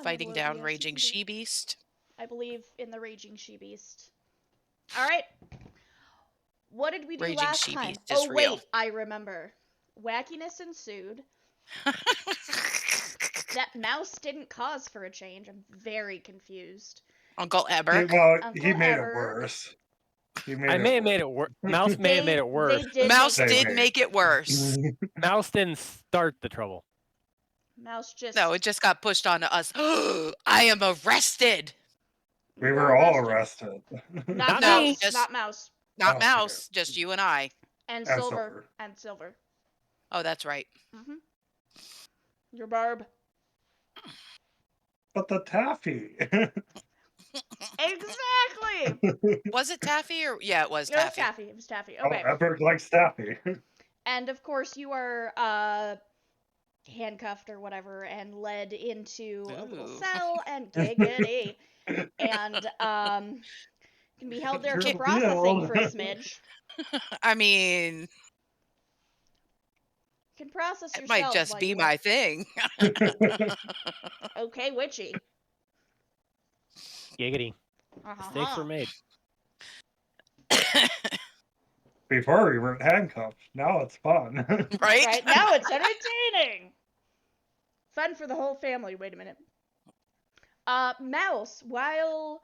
Fighting down yes, Raging She-Beast. I believe in the Raging She-Beast. All right. What did we do Raging last time? She-Beast Oh, is real. wait, I remember. Wackiness ensued. That mouse didn't cause for a change. I'm very confused. Uncle Eber. Uncle he made Eber. it worse. I may have made it worse. Mouse may have made it worse. Mouse did make it worse. Mouse didn't start the trouble. Mouse just... No, it just got pushed onto us. I am arrested. We were all arrested. Not No, Mouse. just- Not Mouse. Not Oh, Mouse, just you and I. And And Silver. Silver. And Silver. Oh, that's right. Mm-hmm. Your Barb. But the taffy. Exactly! Was it Taffy or... Yeah, it was It was Taffy. Taffy. It was Taffy. Oh, Okay. Eberg likes taffy. And of course you are handcuffed or whatever and led into a little Ooh. cell and giggity. And can be held there for You're processing real. for a smidge. I mean, Can process it yourself might just while be you my work. thing. Okay, witchy. Giggity. Uh-huh. Mistakes were made. Before we weren't handcuffed. Now it's fun. Right? Right now it's entertaining. Fun for the whole family. Wait a minute. Mouse, while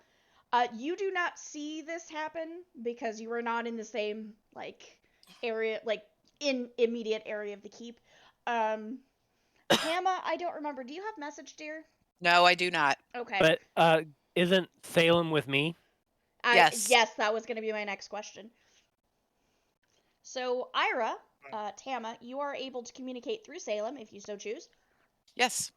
you do not see this happen because you are not in the same area, in immediate area of the keep. Hannah, I don't remember. Do you have message, dear? No, I do not. Okay. But isn't Salem with me? Yes. Yes, that was going to be my next question. So, Ira, Tama, you are able to communicate through Salem if you so choose. Yes.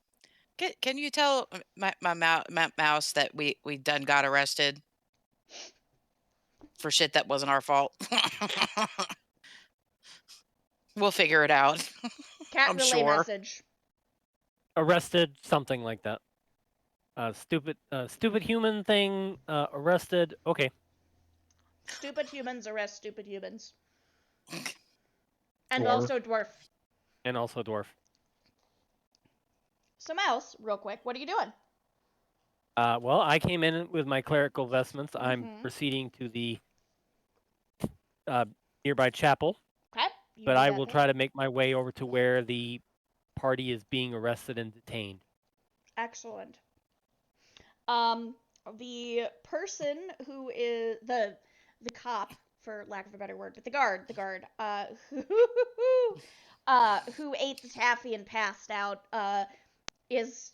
Can you tell my mouse that we done got arrested for shit that wasn't our fault? We'll figure it out. Cat I'm relay sure. message. Arrested, something like that. Stupid human thing. Arrested. Okay. Stupid humans arrest stupid humans. And Dwarf. also dwarf. And also dwarf. So, Mouse, real quick, what are you doing? Well, I came in with my clerical vestments. I'm Mhm. proceeding to the nearby chapel, Okay. but I will try to make my way over to where the party is being arrested and detained. Excellent. The person who is the cop, for lack of a better word, but the guard, who ate the taffy and passed out, is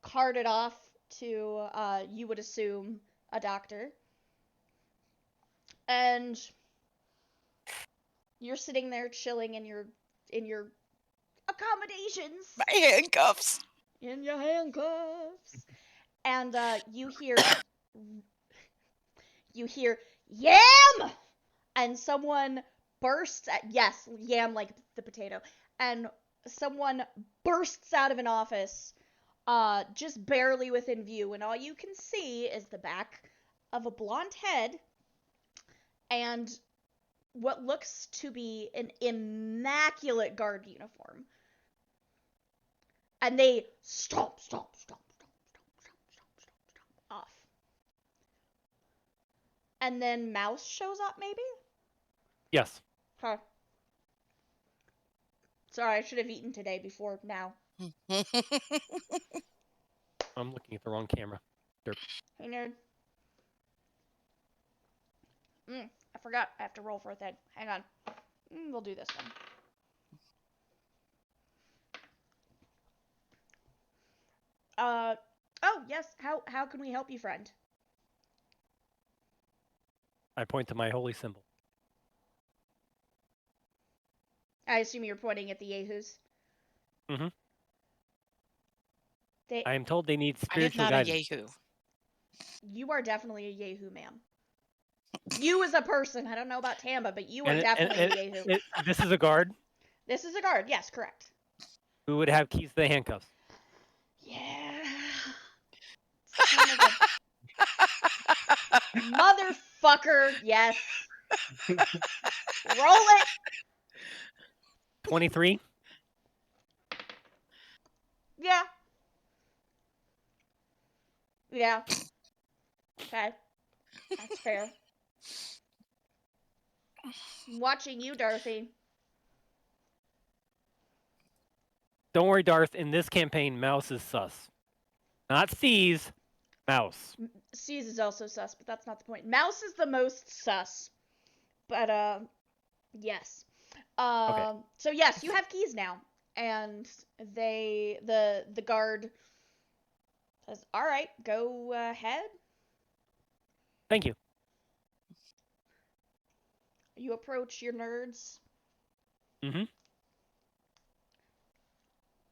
carted off to, you would assume, a doctor. And you're sitting there chilling in your accommodations. My handcuffs. In your handcuffs. And you hear yam, and someone bursts at, yes, yam like the potato, and someone bursts out of an office, just barely within view, and all you can see is the back of a blonde head and what looks to be an immaculate guard uniform. And they stomp off. And then Mouse shows up, maybe? Yes. Huh. Sorry, I should have eaten today before now. I'm looking at the wrong camera. Derp. Hey, nerd. I forgot. I have to roll for a thing. Hang on. We'll do this one. Oh, yes. How can we help you, friend? I point to my holy symbol. I assume you're pointing at the Yahoos. Mm-hmm. They... I am told they need I am spiritual not guidance. a Yahoo. You are definitely a Yahoo, ma'am. You as a person. I don't know about Tamba, but you are And definitely a Yahoo. This is a guard This is a guard. Yes, correct. who would have keys to the handcuffs. Yeah. Son of a... Motherfucker. Yes. Roll it. 23. Yeah. Yeah. Okay. That's fair. I'm watching you, Dorothy. Don't worry, Darth. In this campaign, Mouse is sus. Not C's. Mouse. C's is also sus, but that's not the point. Mouse is the most sus. But yes. Okay. So yes, you have keys now. And the guard says, "All right, go ahead." Thank you. You approach your nerds. Mm-hmm.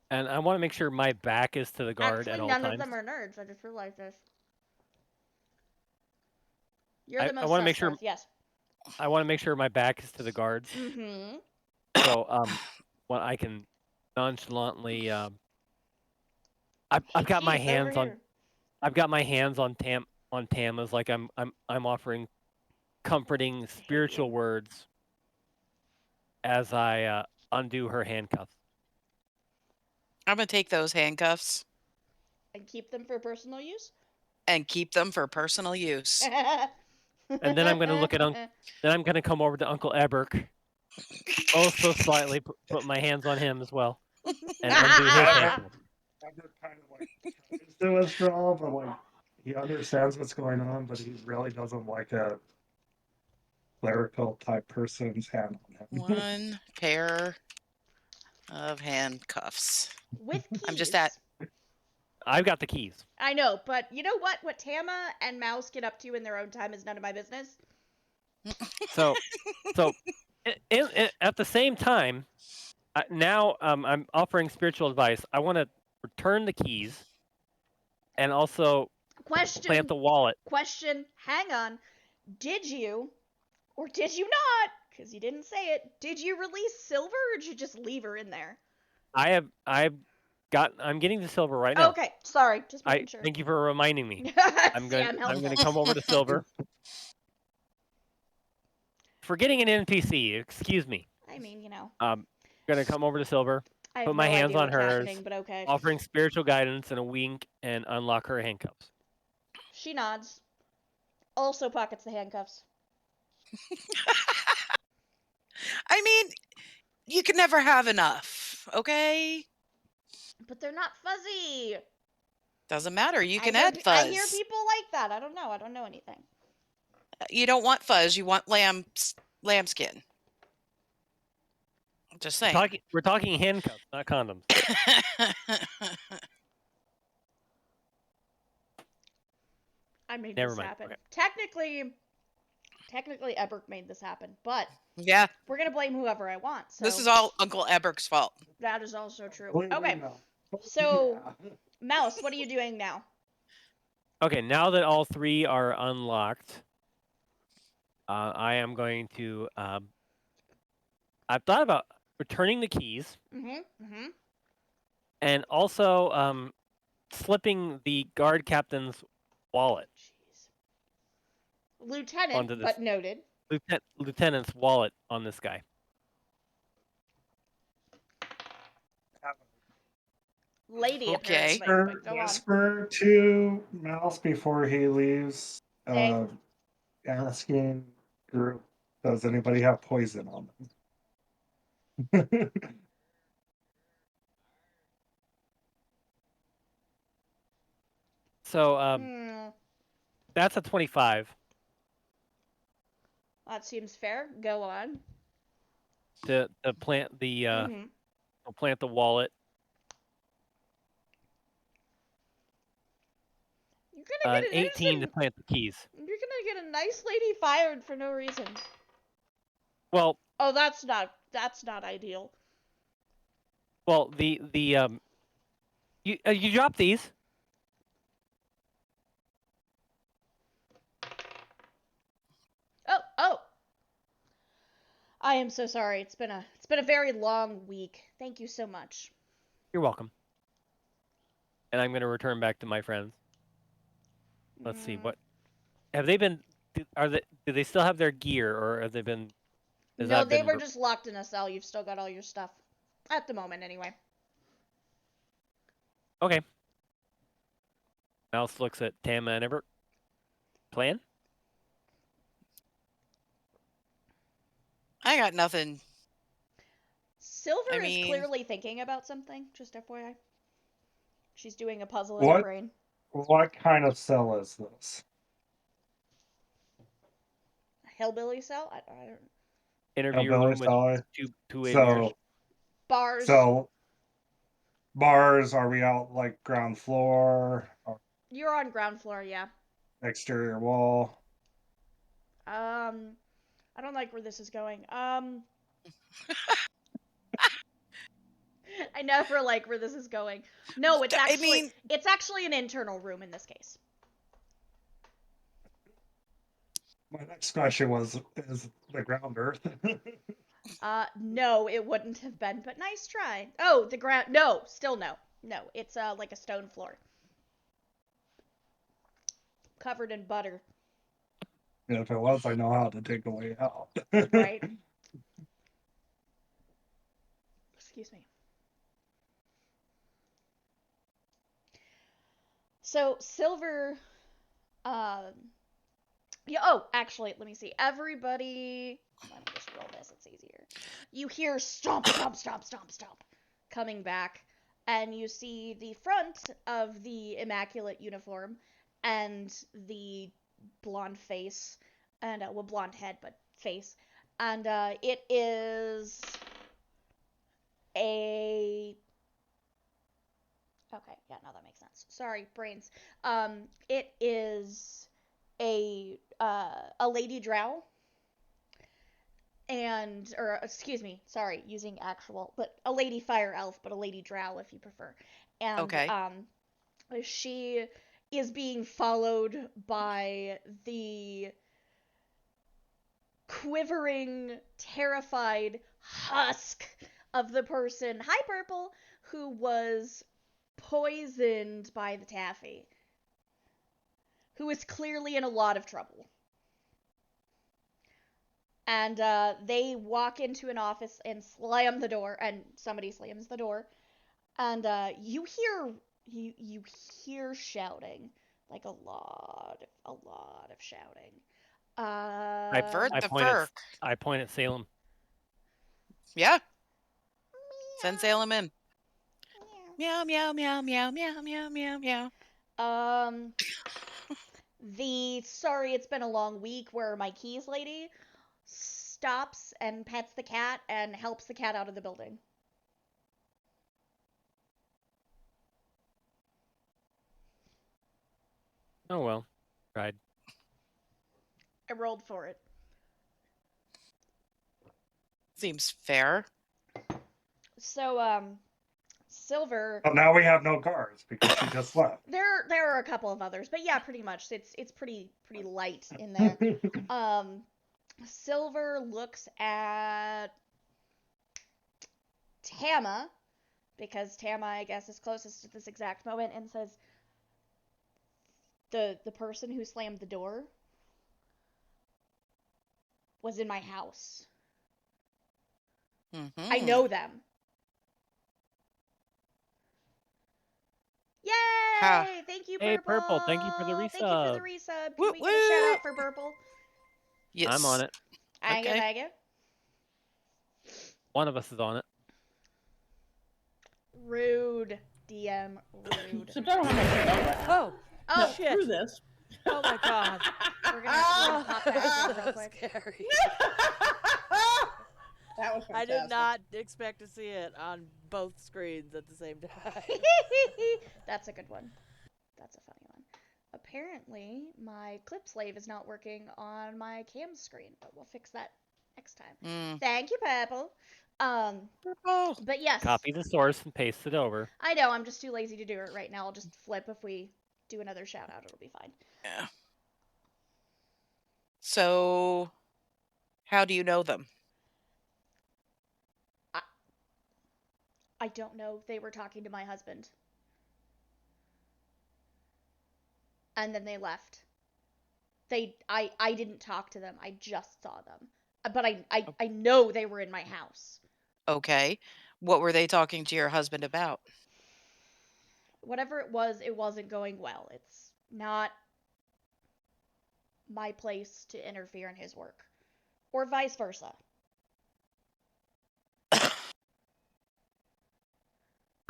And I want to make sure my back is to the guard Actually, at all none times. of them are nerds. I just realized this. You're I the most want to sus, make sure. Darth, yes. I want to make sure my back is to the guards. Mm-hmm. So well, I can nonchalantly. I've got my Keys over hands on. here. I've got my hands on Tama's, like I'm offering comforting I hate spiritual you. words as I undo her handcuffs. I'm gonna take those handcuffs And keep them for personal use. and keep them for personal use. And then I'm going to look at then I'm going to come over to Uncle Eberk, also slightly put my hands on him as well, and undo his handcuffs. Ever kind of like tries to withdraw, but like he understands what's going on, but he really doesn't like a clerical type person's hand on him. One pair of handcuffs. With keys. I'm just at. I've got the keys. I know, but you know what? What Tama and Mouse get up to in their own time is none of my business. So at the same time, now I'm offering spiritual advice. I want to return the keys, and also plant the wallet. Question. Hang on. Did you, or did you not? Because you didn't say it. Did you release Silver, or did you just leave her in there? I'm getting the Silver right now. Okay, sorry, just making sure. Thank you for reminding me. I'm going to come over to Silver. Forgetting an NPC, excuse me. I mean, you know. Going to come over to Silver, I have put my no hands idea on what's hers, happening, but okay. offering spiritual guidance and a wink, and unlock her handcuffs. She nods. Also pockets the handcuffs. I mean, you can never have enough, okay? But they're not fuzzy. Doesn't matter. You can I add fuzz. hear people like that. I don't know. I don't know anything. You don't want fuzz. You want lambskin. Just saying. We're talking handcuffs, not condoms. I made Never this mind. happen. Okay. Technically, Eberk made this happen, but yeah, we're gonna blame whoever I want. So this is all Uncle Eberk's fault. that is also true. Believe me, Okay, no. so Yeah. Mouse, what are you doing now? Okay, now that all three are unlocked, I am going to. I've thought about returning the keys and also slipping the guard captain's wallet. Jeez. Lieutenant, but noted. Lieutenant's wallet on this guy. Lady, Okay. apparently, but go on. Whisper to Mouse before he leaves, asking group, does anybody have poison on them? So that's a 25. That seems fair. Go on. To plant the plant the wallet. You're gonna get an 18 to plant the keys. You're gonna get a nice lady fired for no reason. Well. Oh, that's not ideal. Well, you drop these. Oh. I am so sorry. It's been a very long week. Thank you so much. You're welcome. And I'm going to return back to my friends. Let's see, what have they been? Do they still have their gear, or have they been? No, they were just locked in a cell. You've still got all your stuff at the moment, anyway. Okay. Mouse looks at Tama and Everett. Plan? I got nothing. Silver I is mean, clearly thinking about something, just FYI. She's doing a puzzle in her What brain. what kind of cell is this? A hillbilly cell? I don't. Interview Hillbilly room with cell. two-way mirrors. Bars. So bars, are we out like ground floor or You're on ground floor, yeah. exterior wall? I don't like where this is going. I never like where this is going. No, it's actually an internal room in this case. My next question was, is the ground earth? No, it wouldn't have been, but nice try. Oh, the ground. No, still no. No, it's like a stone floor, covered in butter. If it was, I know how to dig a way out. Right. Excuse me. So Silver, yeah. Oh, actually, let me see. Everybody, let me just roll this. It's easier. You hear stomp, stomp, stomp, stomp, stomp, coming back, and you see the front of the immaculate uniform and the blonde face, and well, blonde head, but face, and it is a. Okay, yeah, no, that makes sense. Sorry, brains. It is a lady drow, and or excuse me, sorry, using actual, but a lady fire elf, but a lady drow if you prefer. And okay. She is being followed by the quivering, terrified husk of the person, hi Purple, who was poisoned by the taffy, who is clearly in a lot of trouble. And they walk into an office and slam the door, and somebody slams the door, and you hear shouting, like a lot of shouting. I've heard I the point at fur. I point at Salem. Yeah. Send Salem in. Meow, meow, meow, meow, meow, meow, meow, meow. Um, the sorry it's been a long week where my keys lady stops and pets the cat and helps the cat out of the building. Oh well, tried. I rolled for it. Seems fair. So, Silver. Well, now we have no cars because she just left. There are a couple of others, but yeah, pretty much. It's pretty light in there. Silver looks at Tama, because Tama, I guess, is closest at this exact moment, and says, the person who slammed the door was in my house. Mm-hmm. I know them. Yay! Ha. Thank you, Purple. Hey, Purple, thank you for the Thank you for the resub. resub. Can Woo we get a shout woo. out for Purple? Yes. I'm on it. Thank you, Okay. thank you. One of us is on it. Rude. DM, rude. So I don't have my Oh, Oh, shit. through this. Oh my god. we're gonna pop that in real quick. Scary. That was I fantastic. did not expect to see it on both screens at the same time. That's a good one. That's a funny one. Apparently, my clip slave is not working on my cam screen, but we'll fix that next time. Mm. Thank you, Purple. Purple. But yes. Copy the source and paste it over. I know, I'm just too lazy to do it right now. I'll just flip if we do another shout out. It'll be fine. Yeah. So, how do you know them? I don't know. They were talking to my husband. And then they left. I didn't talk to them. I just saw them. But I know they were in my house. Okay. What were they talking to your husband about? whatever it wasn't going well. It's not my place to interfere in his work. Or vice versa.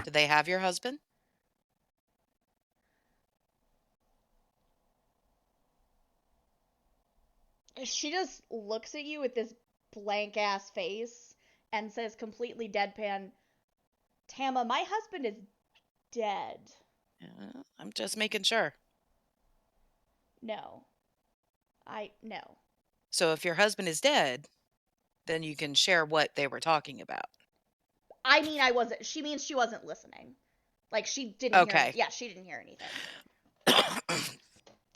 Do they have your husband? She just looks at you with this blank ass face and says completely deadpan, Tama, my husband is dead. I'm just making sure. No. No. So if your husband is dead, then you can share what they were talking about. I mean, she means she wasn't listening. Like, she didn't hear Okay. Yeah, she didn't hear anything.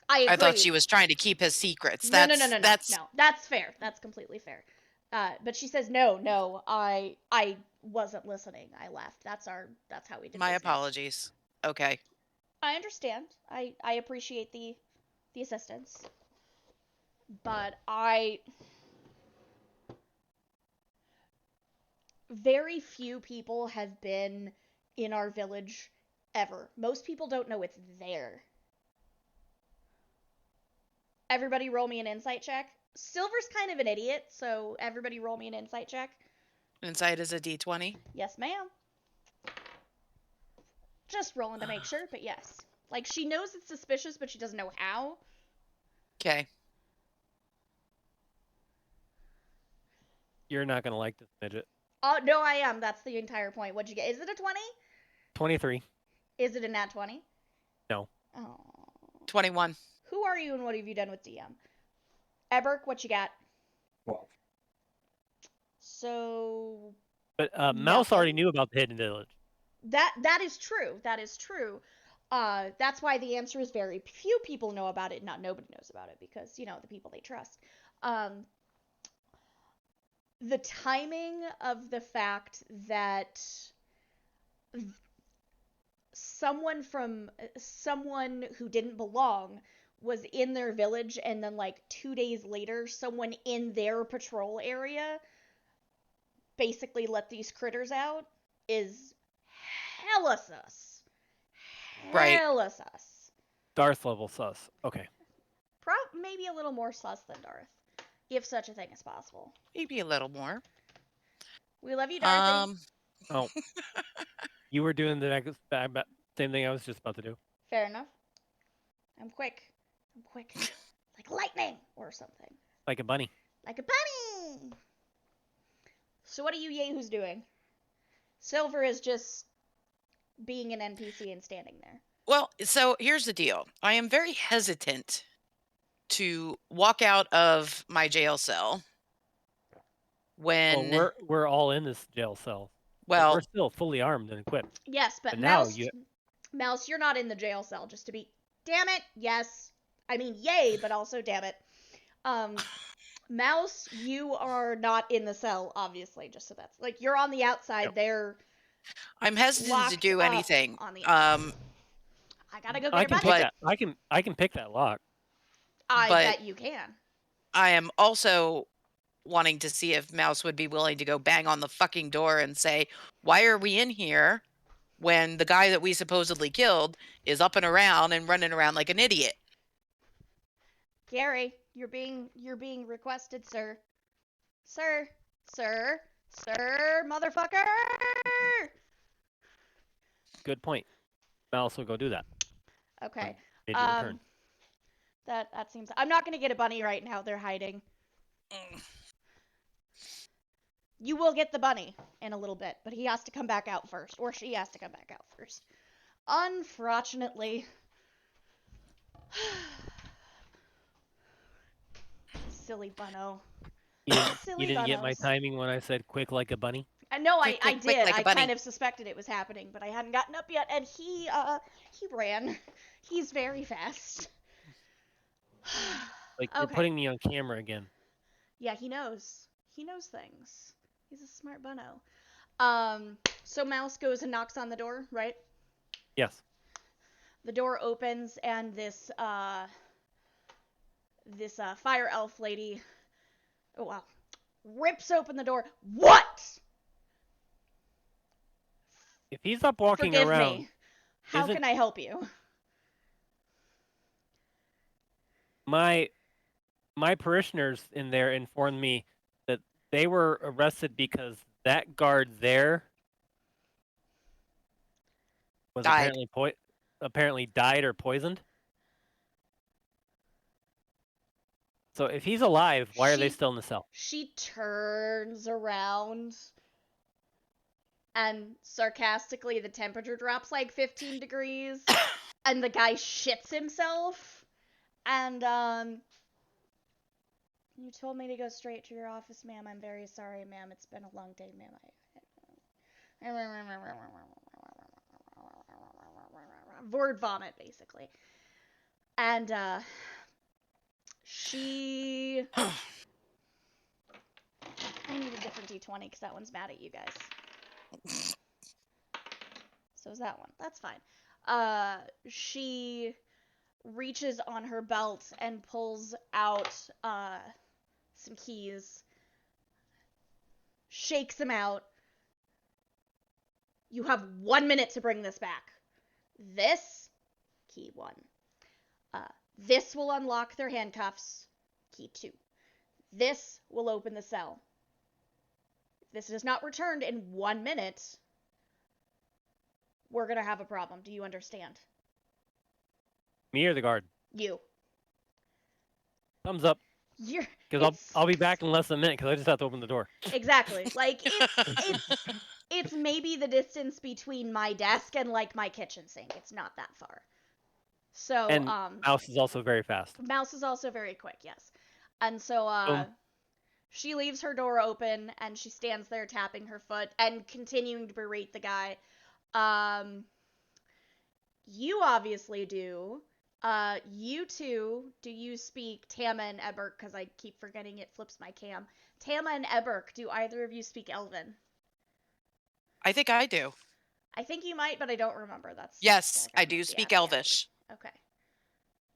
I agree. thought she was trying to keep his secrets. No. That's No, that's fair. That's completely fair. But she says, no, I wasn't listening. I left. That's how we did my business. apologies. Okay. I understand. I appreciate the assistance. But very few people have been in our village ever. Most people don't know it's there. Everybody roll me an insight check. Silver's kind of an idiot, so everybody roll me an insight check. Insight is a D20? Yes, ma'am. Just rolling to make sure, but yes. Like, she knows it's suspicious, but she doesn't know how. Okay. You're not gonna like this midget. Oh, no, I am. That's the entire point. What'd you get? Is it a 20? 23. Is it a nat 20? No. Oh. 21. Who are you and what have you done with DM? Eberk, what you got? 12. So But Mouse nothing. already knew about the hidden village. That is true. That is true. That's why the answer is very few people know about it. Not nobody knows about it because, the people they trust. The timing of the fact that someone who didn't belong was in their village, and then like 2 days later someone in their patrol area basically let these critters out is hella sus. Right. Hella sus. Darth level sus. Okay. Maybe a little more sus than Darth, if such a thing is possible. Maybe a little more. We love you, Dorothy. Oh. You were doing the same thing I was just about to do. Fair enough. I'm quick. Like lightning or something. Like a bunny. Like a bunny! So what are you yahoos doing? Silver is just being an NPC and standing there. Well, so here's the deal. I am very hesitant to walk out of my jail cell when Well, we're all in this jail cell. well, we're still fully armed and equipped. Yes, but now Mouse, you're not in the jail cell, just to be... Damn it, yes. I mean, yay, but also damn it. Mouse, you are not in the cell, obviously, just so that's... Like, you're on the outside, Yep. they're I'm hesitant to do anything. on the I gotta go get her bunny. I can pick that lock. I but bet you can. I am also wanting to see if Mouse would be willing to go bang on the fucking door and say, "Why are we in here when the guy that we supposedly killed is up and around and running around like an idiot?" Gary, you're being requested, sir. Sir, motherfucker! Good point. Mouse will go do that. Okay. Made your return. That seems... I'm not gonna get a bunny right now. They're hiding. You will get the bunny in a little bit, but he has to come back out first. Or she has to come back out first. Unfortunately. Silly bunno. You didn't get my bunnos. timing when I said quick like a bunny? No, I Quick did. like a I bunny. kind of suspected it was happening, but I hadn't gotten up yet, and he ran. He's very fast. Like, you're Okay. putting me on camera again. Yeah, he knows. He knows things. He's a smart bunno. So Mouse goes and knocks on the door, right? Yes. The door opens, and this fire elf lady, oh wow, rips open the door. What? If he's up walking Forgive around, me. How Isn't- can I help you? my parishioners in there informed me that they were arrested because that guard there was Died. apparently died or poisoned. So if he's alive, why are they She- still in the cell? She turns around and sarcastically the temperature drops like 15 degrees and the guy shits himself. And you told me to go straight to your office, ma'am. I'm very sorry, ma'am. It's been a long day, ma'am. Word vomit, basically. And she I need a different D20 because that one's mad at you guys. So is that one. That's fine. She reaches on her belt and pulls out some keys, shakes them out. You have 1 minute to bring this back. This, key 1. This will unlock their handcuffs, key 2. This will open the cell. If this is not returned in 1 minute, we're gonna have a problem. Do you understand? Me or the guard? You. Thumbs up. You're. Because I'll be back in less than a minute because I just have to open the door. Exactly. Like it's maybe the distance between my desk and like my kitchen sink. It's not that far. So And Mouse is also very fast. Mouse is also very quick, yes. And so she leaves her door open and she stands there tapping her foot and continuing to berate the guy. You obviously do. You two, do you speak Tama and Eberk? Because I keep forgetting it flips my cam. Tama and Eberk, do either of you speak Elven? I think I do. I think you might, but I don't remember. Yes, I do speak Elvish. Okay.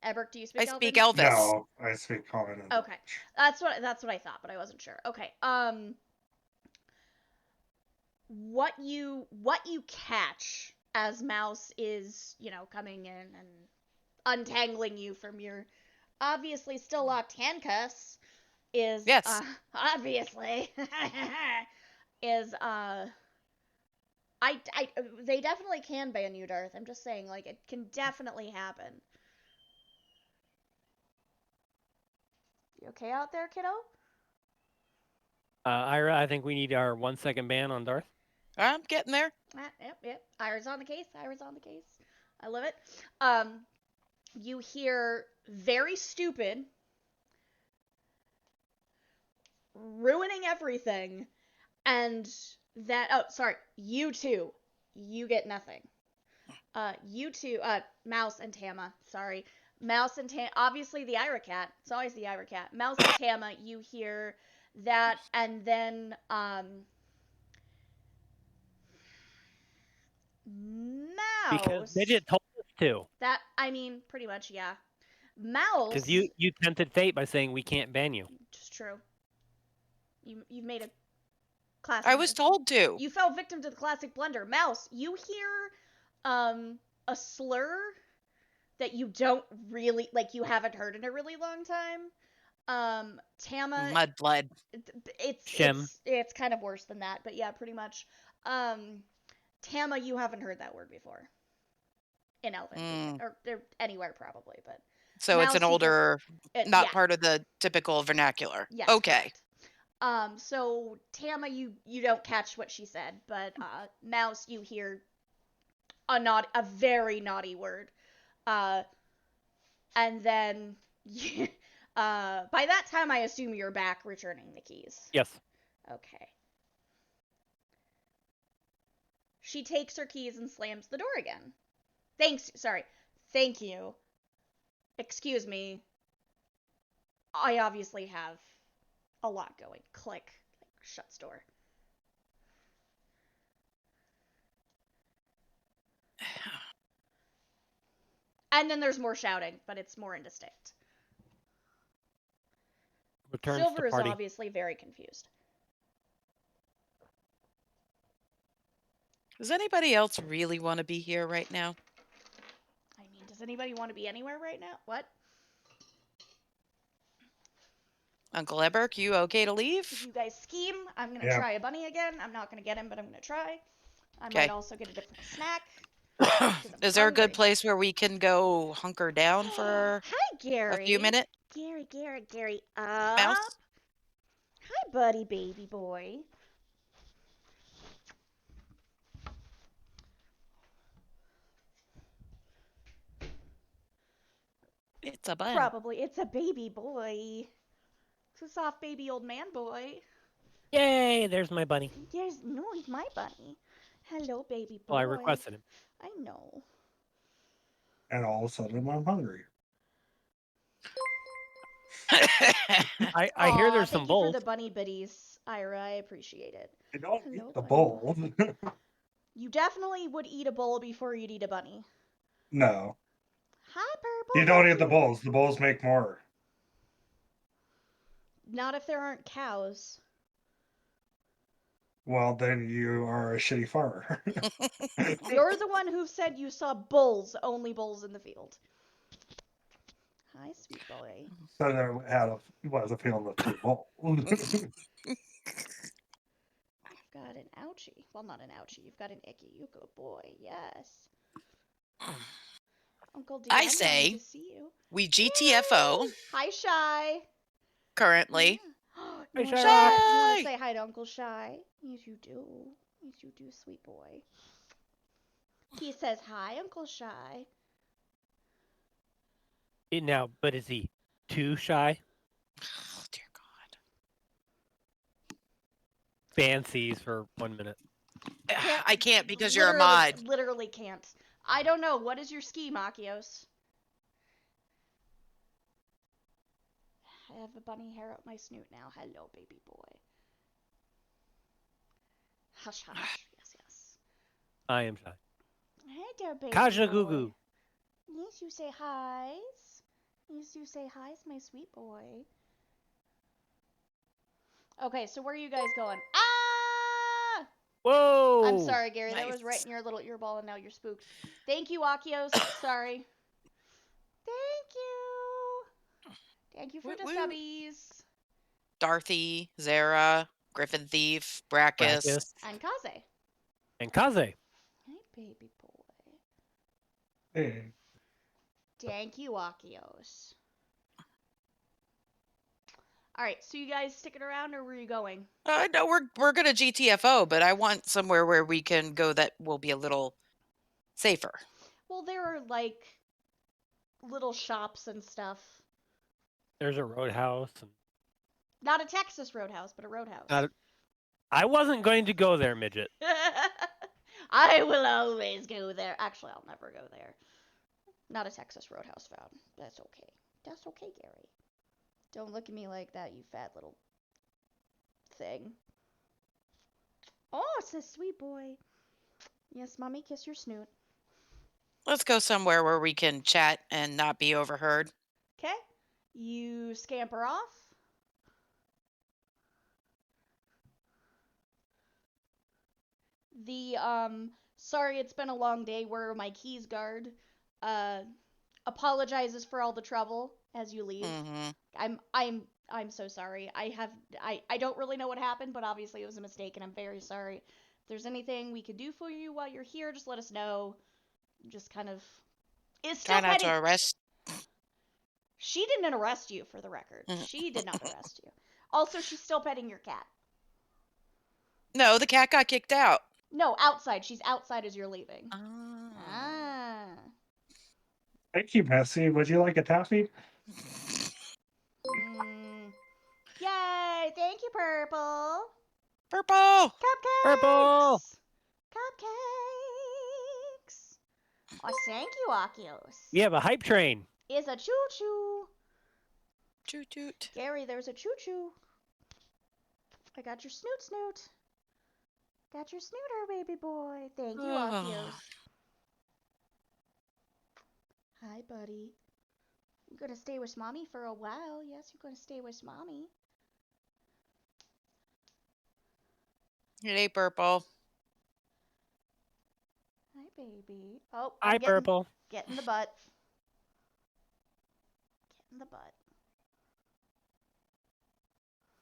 Eberk, do you speak I Elven? speak Elvis. No, I speak common and Okay. That's what I thought, but I wasn't sure. Okay. What you catch as Mouse is, coming in and untangling you from your obviously still locked handcuffs is Yes. obviously is I they definitely can ban you, Darth. I'm just saying, like, it can definitely happen. You okay out there, kiddo? Ira, I think we need our 1 second ban on Darth. I'm getting there. Yep. Ira's on the case. I love it. You hear very stupid, ruining everything, and that. Oh, sorry. You two. You get nothing. You two. Mouse and Tama. Sorry. Mouse and Tama. Obviously, the Ira cat. It's always the Ira cat. Mouse and Tama. You hear that, and then Mouse. Because they just told us to. That, I mean, pretty much, yeah. Mouse. Because you tempted fate by saying we can't ban you. It's true. You've made a classic. I was told to. You fell victim to the classic blunder. Mouse, you hear a slur that you don't really like. You haven't heard in a really long time. Tama. Mudblood. It's kind of worse than that, but yeah, pretty much. Tama, you haven't heard that word before. In Elven, or anywhere probably, but. So Mouse, it's an older, not part of the typical vernacular. Yes, okay. Correct. So Tama, you don't catch what she said, but Mouse, you hear a very naughty word, and then by that time, I assume you're back returning the keys. Yes. Okay. She takes her keys and slams the door again. Thank you. Excuse me. I obviously have a lot going. Click. Shuts door. And then there's more shouting, but it's more indistinct. Returns Silver to is party. obviously very confused. Does anybody else really want to be here right now? Does anybody want to be anywhere right now? What? Uncle Eberk, you okay to If leave? you guys scheme, I'm gonna Yeah. try a bunny again. I'm not gonna get him, but I'm gonna try. I Okay. might also get a different snack. Is there a good hungry. place where we can go hunker down for Hi, Gary. a few minutes? Gary. Up. Mouse? Hi, buddy, baby boy. It's a bun. Probably. It's a baby boy. It's a soft baby old man boy. Yay! There's my bunny. Yes, no, he's my bunny. Hello, baby boy. Well, I requested him. I know. And all of a sudden, I'm hungry. I hear there's some thank you for bowls. the bunny biddies, Ira. I appreciate it. I don't Hello, eat the buddy bowl. You definitely would eat a bowl before you'd eat a bunny. No. Hi, Purple. You don't how eat the cute. bowls. The bowls make more. Not if there aren't cows. Well, then you are a shitty farmer. You're the one who said you saw bulls, only bulls in the field. Hi, sweet boy. So there was a field with 2 bowls. You've got an ouchie. Well, not an ouchie. You've got an icky. You good boy. Yes. Uncle Dan, I say to see you. we GTFO Yay! Hi, Shy. currently. You Hi, wanna Shy. say- You want Shy! to say hi to Uncle Shy? Yes, you do. Yes, you do, sweet boy. He says hi, Uncle Shy. Now, but is he too shy? Oh, dear God. Fancies for 1 minute. I can't because you're a mod. Literally can't. I don't know. What is your ski, Makios? I have a bunny hair up my snoot now. Hello, baby boy. Hush, hush. Yes. I am shy. Hey there, baby Kaja boy. Goo Goo. Yes, you say hi's. Yes, you say hi's, my sweet boy. Okay, so where are you guys going? Ah! Whoa! I'm sorry, Gary. That was right Nice. in your little earball, and now you're spooked. Thank you, Akios. Sorry. Thank you. Thank you for the Woo woo. subbies. Dorothy, Zara, Griffin Thief, Brackus. Brackus. And Kaze. And Kaze. Hey, baby boy. Hey, Thank you, Akios. Alright, so you guys sticking around, or were you going? No, we're gonna GTFO, but I want somewhere where we can go that will be a little safer. Well, there are, like, little shops and stuff. There's a roadhouse. And Not a Texas roadhouse, but a roadhouse. I wasn't going to go there, midget. I will always go there. Actually, I'll never go there. Not a Texas roadhouse fan. That's okay. That's okay, Gary. Don't look at me like that, you fat little thing. Oh, it's a sweet boy. Yes, mommy, kiss your snoot. Let's go somewhere where we can chat and not be overheard. Okay. You scamper off. The sorry it's been a long day, where are my keys guard apologizes for all the trouble as you leave. Mm-hmm. I'm so sorry. I don't really know what happened, but obviously it was a mistake and I'm very sorry. If there's anything we could do for you while you're here, just let us know. Just kind of is still Try not petting. to arrest. She didn't arrest you, for the record. Mhm. She did not arrest you. Also, she's still petting your cat. No, the cat got kicked out. No, outside. She's outside as you're leaving. Oh. Ah. thank you, Messi. Would you like a taffy? Yay! Thank you, Purple. Purple. Cupcakes. Purple. Cupcakes. Oh, thank you, Akios. We have a hype train. Is a choo-choo. Toot toot. Gary, there's a choo-choo. I got your snoot. Got your snooter, baby boy. Thank you, Akios. Hi, buddy. You gonna stay with mommy for a while? Yes, you're gonna stay with mommy. Hey, Purple. Hi, baby. Oh, Hi, I'm Purple. getting the butt. in the butt.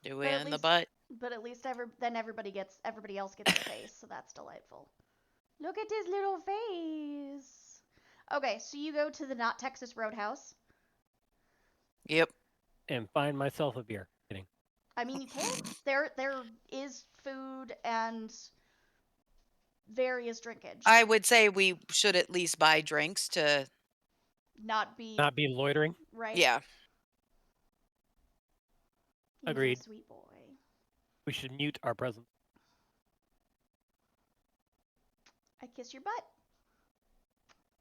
Do But it at in the least, butt. but at least then everybody else gets the face, so that's delightful. Look at his little face. Okay, so you go to the Not Texas Roadhouse. Yep. And find myself a beer. Kidding. I mean, you can. There is food and various drinkage. I would say we should at least buy drinks to. Not be Not be loitering. right. Yeah. He's Agreed. a sweet boy. We should mute our presence. I kiss your butt.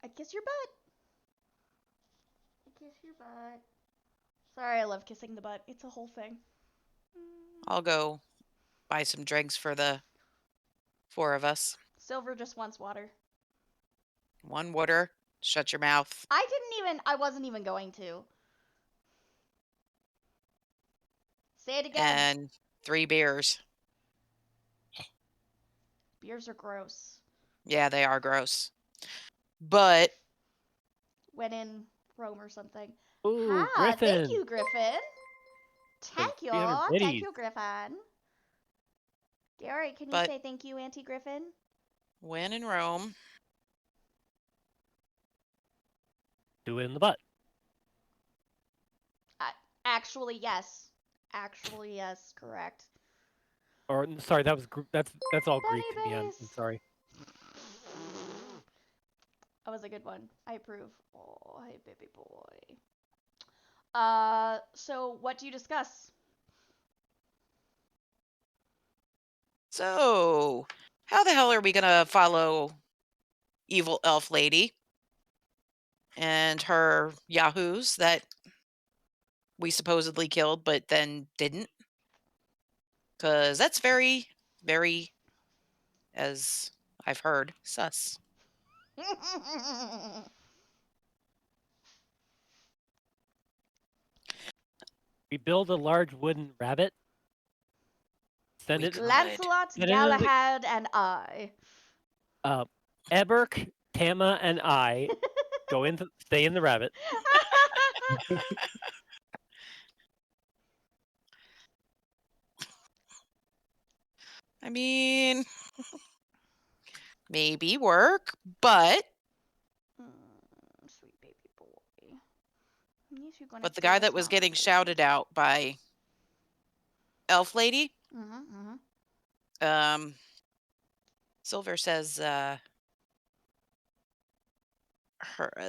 I kiss your butt. I kiss your butt. Sorry, I love kissing the butt. It's a whole thing. I'll go buy some drinks for the 4 of us. Silver just wants water. 1 water. Shut your mouth. I wasn't even going to. Say it again. And 3 beers. Beers are gross. Yeah, they are gross. But When in Rome or something. Ooh, Thank Griffin. you, Griffin. Thank you. 300 Thank biddies. you, Griffin. Gary, can you But- say thank you, Auntie Griffin? when in Rome. Do it in the butt. Actually, yes. Actually, yes. Correct. Or sorry, that's all Bunny Greek to me. I'm base. sorry. That was a good one. I approve. Oh, hey, baby boy. So what do you discuss? So, how the hell are we gonna follow evil elf lady and her yahoos that we supposedly killed but then didn't? Because that's very, very, as I've heard, sus. We build a large wooden rabbit. Send We it. could. Lancelot, Get into the- Galahad, and I. Eberk, Tama, and I stay in the rabbit. I mean, maybe work, but Sweet baby boy. Yes, you're gonna but the feel guy a that was smile getting on your shouted face. out by elf lady, Silver says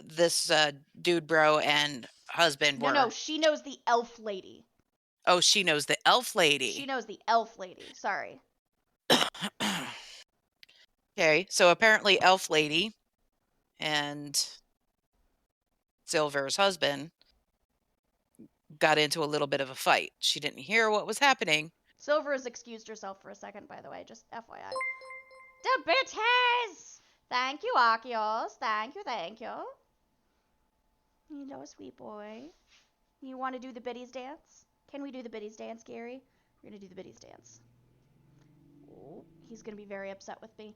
this dude bro and husband were. No, she knows the elf lady. Oh, she knows the elf lady. She knows the elf lady. Sorry. Okay, so apparently elf lady and Silver's husband got into a little bit of a fight. She didn't hear what was happening. Silver has excused herself for a second, by the way, just FYI. The bitches! Thank you, Akios. Thank you, thank you. You know, sweet boy. You want to do the biddies dance? Can we do the biddies dance, Gary? We're going to do the biddies dance. Oh, he's going to be very upset with me.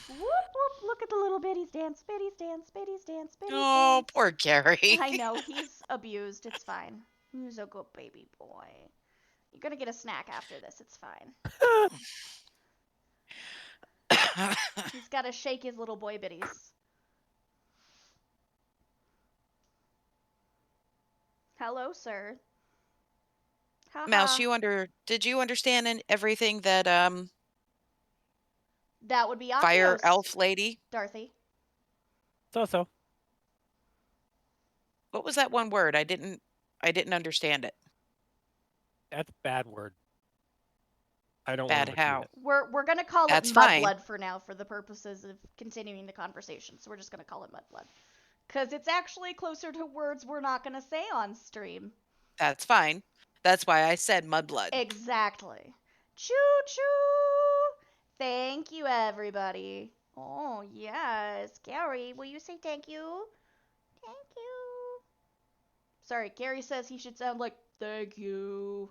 Whoop, whoop, look at the little biddies dance, biddies dance, biddies dance, biddies Oh, dance. poor Gary. I know, he's abused. It's fine. He's a good baby boy. You're going to get a snack after this. It's fine. He's got to shake his little boy biddies. Hello, sir. Mouse, did you understand everything that That would be Akios, fire elf lady? Dorothy. So. What was that one word? I didn't understand it. That's a bad word. I don't Bad want to repeat how? it. We're gonna call That's it fine. Mudblood for now, for the purposes of continuing the conversation. So we're just gonna call it Mudblood, because it's actually closer to words we're not gonna say on stream. That's fine. That's why I said mudblood. Exactly. Choo choo. Thank you, everybody. Oh yes, Gary, will you say thank you? Thank you. Sorry, Gary says he should sound like thank you.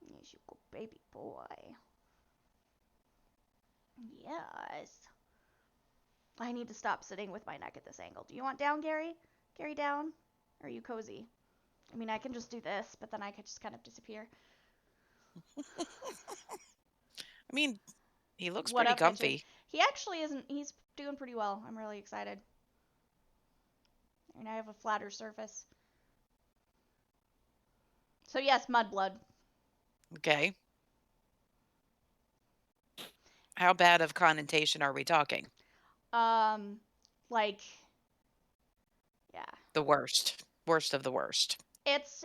Yes, you good baby boy. Yes. I need to stop sitting with my neck at this angle. Do you want down, Gary? Gary down? Or are you cozy? I mean, I can just do this, but then I could just kind of disappear. I mean, he looks What pretty up, Mitchin? comfy. He actually isn't. He's doing pretty well. I'm really excited. And I have a flatter surface. So yes, Mudblood. Okay. How bad of connotation are we talking? Like, yeah. The worst. Worst of the worst. It's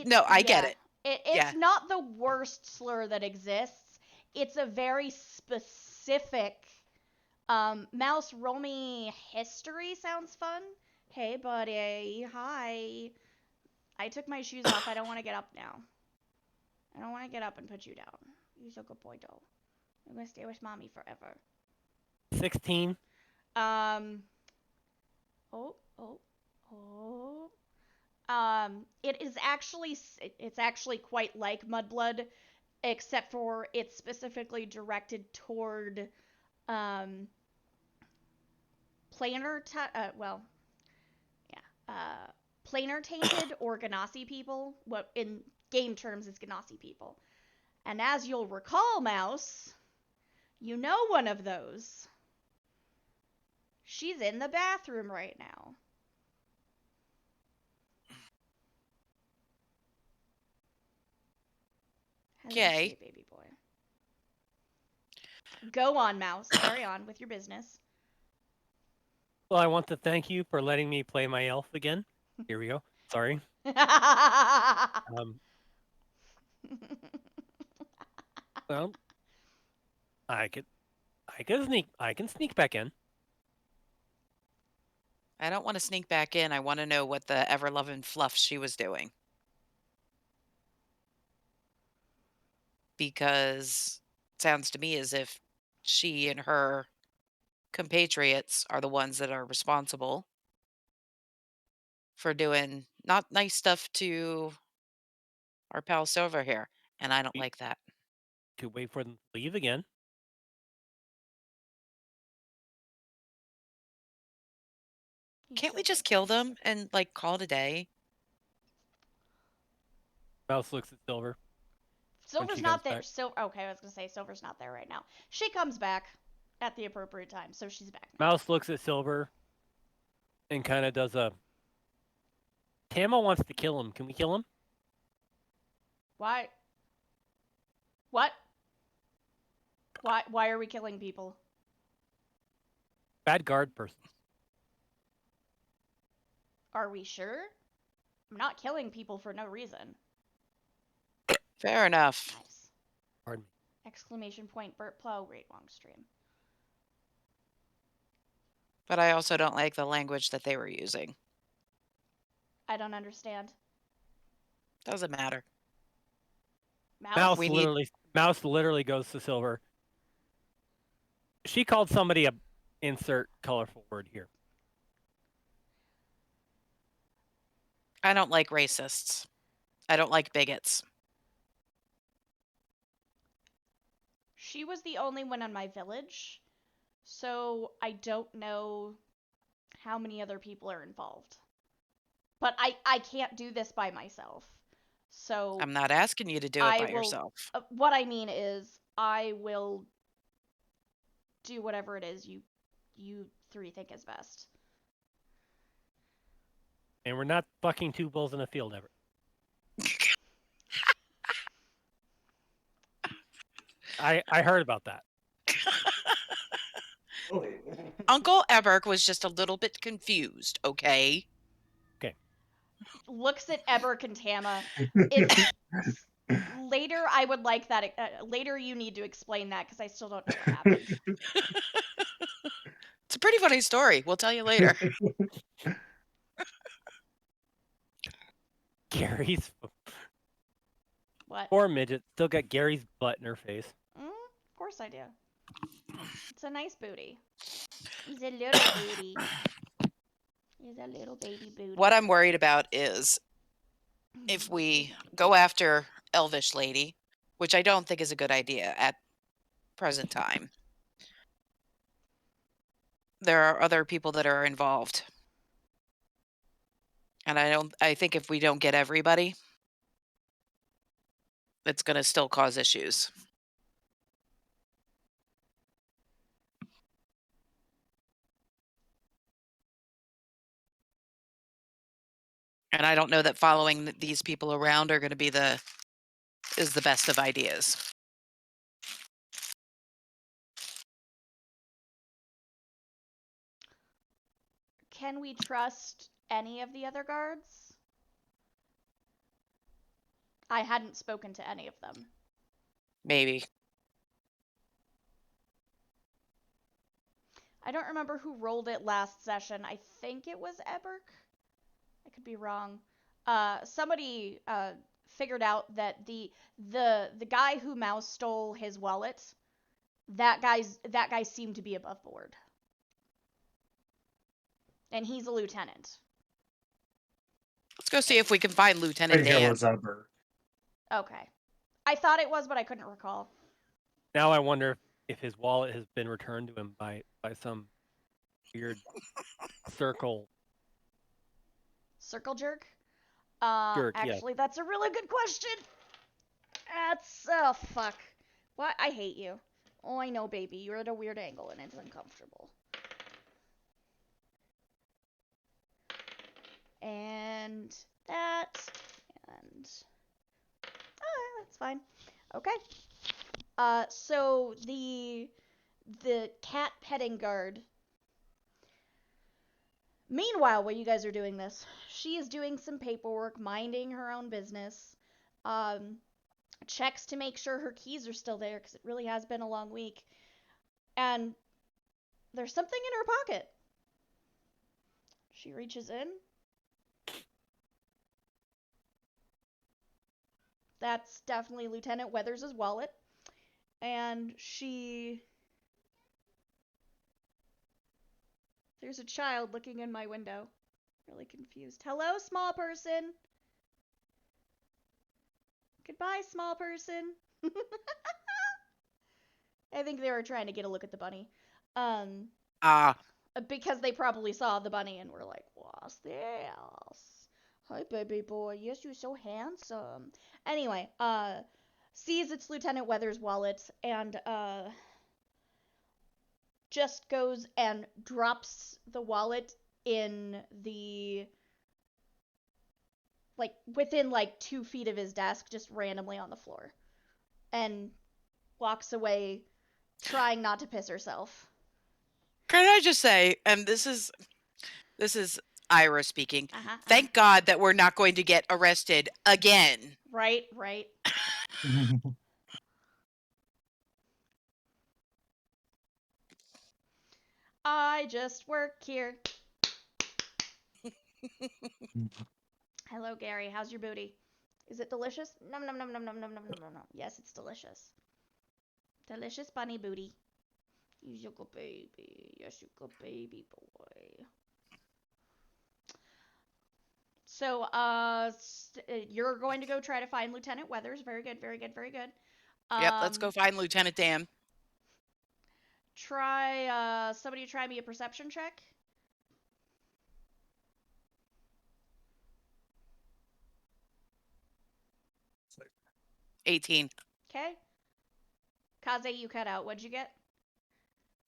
No, I get yeah. it. It's Yeah. not the worst slur that exists. It's a very specific Mouse, roll me history. Sounds fun. Hey buddy, hi. I took my shoes off. I don't want to get up now. I don't want to get up and put you down. You're so good boy, doll. I'm gonna stay with mommy forever. 16. Oh. It's actually quite like Mudblood, except for it's specifically directed toward planar planar tainted or Ganassi people. What in game terms is Ganassi people. And as you'll recall, Mouse, you know one of those. She's in the bathroom right now. Okay. Sweet baby boy. Go on, Mouse. Carry on with your business. Well, I want to thank you for letting me play my elf again. Here we go. Sorry. Well, I can sneak back in. I don't want to sneak back in. I want to know what the ever-loving fluff she was doing. Because it sounds to me as if she and her compatriots are the ones that are responsible for doing not nice stuff to our pal Silver here, and I don't like that. To wait for them to leave again. Can't we just kill them and, like, call it a day? Mouse looks at Silver. Silver's not there. Okay, I was gonna say Silver's not there right now. She comes back at the appropriate time, so she's back. Mouse looks at Silver and kind of does a. Tama wants to kill him. Can we kill him? Why? What? Why are we killing people? Bad guard person. Are we sure? I'm not killing people for no reason. Fair enough. Nice. Pardon me. Exclamation point, Burt Plow, great long stream. But I also don't like the language that they were using. I don't understand. Doesn't matter. Mouse literally goes to Silver. She called somebody a insert colorful word here. I don't like racists. I don't like bigots. She was the only one in my village, so I don't know how many other people are involved. But I can't do this by myself. So I'm not asking you to do it by yourself. What I mean is I will do whatever it is you three think is best. And we're not fucking two bulls in a field ever. I heard about that. Uncle Eberk was just a little bit confused, okay? Okay. Looks at Eberk and Tama. Later, I would like that. Later, you need to explain that because I still don't know what happened. It's a pretty funny story. We'll tell you later. Gary's. What? Poor midget. Still got Gary's butt in her face. Of course I do. It's a nice booty. He's a little booty. He's a little baby booty. What I'm worried about is if we go after Elvish Lady, which I don't think is a good idea at present time, there are other people that are involved. And I think if we don't get everybody, it's gonna still cause issues. And I don't know that following these people around are gonna be the best of ideas. Can we trust any of the other guards? I hadn't spoken to any of them. Maybe. I don't remember who rolled it last session. I think it was Eberk. I could be wrong. Somebody figured out that the guy who Mouse stole his wallet, that guy seemed to be above board. And he's a lieutenant. Let's go see if we can find I Lieutenant think it Dan. was Uber. Okay. I thought it was, but I couldn't recall. Now I wonder if his wallet has been returned to him by some weird circle Circle jerk? jerk. Yes. Actually, that's a really good question. Oh fuck. What? I hate you. Oh, I know, baby. You're at a weird angle and it's uncomfortable. And that, and that's fine. Okay. So the cat petting guard. Meanwhile, while you guys are doing this, she is doing some paperwork, minding her own business. Checks to make sure her keys are still there because it really has been a long week. And there's something in her pocket. She reaches in. That's definitely Lieutenant Weathers' wallet. And there's a child looking in my window. Really confused. Hello, small person. Goodbye, small person. I think they were trying to get a look at the bunny. Because they probably saw the bunny and were like, what's this? Hi, baby boy. Yes, you're so handsome. Anyway, sees it's Lieutenant Weathers' wallet and, just goes and drops the wallet in the, like, within, 2 feet of his desk, just randomly on the floor. And walks away, trying not to piss herself. Can I just say, and this is Ira speaking. Uh-huh. Thank God that we're not going to get arrested again. Right. I just work here. Hello, Gary. How's your booty? Is it delicious? Nom nom nom nom nom nom nom nom nom. Yes, it's delicious. Delicious bunny booty. You good baby. Yes, you good baby boy. So, you're going to go try to find Lieutenant Weathers. Very good, very good, very good. Yep, let's go find Lieutenant Dan. Somebody try me a perception check. 18. Okay. Kaze, you cut out. What'd you get?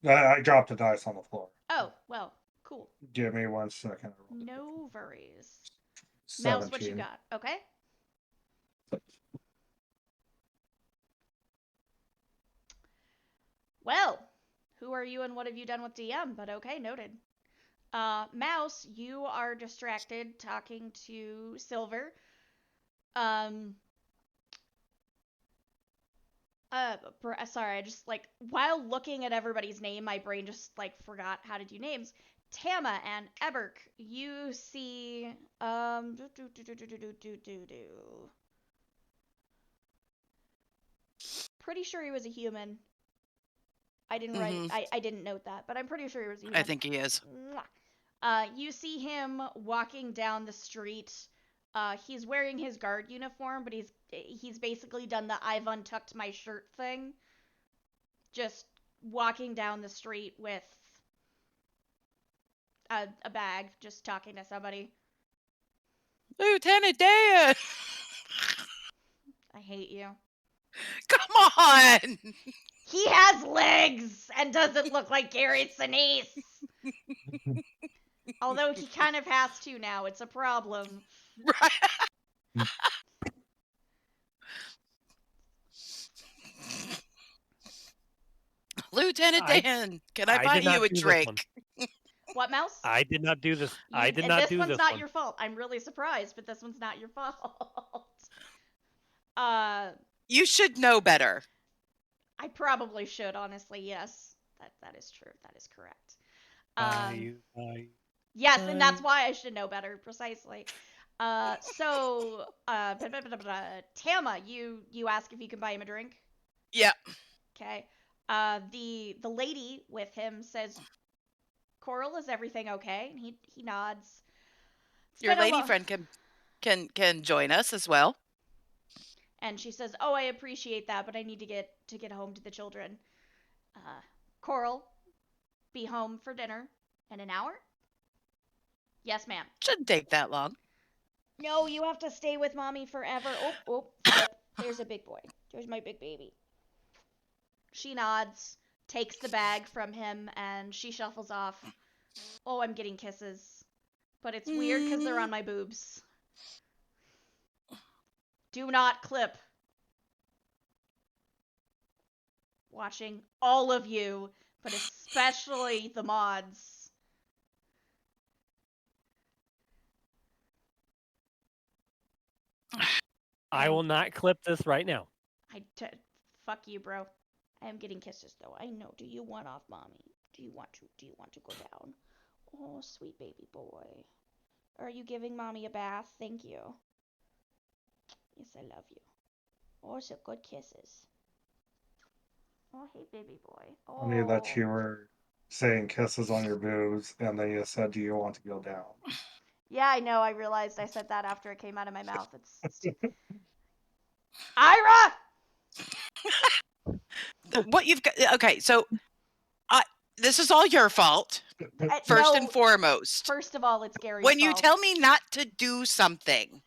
I dropped a dice on the floor. Oh, well, cool. Give me 1 second. No worries. 17. Mouse, what you got? Okay. Well, who are you and what have you done with DM? But okay, noted. Mouse, you are distracted talking to Silver. Sorry, I just, while looking at everybody's name, my brain just, forgot how to do names. Tama and Eberk, you see, Pretty sure he was a human. I didn't write, I didn't note that, but I'm pretty sure he was a human. I think he is. You see him walking down the street. He's wearing his guard uniform, but he's basically done the I've untucked my shirt thing. Just walking down the street with a bag, just talking to somebody. Lieutenant Dan! I hate you. Come on! He has legs and doesn't look like Gary Sinise. Although he kind of has to now. It's a problem. Right. Lieutenant I Dan, can I I buy did not you a do this one. drink? What, Mouse? I did not do this. I did And not this do one's this not one. your fault. I'm really surprised, but this one's not your fault. uh, You should know better. I probably should, honestly. Yes, that is true. That is correct. I Yes, and that's why I should know better, precisely. Tama, you ask if you can buy him a drink. Yeah. Okay. The lady with him says, "Coral, is everything okay?" And he nods. It's Your been a lady long. friend can join us as well. And she says, "Oh, I appreciate that, but I need to get home to the children." Coral, be home for dinner in an hour? Yes, ma'am. Shouldn't take that long. No, you have to stay with mommy forever. Oh, flip. There's a big boy. There's my big baby. She nods, takes the bag from him, and she shuffles off. Oh, I'm getting kisses. But it's weird because they're on my boobs. Do not clip. Watching all of you, but especially the mods. I will not clip this right now. Fuck you, bro. I am getting kisses though. I know. Do you want off, mommy? Do you want to go down? Oh, sweet baby boy. Are you giving mommy a bath? Thank you. Yes, I love you. Oh, so good kisses. Oh, hey, baby boy. Oh. Funny that you were saying kisses on your boobs, and then you said, "Do you want to go down?" Yeah, I know. I realized I said that after it came out of my mouth. It's Ira! What you've got. Okay, so this is all your fault, first No, and foremost. first of all, it's Gary's When you fault. tell me not to do something,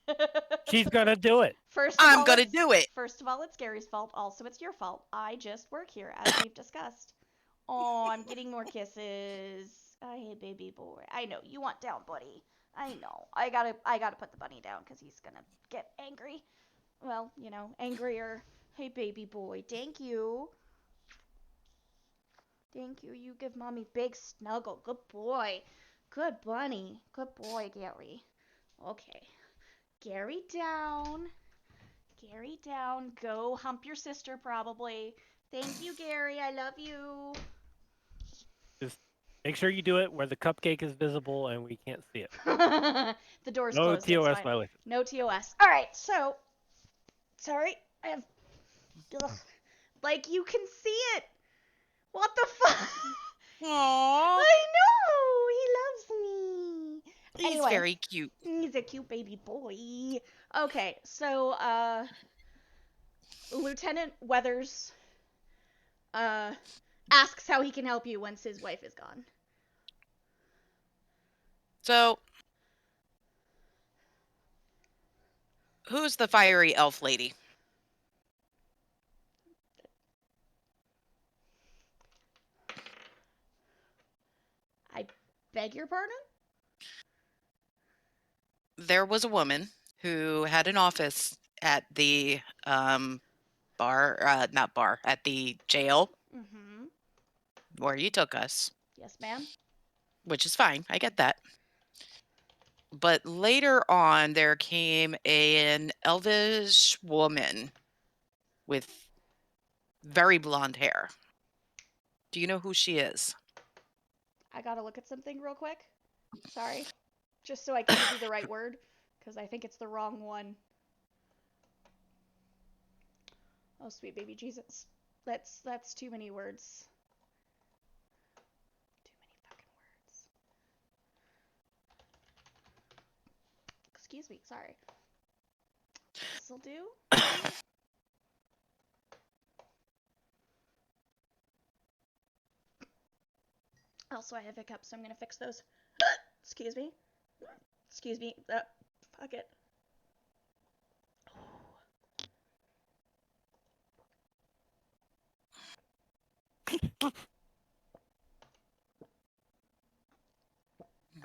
She's gonna do it. I'm gonna do it. First of all, it's Gary's fault. Also, it's your fault. I just work here, as we've discussed. Oh, I'm getting more kisses. I hate baby boy. I know you want down, buddy. I know. I gotta put the bunny down because he's gonna get angry. Well, angrier. Hey, baby boy. Thank you. Thank you. You give mommy big snuggle. Good boy. Good bunny. Good boy, Gary. Okay. Gary down. Gary down. Go hump your sister, probably. Thank you, Gary. I love you. Just make sure you do it where the cupcake is visible and we can't see it. The door's No closed. It's TOS fine. violation. No TOS. All right. So, sorry. I have. Ugh. Like you can see it. What the fuck? Aww, I know. He loves me. he's Anyway, very cute. he's a cute baby boy. Okay, so Lieutenant Weathers asks how he can help you once his wife is gone. So, who's the fiery elf lady? I beg your pardon? There was a woman who had an office at the not bar, at the jail Mm-hmm. where you took us, Yes, ma'am. which is fine. I get that. But later on, there came an elvish woman with very blonde hair. Do you know who she is? I gotta look at something real quick. Sorry. Just so I can give you the right word, because I think it's the wrong one. Oh, sweet baby Jesus. That's too many words. Too many fucking words. Excuse me, sorry. This'll do. Also, I have hiccups, so I'm gonna fix those. Excuse me. Excuse me. Fuck it.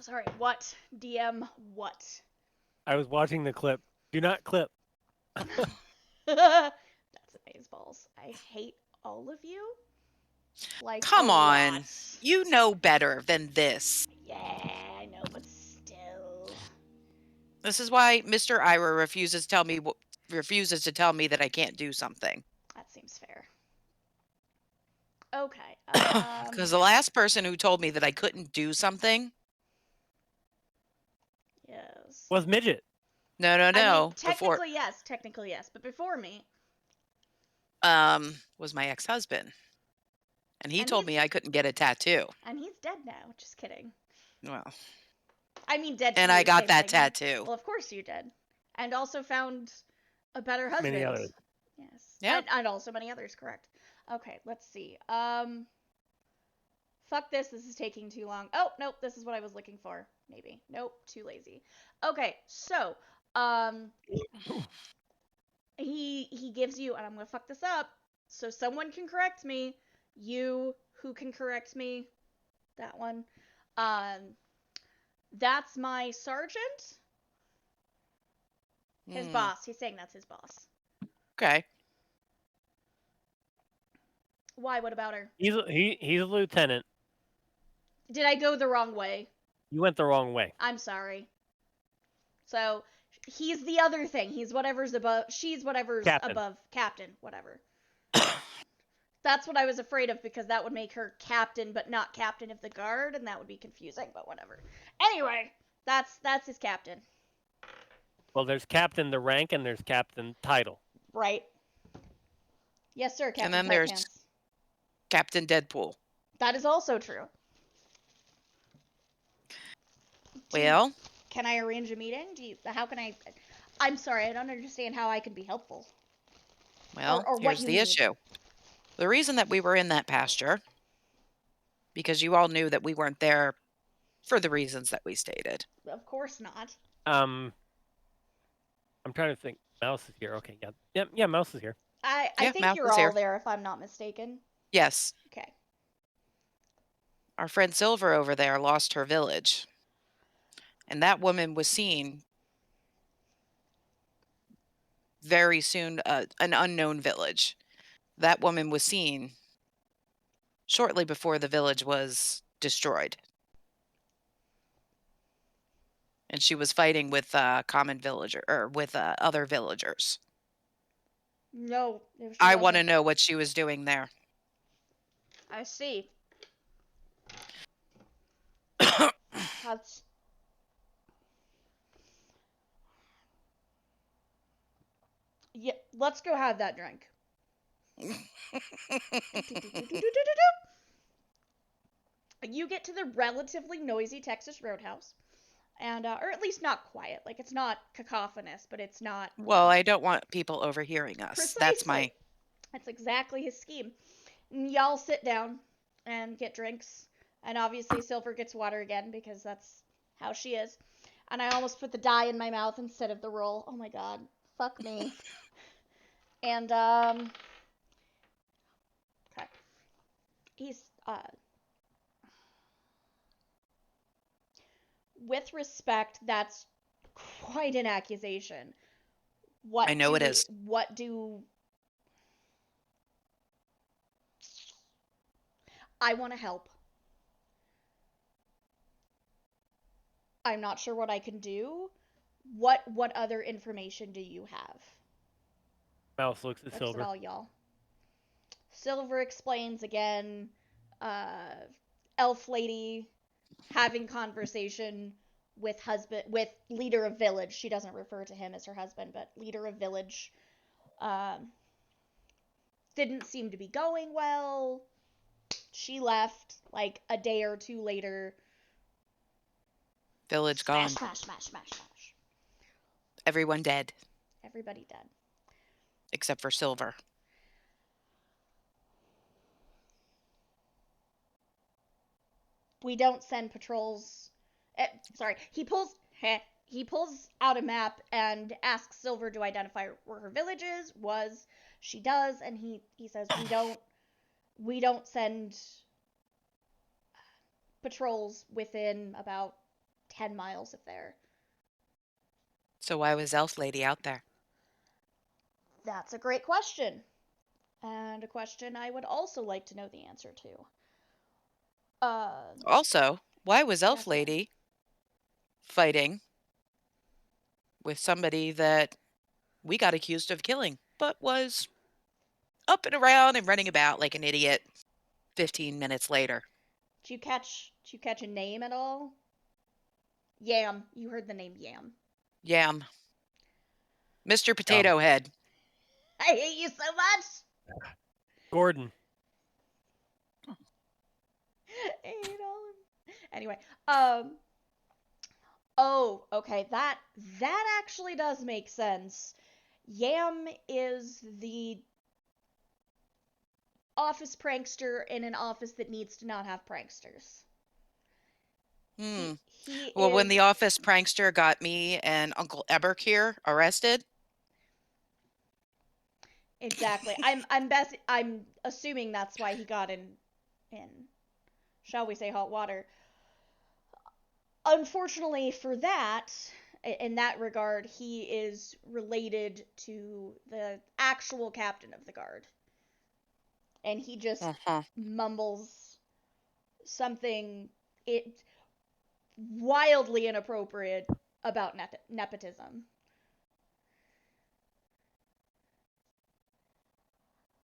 Sorry, what? DM, what? I was watching the clip. Do not clip. That's amazeballs. I hate all of you. Like, Come a on. lot. You know better than this. Yeah, I know, but still. This is why Mr. Ira refuses to tell me that I can't do something. That seems fair. Okay. Because the last person who told me that I couldn't do something, Yes. Was midget. no, I mean, before technically yes, but before me. was my ex-husband. And he And told me I couldn't get a tattoo. And he's dead now. Just kidding. Well, I mean, dead to and me I is the got same that thing. tattoo. Well, of course you did. And also found a better husband. Many others. Yes. Yeah. And also many others, correct. Okay, let's see. Fuck this is taking too long. Oh, nope, this is what I was looking for. Maybe. Nope, too lazy. Okay, so, he gives you, and I'm gonna fuck this up, so someone can correct me. You, who can correct me? That one. That's my sergeant. His boss. He's saying that's his boss. Okay. Why? What about her? He's a lieutenant. Did I go the wrong way? You went the wrong way. I'm sorry. So, he's the other thing. He's whatever's above. She's whatever's Captain. above. Captain. Whatever. That's what I was afraid of, because that would make her captain, but not captain of the guard, and that would be confusing, but whatever. Anyway, that's his captain. Well, there's captain the rank and there's captain title. Right. Yes, sir, Captain And then Tight there's Pants. Captain Deadpool. That is also true. Well, Can I arrange a meeting? How can I? I'm sorry, I don't understand how I can be helpful. well, or what here's you the need. issue. The reason that we were in that pasture, because you all knew that we weren't there for the reasons that we stated. Of course not. I'm trying to think. Mouse is here. Okay, yeah, Mouse is here. I Yeah, think Mouse you're is all here. there, if I'm not mistaken. Yes, Okay. our friend Silver over there lost her village. And that woman was seen very soon, an unknown village. That woman was seen shortly before the village was destroyed. And she was fighting with common villager or with other villagers. No, she I want to wasn't. know what she was doing there. I see. That's. Yeah, let's go have that drink. You get to the relatively noisy Texas Roadhouse, and or at least not quiet. Like, it's not cacophonous, but it's not. Well, I don't want people overhearing us. Precisely. That's my. That's exactly his scheme. And y'all sit down and get drinks, and obviously Silver gets water again because that's how she is. And I almost put the die in my mouth instead of the roll. Oh my god, fuck me. And okay. He's with respect, that's quite an accusation. What I know it is. What do I want to help? I'm not sure what I can do. What other information do you have? Mouse looks at Looks Silver. at all y'all. Silver explains again. Elf lady having conversation with leader of village. She doesn't refer to him as her husband, but leader of village. Didn't seem to be going well. She left like a day or two later. Village gone. Smash, smash, smash, smash. Everyone dead. Everybody dead. Except for Silver. We don't send patrols Sorry, he pulls out a map and asks Silver to identify where her village is. She does, and he says we don't send patrols within about 10 miles of there. So why was Elf Lady out there? That's a great question. And a question I would also like to know the answer to. Also, why was Elf Yes, ma'am. Lady fighting with somebody that we got accused of killing, but was up and around and running about like an idiot 15 minutes later? Did you catch a name at all? Yam. You heard the name Yam. Yam. Mr. Potato Head. I hate you so much. Gordon. I hate all of them. Anyway, oh, okay, that actually does make sense. Yam is the office prankster in an office that needs to not have pranksters. He Well, when is the office prankster got me and Uncle Eberk here arrested. exactly. I'm assuming that's why he got in shall we say hot water. Unfortunately for that, in that regard, he is related to the actual captain of the guard. And he just mumbles something wildly inappropriate about nepotism.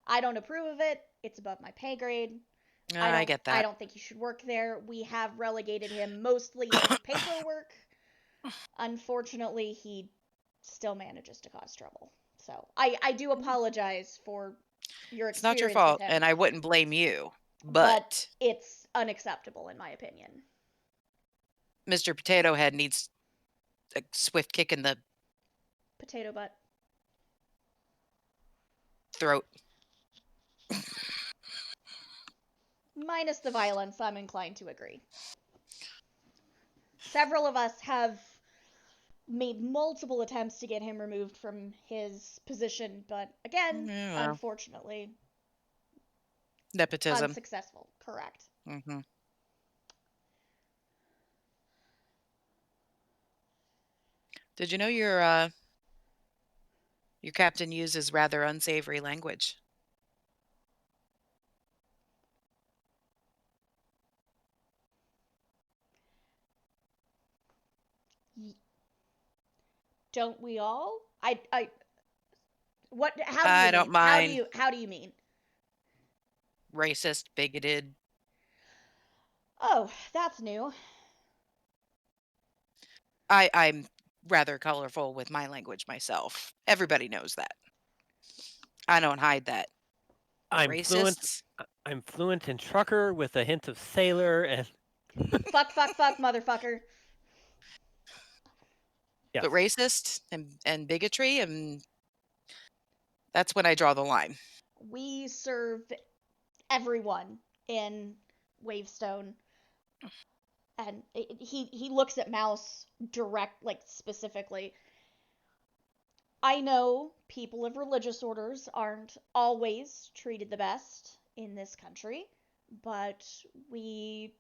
I don't approve of it. It's above my pay grade. I get that. I don't think he should work there. We have relegated him mostly to paperwork. Unfortunately, he still manages to cause trouble. So I do apologize for your It's not your experience fault, with him. and I wouldn't blame you. But it's unacceptable in my opinion. Mr. Potato Head needs a swift kick in the Potato butt. throat. Minus the violence, I'm inclined to agree. Several of us have made multiple attempts to get him removed from his position, but again, unfortunately, nepotism. Unsuccessful. Correct. Did you know your captain uses rather unsavory language? Don't we all? What? How do you I mean? don't mind. How do you mean? Racist, bigoted. Oh, that's new. I'm rather colorful with my language myself. Everybody knows that. I don't hide that. I'm Racists. I'm fluent in trucker with a hint of sailor and fuck, motherfucker. Yes. But racist and bigotry, and that's when I draw the line. We serve everyone in Wavestone. And he looks at Mouse specifically. I know people of religious orders aren't always treated the best in this country, but we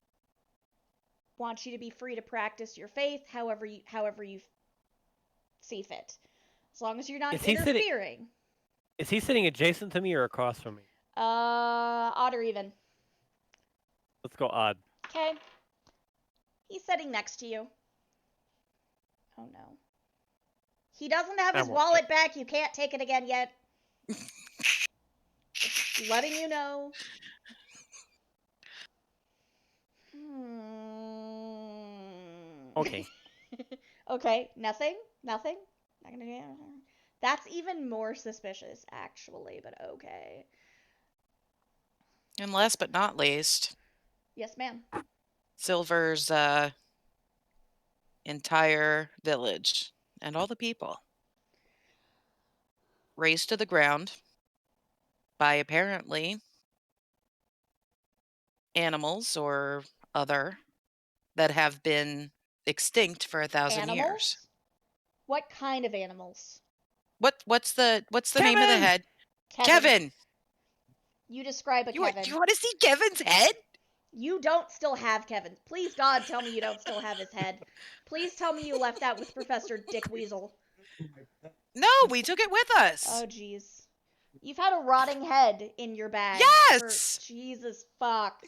want you to be free to practice your faith however you see fit. As long as you're not interfering. Is he sitting adjacent to me or across from me? Odd or even. Let's go odd. Okay. He's sitting next to you. Oh no. He doesn't have his wallet back. You can't take it again yet. Just letting you know. Okay. Okay, nothing? Not gonna. That's even more suspicious, actually, but okay. And last but not least. Yes, ma'am. Silver's entire village and all the people razed to the ground by apparently animals or other that have been extinct for 1,000 years. Animals? What kind of animals? What's the name of the Kevin! head? Kevin. Kevin. You describe a You Kevin. want to see Kevin's head? You don't still have Kevin. Please, God, tell me you don't still have his head. Please tell me you left that with Professor Dick Weasel. No, we took it with us. Oh, jeez. You've had a rotting head in your bag. Yes! For Jesus fuck.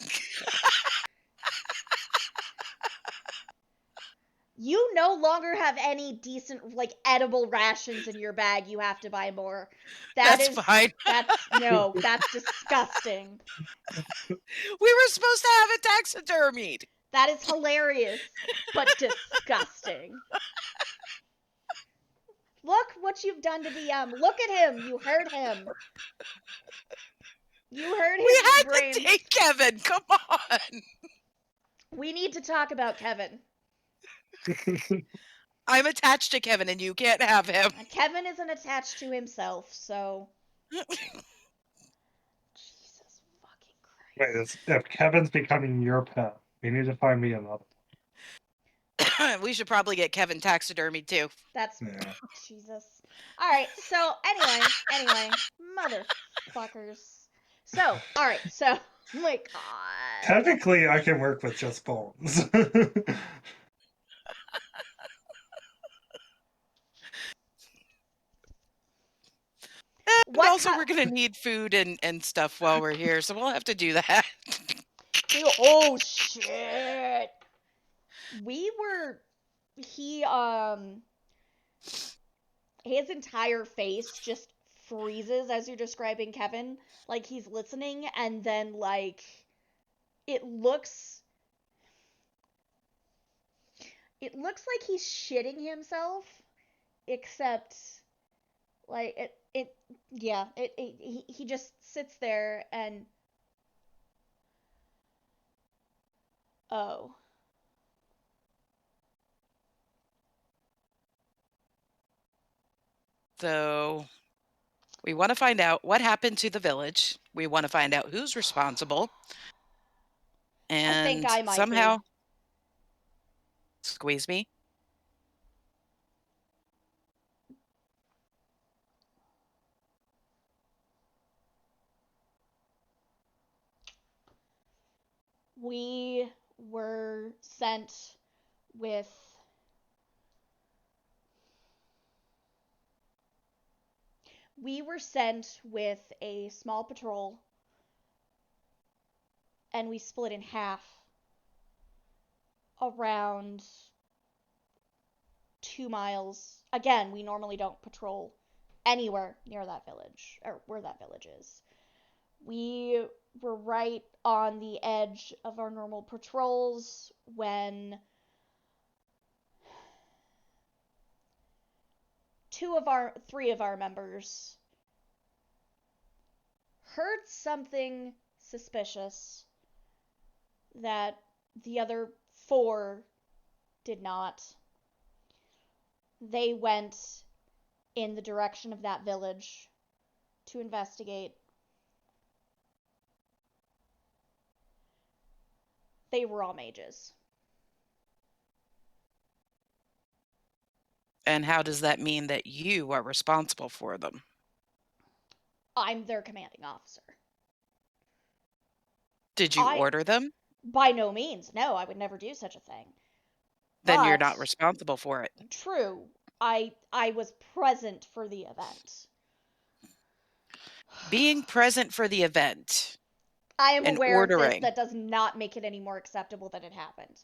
You no longer have any decent, like, edible rations in your bag. You have to buy more. That's fine. That's disgusting. We were supposed to have it taxidermied. That is hilarious, but disgusting. Look what you've done to DM. Look at him. You hurt him. You hurt his We had brains. to take Kevin. Come on. We need to talk about Kevin. I'm attached to Kevin and you can't have him. Kevin isn't attached to himself, so. Jesus fucking Christ. Wait, if Kevin's becoming your pet, we need to find me another. We should probably get Kevin taxidermied too. That's Yeah. Jesus. All right. So anyway, motherfuckers. So all right. So oh my God. Technically, I can work with just bones. But also, we're gonna need food and stuff while we're here, so we'll have to do that. Dude, oh shit. His entire face just freezes as you're describing Kevin, like he's listening, and then like it looks like he's shitting himself, except like he just sits there and oh. So we want to find out what happened to the village. We want to find out who's responsible. And I think I might somehow be. Squeeze me. We were sent with a small patrol, and we split in half around 2 miles. Again, we normally don't patrol anywhere near that village, or where that village is. We were right on the edge of our normal patrols when three of our members heard something suspicious that the other 4 did not. They went in the direction of that village to investigate. They were all mages. And how does that mean that you are responsible for them? I'm their commanding officer. Did you order them? By no means. No, I would never do such a thing. Then you're not responsible for it. True. I was present for the event. Being present for the event. I am aware ordering. of this. That does not make it any more acceptable that it happened.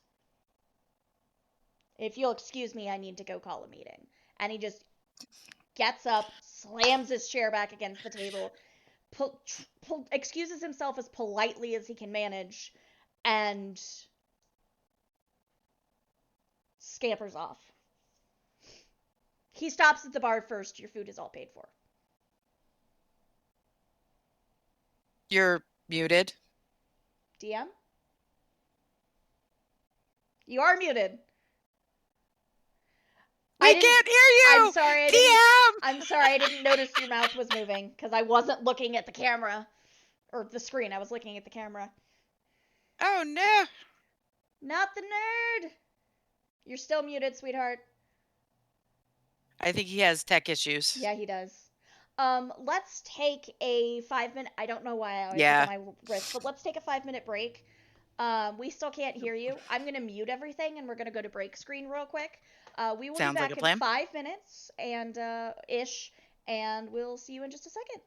If you'll excuse me, I need to go call a meeting. And he just gets up, slams his chair back against the table, excuses himself as politely as he can manage, and scampers off. He stops at the bar first. Your food is all paid for. You're muted. DM? You are muted. We can't hear you! I'm sorry, I didn't notice your mouth was moving, because I wasn't looking at the camera. Or the screen, I was looking at the camera. Oh, no. Not the nerd! You're still muted, sweetheart. I think he has tech issues. Yeah, he does. Let's take a 5 minute. I don't know why I always look Yeah. at my wrist, but let's take a 5 minute break. We still can't hear you. I'm gonna mute everything, and we're gonna go to break screen real quick. We will be Sounds like back a in plan. 5 minutes and ish, and we'll see you in just a second.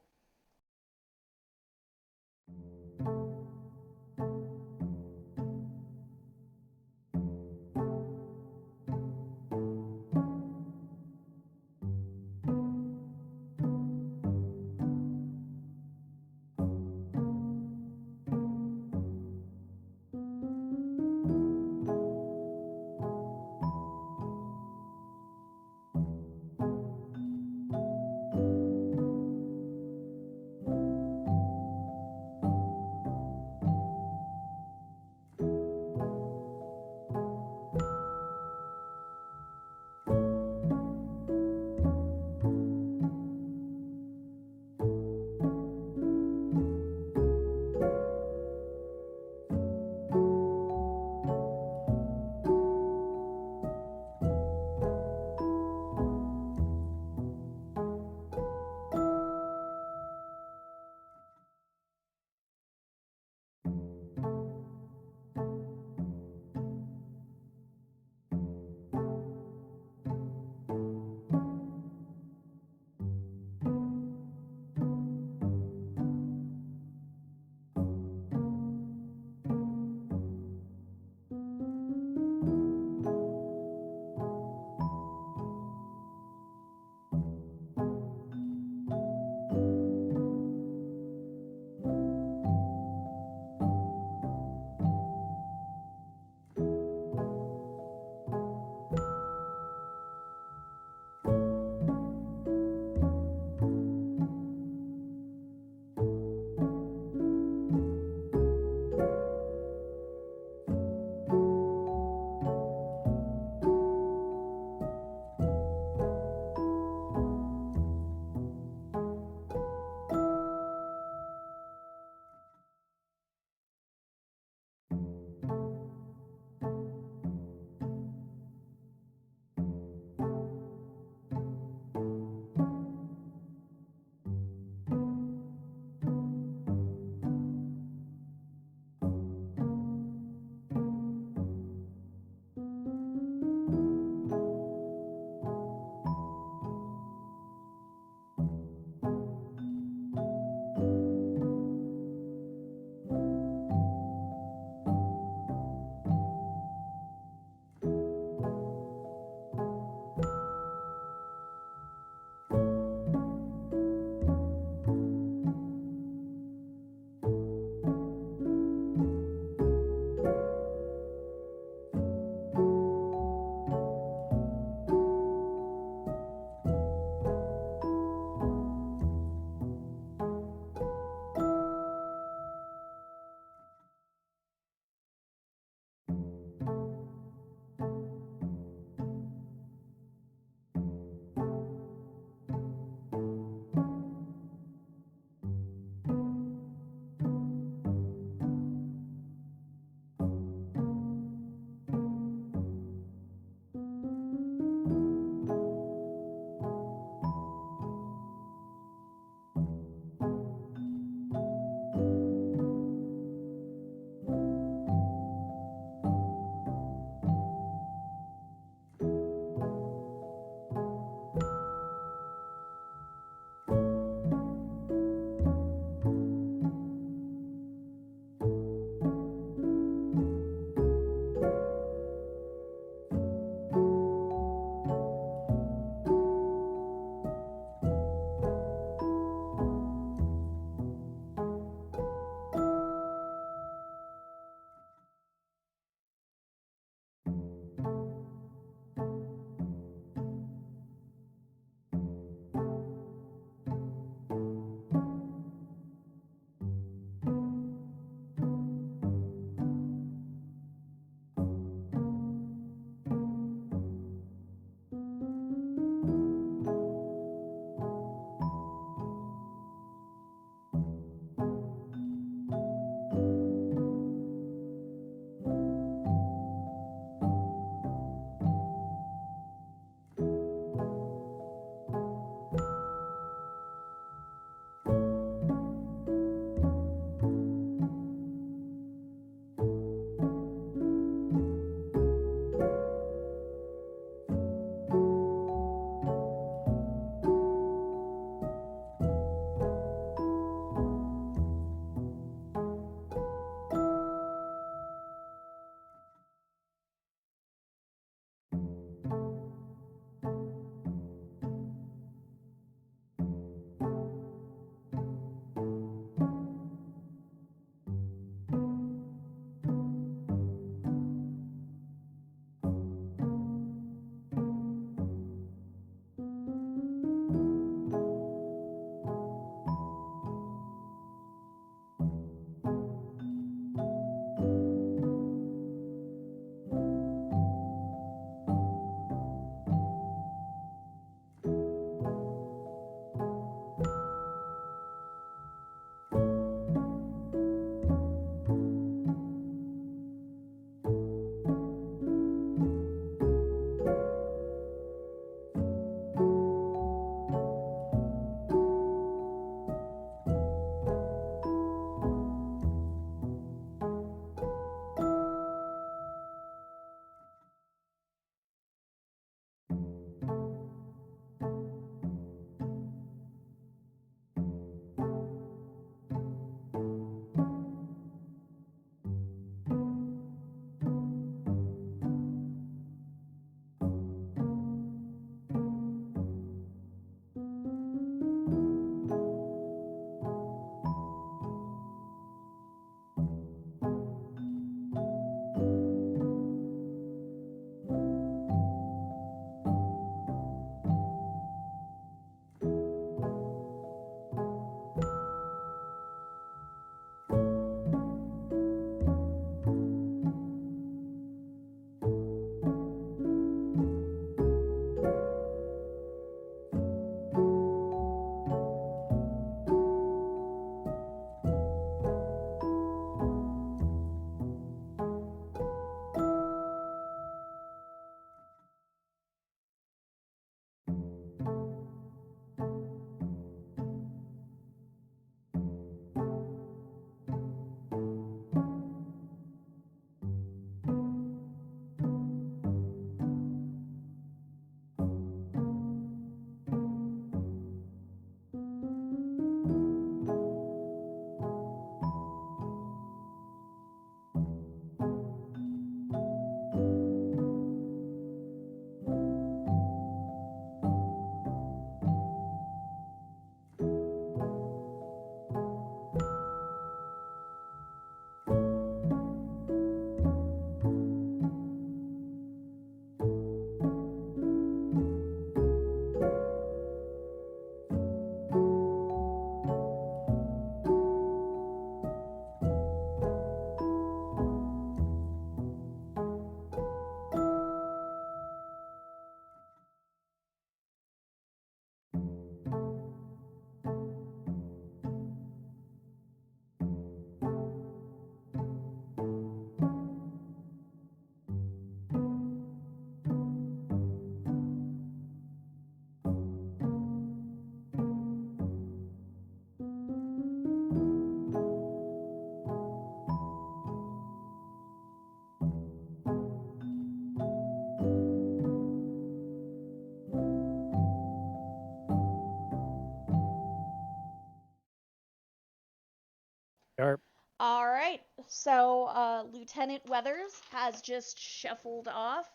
Sharp. All right. So, Lieutenant Weathers has just shuffled off,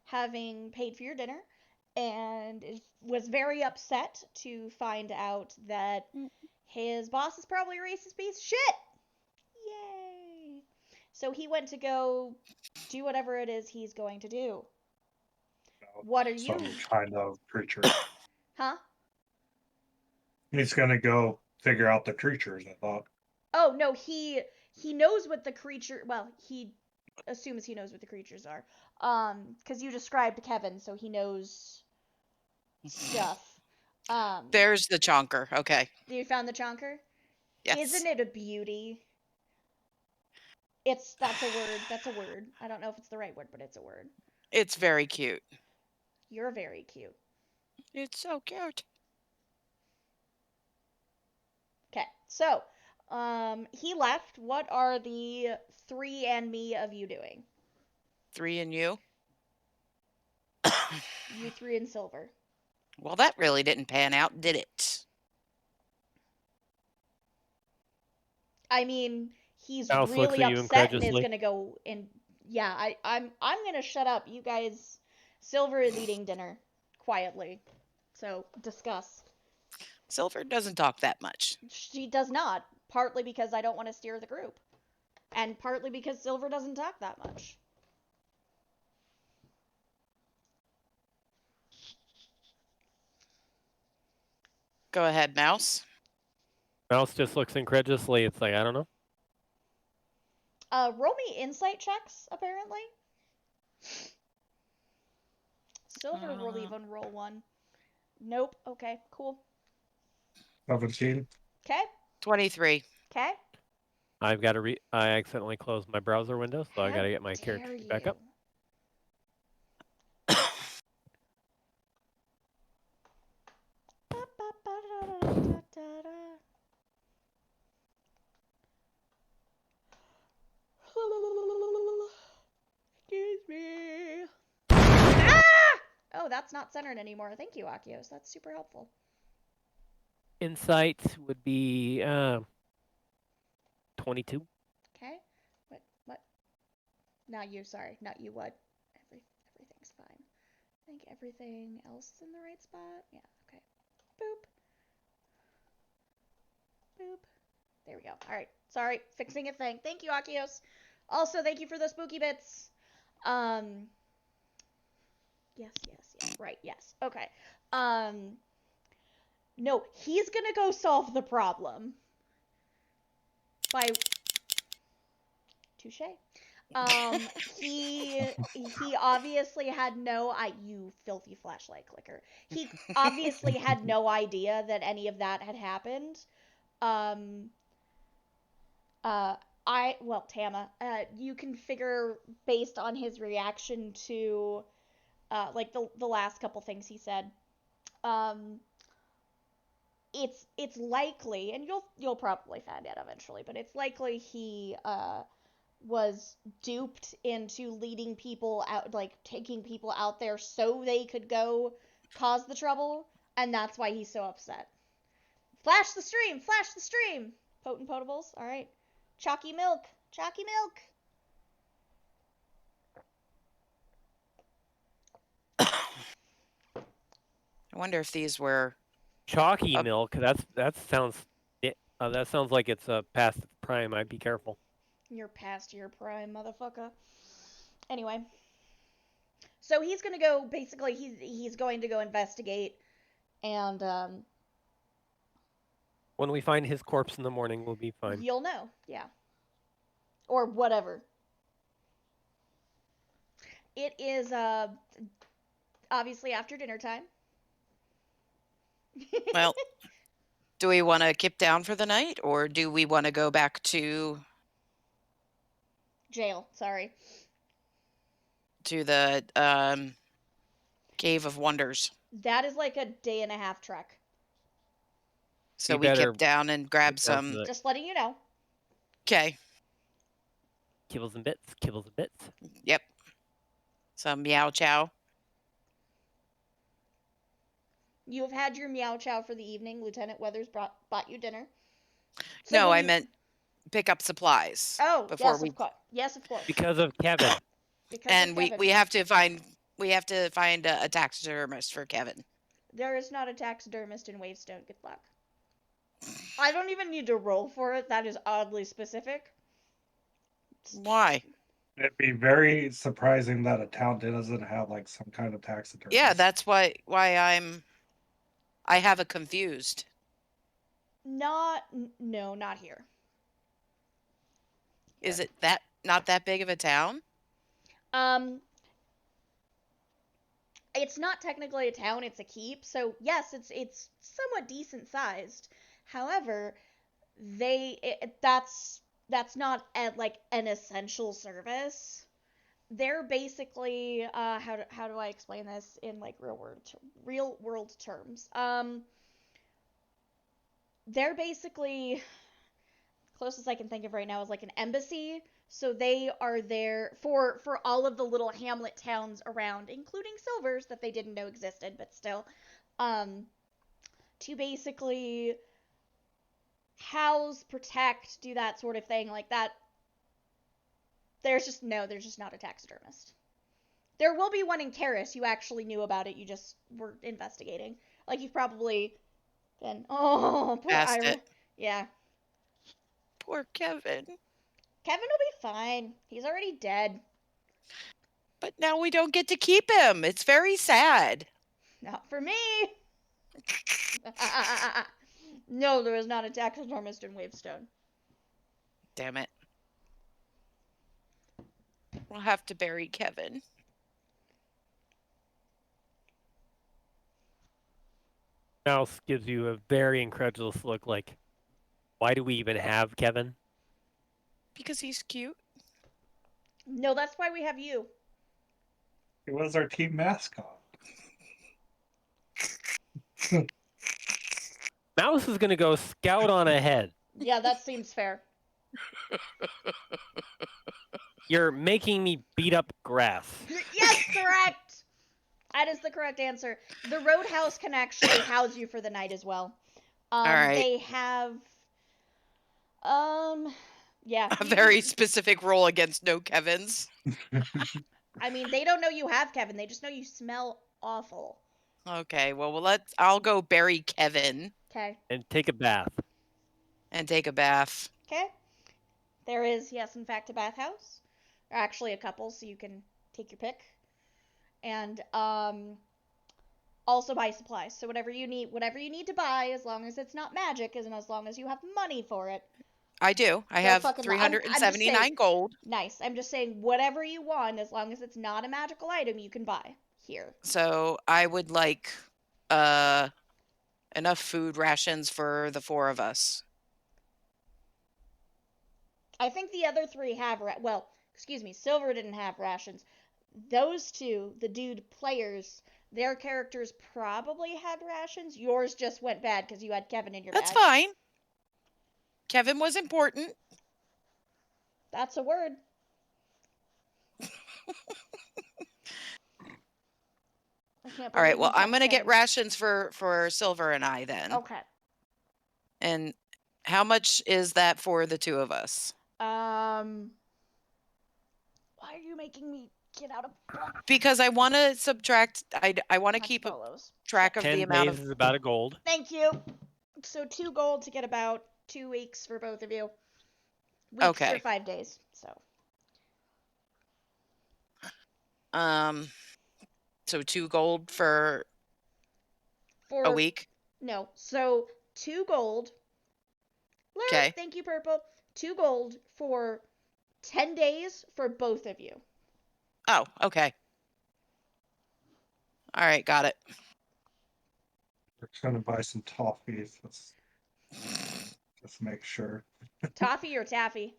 having paid for your dinner, and was very upset to find out that his boss is probably a racist piece of shit. Yay! So he went to go do whatever it is he's going to do. What are you? Some kind of creature. Huh? He's gonna go figure out the creatures, I thought. Oh no, he knows what the creature. Well, he assumes he knows what the creatures are. Because you described Kevin, so he knows stuff. There's the chonker. Okay. You found the chonker? Yes. Isn't it a beauty? That's a word. That's a word. I don't know if it's the right word, but it's a word. It's very cute. You're very cute. It's so cute. Okay, so, he left. What are the 3 and me of you doing? 3 and you. You 3 and Silver. Well, that really didn't pan out, did it? I mean, he's Mouse looks really at you upset and is incredulously. gonna go and yeah, I'm gonna shut up. You guys, Silver is eating dinner quietly, so discuss. Silver doesn't talk that much. She does not, partly because I don't want to steer the group, and partly because Silver doesn't talk that much. Go ahead, Mouse. Mouse just looks incredulously. It's like, I don't know. Roll me insight checks, apparently. Silver will even roll one. Nope. Okay, cool. 17. Okay, 23. okay. I've got to I accidentally closed my browser window, so I How got to get my dare character sheet back up. Excuse me. Ah! Oh, that's not centered anymore. Thank you, Akios. That's super helpful. Insight would be 22. Okay. What? Not you. Sorry, not you. What? Everything's fine. I think everything else is in the right spot. Yeah. Okay. Boop. Boop. There we go. All right. Sorry, fixing a thing. Thank you, Akios. Also, thank you for the spooky bits. Yes. Right. Yes. Okay. No, he's gonna go solve the problem. By touche. He obviously had no you filthy flashlight clicker. He obviously had no idea that any of that had happened. Tama, you can figure based on his reaction to like the last couple things he said. It's likely, and you'll probably find out eventually, but it's likely he was duped into leading people out, like taking people out there so they could go cause the trouble, and that's why he's so upset. Flash the stream! Flash the stream! Potent potables, alright. Chalky milk! Chalky milk! I wonder if these were Chalky Up. milk. That sounds like it's past its prime. I'd be careful. You're past your prime, motherfucker. Anyway. So he's gonna go, basically, he's going to go investigate, and, When we find his corpse in the morning, we'll be fine. you'll know, yeah. Or whatever. It is, obviously after dinner time. Well, do we want to kip down for the night, or do we want to go back to Jail, sorry. the Cave of Wonders? That is like a day and a half trek. So We we better kip down and grab get down to some. the Just letting you know. Okay. kibbles and bits. Kibbles and bits. Yep. Some meow chow. You have had your meow chow for the evening. Lieutenant Weathers bought you dinner. No, when I you- meant pick up supplies Oh, before yes, we. of course. Yes, of course. Because of Kevin. Because And of we Kevin. we have to find a taxidermist for Kevin. There is not a taxidermist in Wavestone. Good luck. I don't even need to roll for it. That is oddly specific. Why? It'd be very surprising that a town doesn't have like some kind of taxidermist. Yeah, that's why I have a confused. No, not here. Is it not that big of a town? Um, it's not technically a town; it's a keep. So yes, it's somewhat decent sized. However, that's not like an essential service. They're basically how do I explain this in like real world terms? They're basically closest I can think of right now is like an embassy. So they are there for all of the little hamlet towns around, including Silvers that they didn't know existed, but still, um, to basically house, protect, do that sort of thing like that. There's just not a taxidermist. There will be one in Karis. You actually knew about it. You just were investigating. Like you've probably been. Oh, poor Asked Ira. it. Yeah. Poor Kevin. Kevin will be fine. He's already dead. But now we don't get to keep him. It's very sad. Not for me. No, there is not a taxidermist in Wavestone. Damn it. We'll have to bury Kevin. Mouse gives you a very incredulous look like, why do we even have Kevin? Because he's cute. No, that's why we have you. It was our team mascot. Mouse is going to go scout on ahead. Yeah, that seems fair. You're making me beat up grass. Yes, correct. That is the correct answer. The Roadhouse can actually house you for the night as well. All right. They have, yeah. A very specific rule against no Kevins. I mean, they don't know you have Kevin. They just know you smell awful. Okay, well, I'll go bury Kevin. Okay. And take a bath. And take a bath. Okay. There is, yes, in fact, a bathhouse. Or actually a couple, so you can take your pick. And also buy supplies. So whatever you need to buy, as long as it's not magic, and as long as you have money for it. I do. I have 379 gold. Nice. I'm just saying, whatever you want, as long as it's not a magical item, you can buy here. So I would like enough food rations for the 4 of us. I think the other 3 have Silver didn't have rations. Those 2, the dude players, their characters probably had rations. Yours just went bad because you had Kevin in your That's bag. fine. Kevin was important. That's a word. All right, well, I'm going to get rations for Silver and I then. Okay. And how much is that for the 2 of us? Why are you making me get out of Because I want to subtract. I want to keep track of the 10 amount days of. is about a gold. Thank you. So 2 gold to get about 2 weeks for both of you. Weeks Okay. for 5 days. So. So 2 gold for a week. No, so 2 gold. Okay. Thank you, Purple. 2 gold for 10 days for both of you. Oh, okay. All right, got it. We're gonna buy some toffees. Let's just make sure. Toffee or taffy?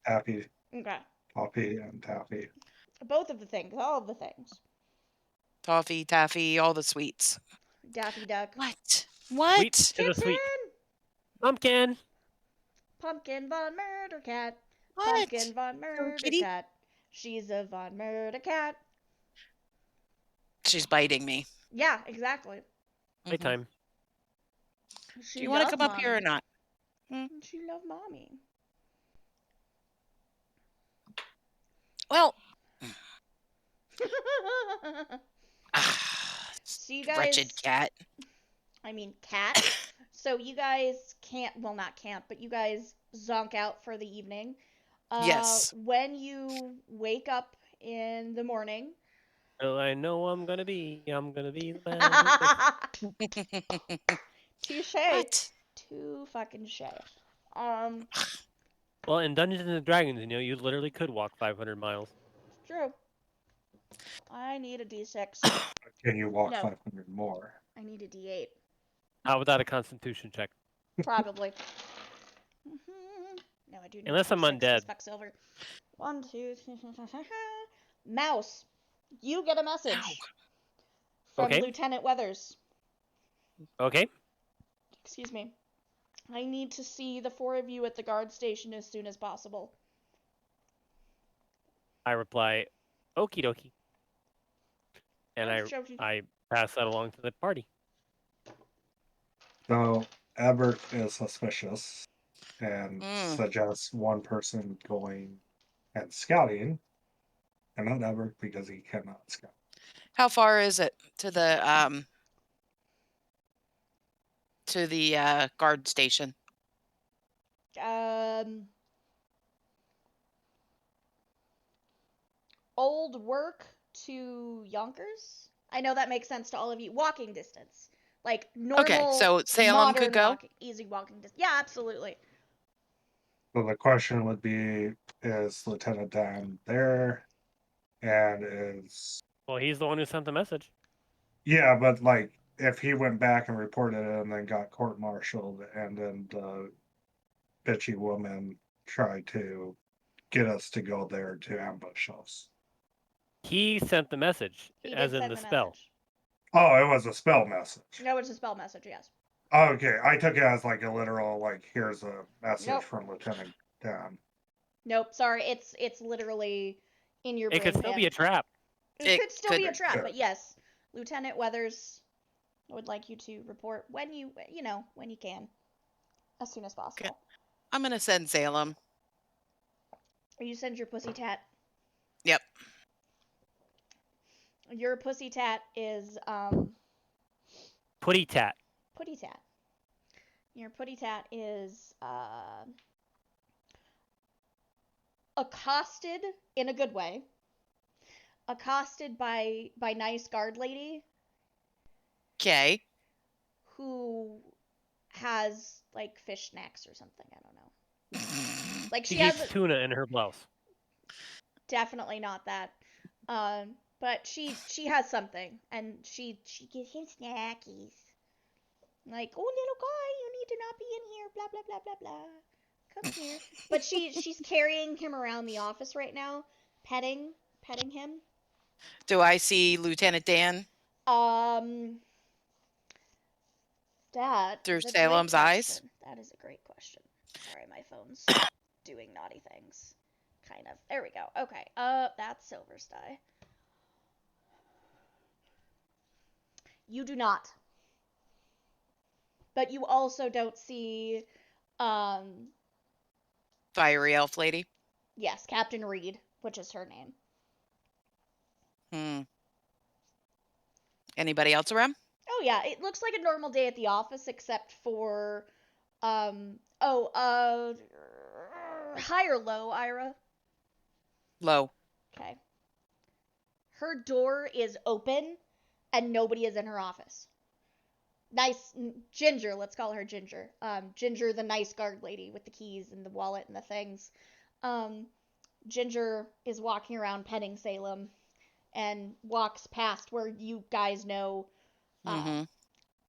Taffy. Okay. Toffee and taffy. Both of the things. All of the things. Toffee, taffy, all the sweets. Daffy Duck. What? Sweet to the sweet. Pumpkin. Pumpkin Von Murder Cat. What? Pumpkin Von Murder Cat. She's a Von Murder Cat. She's biting me. Yeah, exactly. Playtime. Do you want to come up here or not? She loves mommy. Well, So you wretched guys, cat. I mean cat. So you guys can't, well not can't, but you guys zonk out for the evening. Yes. When you wake up in the morning, Well, I know I'm gonna be the man who fixes. touche, What? too fucking shay. Um, Well, in Dungeons and Dragons, you literally could walk 500 miles. it's true. I need a D6. Can you walk No, 500 more? I need a D8. How about a Constitution check? Probably. No, I do need Unless a I'm D6 to undead. spec silver. 1, 2, 3, 4, 5, 6. Mouse, you get a Ow. message from Okay. Lieutenant Weathers. Okay. Excuse me. I need to see the four of you at the guard station as soon as possible. I reply, okie dokie. And Okie dokie. I pass that along to the party. So Albert is suspicious and Mm. suggests one person going and scouting, and not Albert because he cannot scout. How far is it to the guard station? Old work to Yonkers? I know that makes sense to all of you. Walking distance. Like Okay, normal, so Salem could modern go? walking, easy walking distance. Yeah, absolutely. So the question would be, is Lieutenant Dan there? And is Well, he's the one who sent the message. yeah, but like if he went back and reported it and then got court-martialed and then the bitchy woman tried to get us to go there to ambush us. He sent the message, He as did in send the the spell. message. Oh, it was a spell message. No, it's a spell message, yes. Okay, I took it as like a literal, like, here's a message Nope. from Lieutenant Dan. Nope, sorry, it's literally in your It brain could still pan. be a trap. It It could still could- be a trap, could. but yes, Lieutenant Weathers would like you to report when you can, as soon as possible. I'm gonna send Salem. Or you send your pussy tat. Yep. Your pussy tat is Putty tat. putty tat. Your putty tat is accosted in a good way. Accosted by nice guard lady Okay. who has like fish snacks or something. I don't know. Like She she has keeps tuna in her blouse. definitely not that. But she has something, and she gives him snackies. Like, oh little guy, you need to not be in here. Blah blah blah blah blah. Come here. But she's carrying him around the office right now, petting him. Do I see Lieutenant Dan That through is a great Salem's eyes? question. That is a great question. Sorry, my phone's doing naughty things. Kind of. There we go. Okay. That's Silver's die. You do not. But you also don't see, Fiery elf lady. yes, Captain Reed, which is her name. Anybody else around? Oh yeah, it looks like a normal day at the office except for, high or low, Ira? Low. Okay. Her door is open and nobody is in her office. Nice Ginger, let's call her Ginger. Ginger, the nice guard lady with the keys and the wallet and the things. Ginger is walking around petting Salem and walks past where you guys know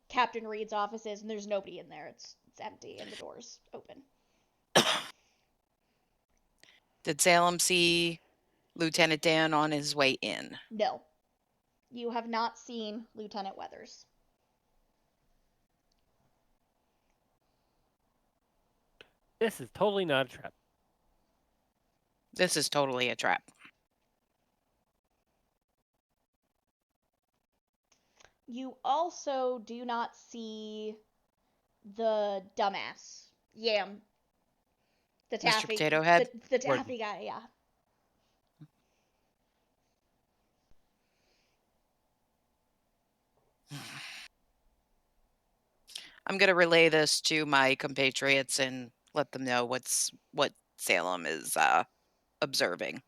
Captain Reed's office is, and there's nobody in there. It's empty and the door's open. Did Salem see Lieutenant Dan on his way in? No. You have not seen Lieutenant Weathers. This is totally not a trap. This is totally a trap. You also do not see the dumbass Yam, the Mr. taffy, Potato Head? the taffy guy. Yeah. I'm gonna relay this to my compatriots and let them know what Salem is observing.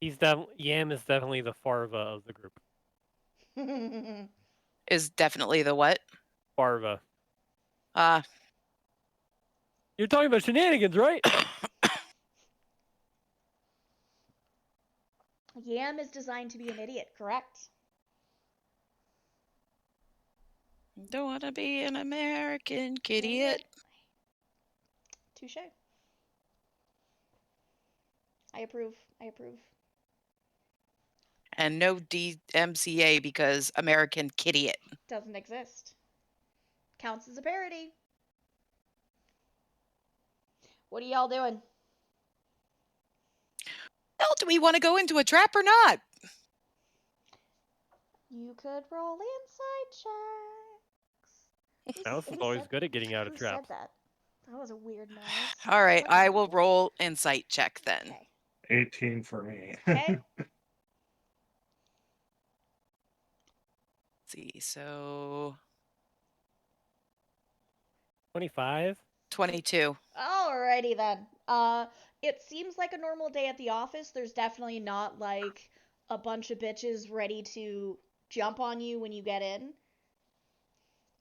Meow. Yam is definitely the Farva of the group. Is definitely the what? Farva. Uh You're talking about shenanigans, right? Yam is designed to be an idiot, correct? don't wanna be an American idiot. Touche. I approve. I approve. And no DMCA because American Kidiot. Doesn't exist. Counts as a parody. What are y'all doing? Well, do we want to go into a trap or not? You could roll inside checks. Mouse is always good at getting out of Who traps. said that? That was a weird noise. All right, What I will animal? roll insight check then. Okay. 18 for me. Okay. Let's see, so 25. 22. Alrighty then. It seems like a normal day at the office. There's definitely not like a bunch of bitches ready to jump on you when you get in.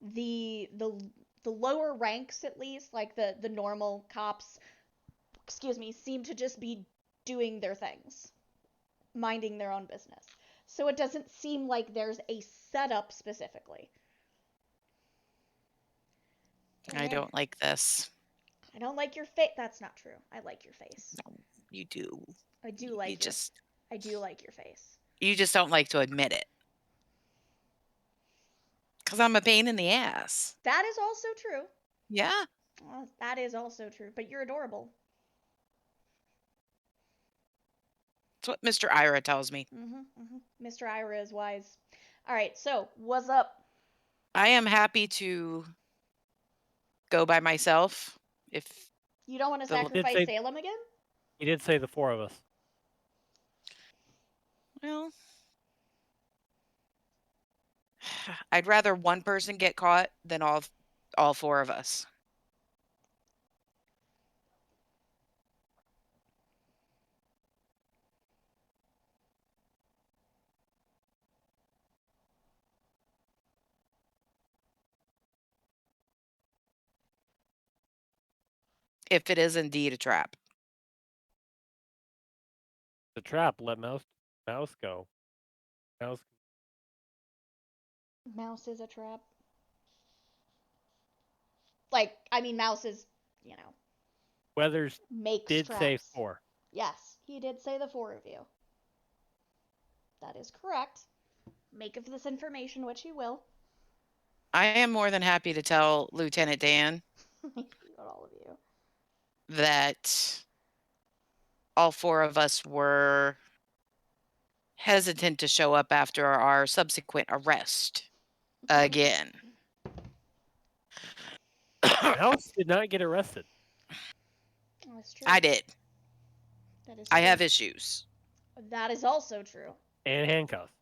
The lower ranks, at least, like the normal cops, excuse me, seem to just be doing their things, minding their own business. So it doesn't seem like there's a setup specifically. I don't like this. I don't like your face. That's not true. I like your face. No, you do. I do like You just I do like your face. you just don't like to admit it. Cuz I'm a pain in the ass. That is also true. Yeah. That is also true. But you're adorable. That's what Mr. Ira tells me. Mr. Ira is wise. All right. So what's up? I am happy to go by myself if You don't want to The- sacrifice Salem again? He did say the 4 of us. well I'd rather one person get caught than all four of us. If it is indeed a trap. The trap. Let mouse go. Mouse is a trap. Like, I mean, Mouse is, you know, Weathers makes did traps. say 4. Yes, he did say the four of you. That is correct. Make of this information what you will. I am more than happy to tell Lieutenant Dan All of you. that all four of us were hesitant to show up after our subsequent arrest again. Mouse did not get arrested. That's true. I did. That is I true. have issues. That is also true. And handcuffs.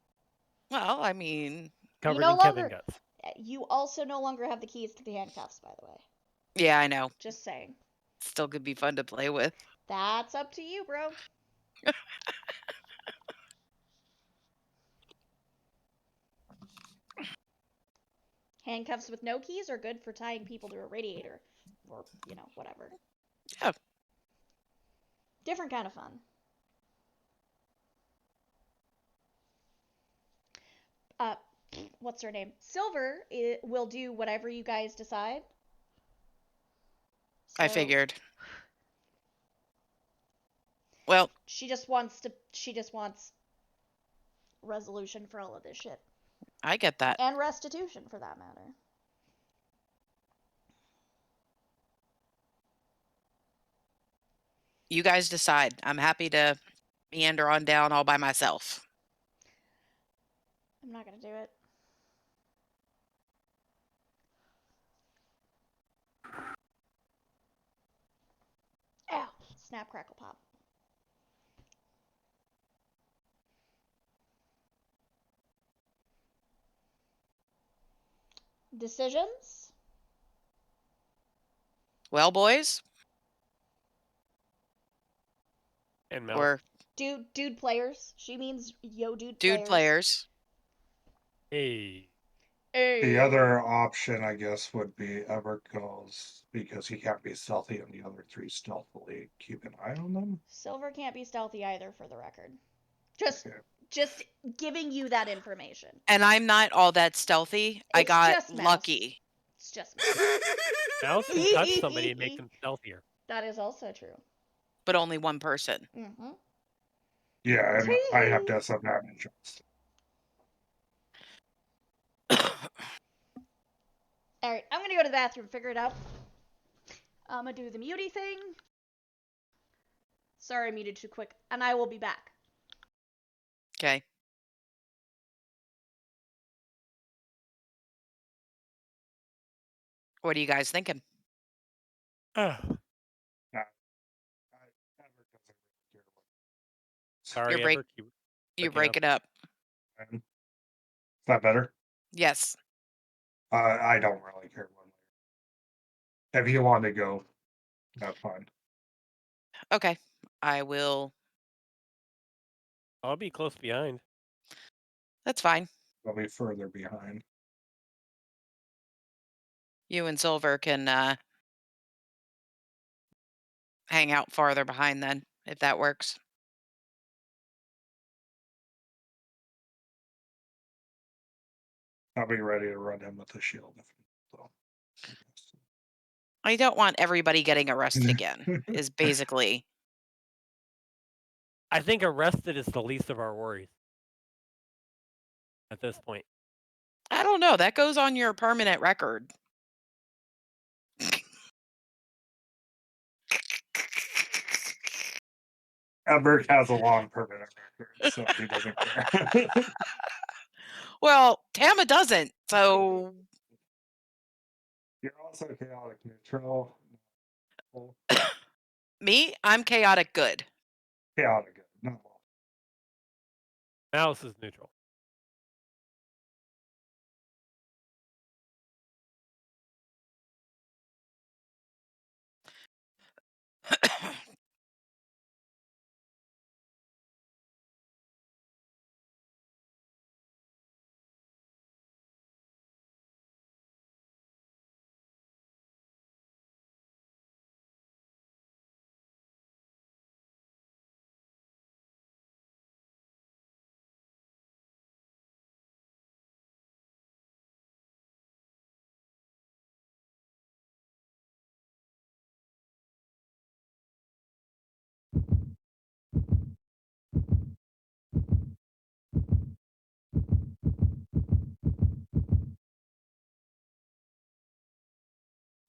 Well, I mean, Covered no in Kevin longer- guts. You also no longer have the keys to the handcuffs, by the way. yeah, I know. Just saying. Still could be fun to play with. That's up to you, bro. Handcuffs with no keys are good for tying people to a radiator. Or, you know, whatever. Yeah. Different kind of fun. What's her name? Silver will do whatever you guys decide. I So, figured. Well, She just wants resolution for all of this shit. I get that. And restitution, for that matter. You guys decide. I'm happy to meander on down all by myself. I'm not gonna do it. Ow! Snap, crackle, pop. Decisions? Well, boys, And Mouse. or Dude players. She means yo dude dude players. Hey. The other option, I guess, would be Everett goes because he can't be stealthy, and the other three stealthily keep an eye on them. Silver can't be stealthy either, for the record. Just Okay. just giving you that information. And I'm not all that stealthy. I It's got just Mouse. lucky. It's just Mouse. Mouse can touch somebody and make them stealthier. That is also true. But only one person. Mm-hmm. Yeah, and I have disadvantage. Alright, I'm gonna go to the bathroom, figure it out. I'm gonna do the muty thing. Sorry, I muted too quick. And I will be back. Okay. What are you guys thinking? Sorry, You're break- Everett. You breaking break it up. Is that better? Yes. I don't really care one way. If you want to go, that's fine. Okay. I will. I'll be close behind. That's fine. I'll be further behind. You and Silver can hang out farther behind then, if that works. I'll be ready to run in with the shield. So. I don't want everybody getting arrested again, is basically. I think arrested is the least of our worries at this point. I don't know. That goes on your permanent record. Albert has a long permanent record, so he doesn't care. Well, Tama doesn't, so. You're also chaotic neutral. Me? I'm chaotic good. Chaotic good, not well. Mouse is neutral.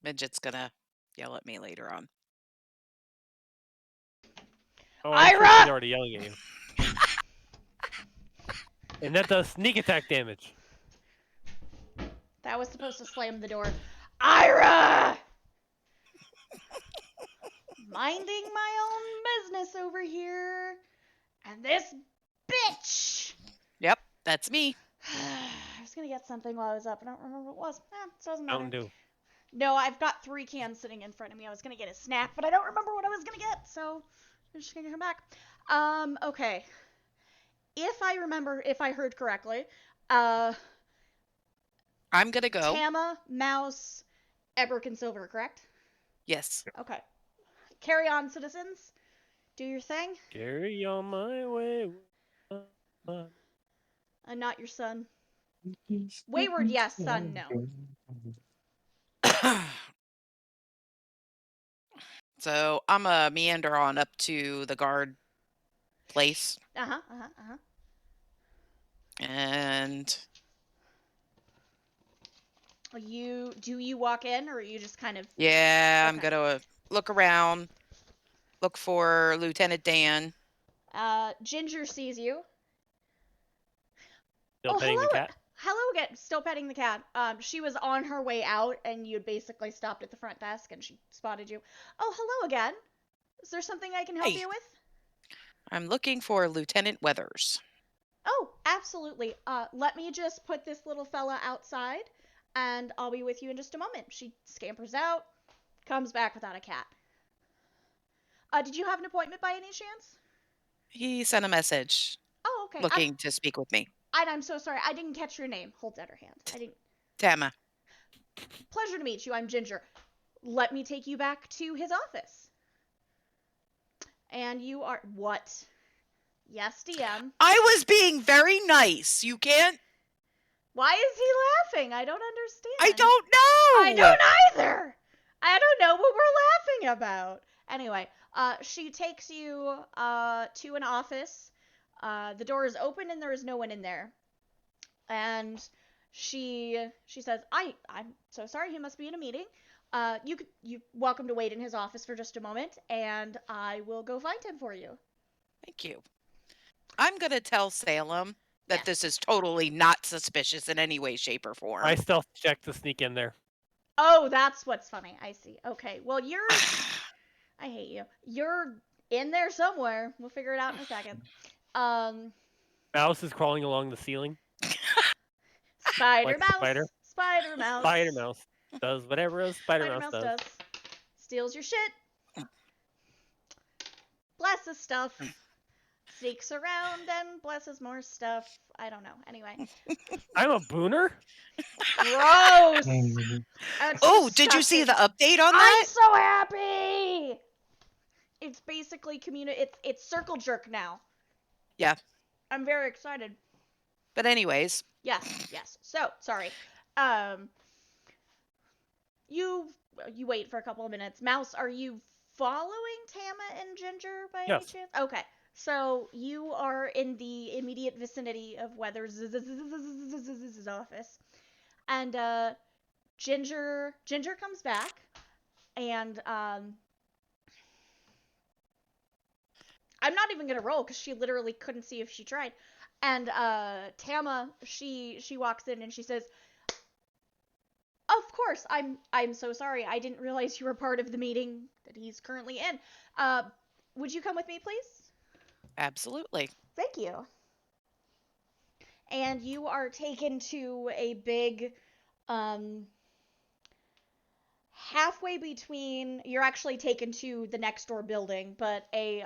Midget's gonna yell at me later on. Oh, I'm sure Ira! she's already yelling at you. And that does sneak attack damage. That was supposed to slam the door. Ira! Minding my own business over here. And this bitch! Yep, that's me. I was gonna get something while I was up. I don't remember what it was. It doesn't matter. Mountain Dew. No, I've got 3 cans sitting in front of me. I was gonna get a snack, but I don't remember what I was gonna get, so I'm just gonna come back. Okay. If I heard correctly, I'm gonna go. Tama, Mouse, Ebrick, and Silver, correct? Yes. Okay. Carry on, citizens. Do your thing. Carry on my way. I'm not your son. Wayward, yes. Son, no. So I'm a meander on up to the guard place. And Do you walk in, or are you just kind of? yeah, I'm Okay. gonna look around, look for Lieutenant Dan. Ginger sees you. Still petting the cat? Hello again. Still petting the cat. She was on her way out, and you basically stopped at the front desk, and she spotted you. Oh, hello again. Is there something I can help Hey. you with? I'm looking for Lieutenant Weathers. Oh, absolutely. Let me just put this little fella outside. and I'll be with you in just a moment. She scampers out, comes back without a cat. Did you have an appointment by any chance? He sent a message Oh, okay. looking to speak with me. I'm so sorry. I didn't catch your name. Holds out her hand. I didn't. Tama. Pleasure to meet you. I'm Ginger. Let me take you back to his office. And you are what? Yes, DM. I was being very nice. You can't. Why is he laughing? I don't I understand. don't know. I don't either. I don't know what we're laughing about. Anyway, she takes you to an office. The door is open and there is no one in there. And she says, I'm so sorry, he must be in a meeting. You welcome to wait in his office for just a moment, and I will go find him for you. Thank you. I'm going to tell Salem that Yes. this is totally not suspicious in any way, shape, or form. I stealth check to sneak in there. Oh, that's what's funny. I see. Okay, well, I hate you. You're in there somewhere. We'll figure it out in a second. Mouse is crawling along the ceiling. Spider Like a mouse. spider? Spider mouse. Spider Mouse does whatever a Spider Mouse does. Steals your shit. Blesses stuff. Sneaks around and blesses more stuff. I don't know. Anyway. I'm a booner? Gross. That's Oh, did you see disgusting. the update on I'm that? so happy. It's basically it's circle jerk now. Yeah. I'm very excited. But anyways. Yes. So, sorry. You wait for a couple of minutes. Mouse, are you following Tama and Ginger by any Yes. chance? Okay. So, you are in the immediate vicinity of Weather's office. And Ginger comes back and I'm not even gonna roll because she literally couldn't see if she tried. And Tama, she walks in and she says, "Of course, I'm so sorry. I didn't realize you were part of the meeting that he's currently in. Would you come with me, please?" Absolutely. Thank you. And you are taken to a big, halfway between. You're actually taken to the next door building, but a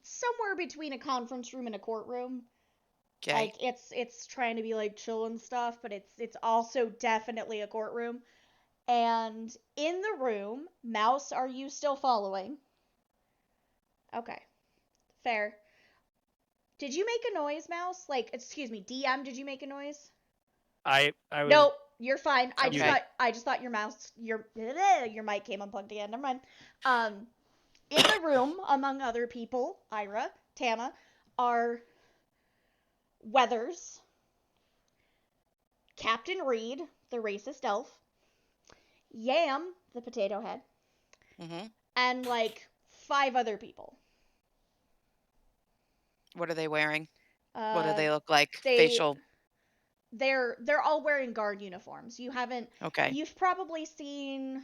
somewhere between a conference room and a courtroom. Okay. Like it's trying to be like chill and stuff, but it's also definitely a courtroom. And in the room, Mouse, are you still following? Okay. Fair. Did you make a noise, Mouse? Like, excuse me, DM, did you make a noise? I was Nope, you're fine. Okay. I just thought your mic came unplugged again. Never mind. In the room, among other people, Ira, Tama, are Weathers, Captain Reed, the racist elf, Yam, the potato head, Mm-hmm. and like 5 other people. What are they wearing? Uh, What do they look like? they Facial. they're all wearing guard uniforms. Okay. You've probably seen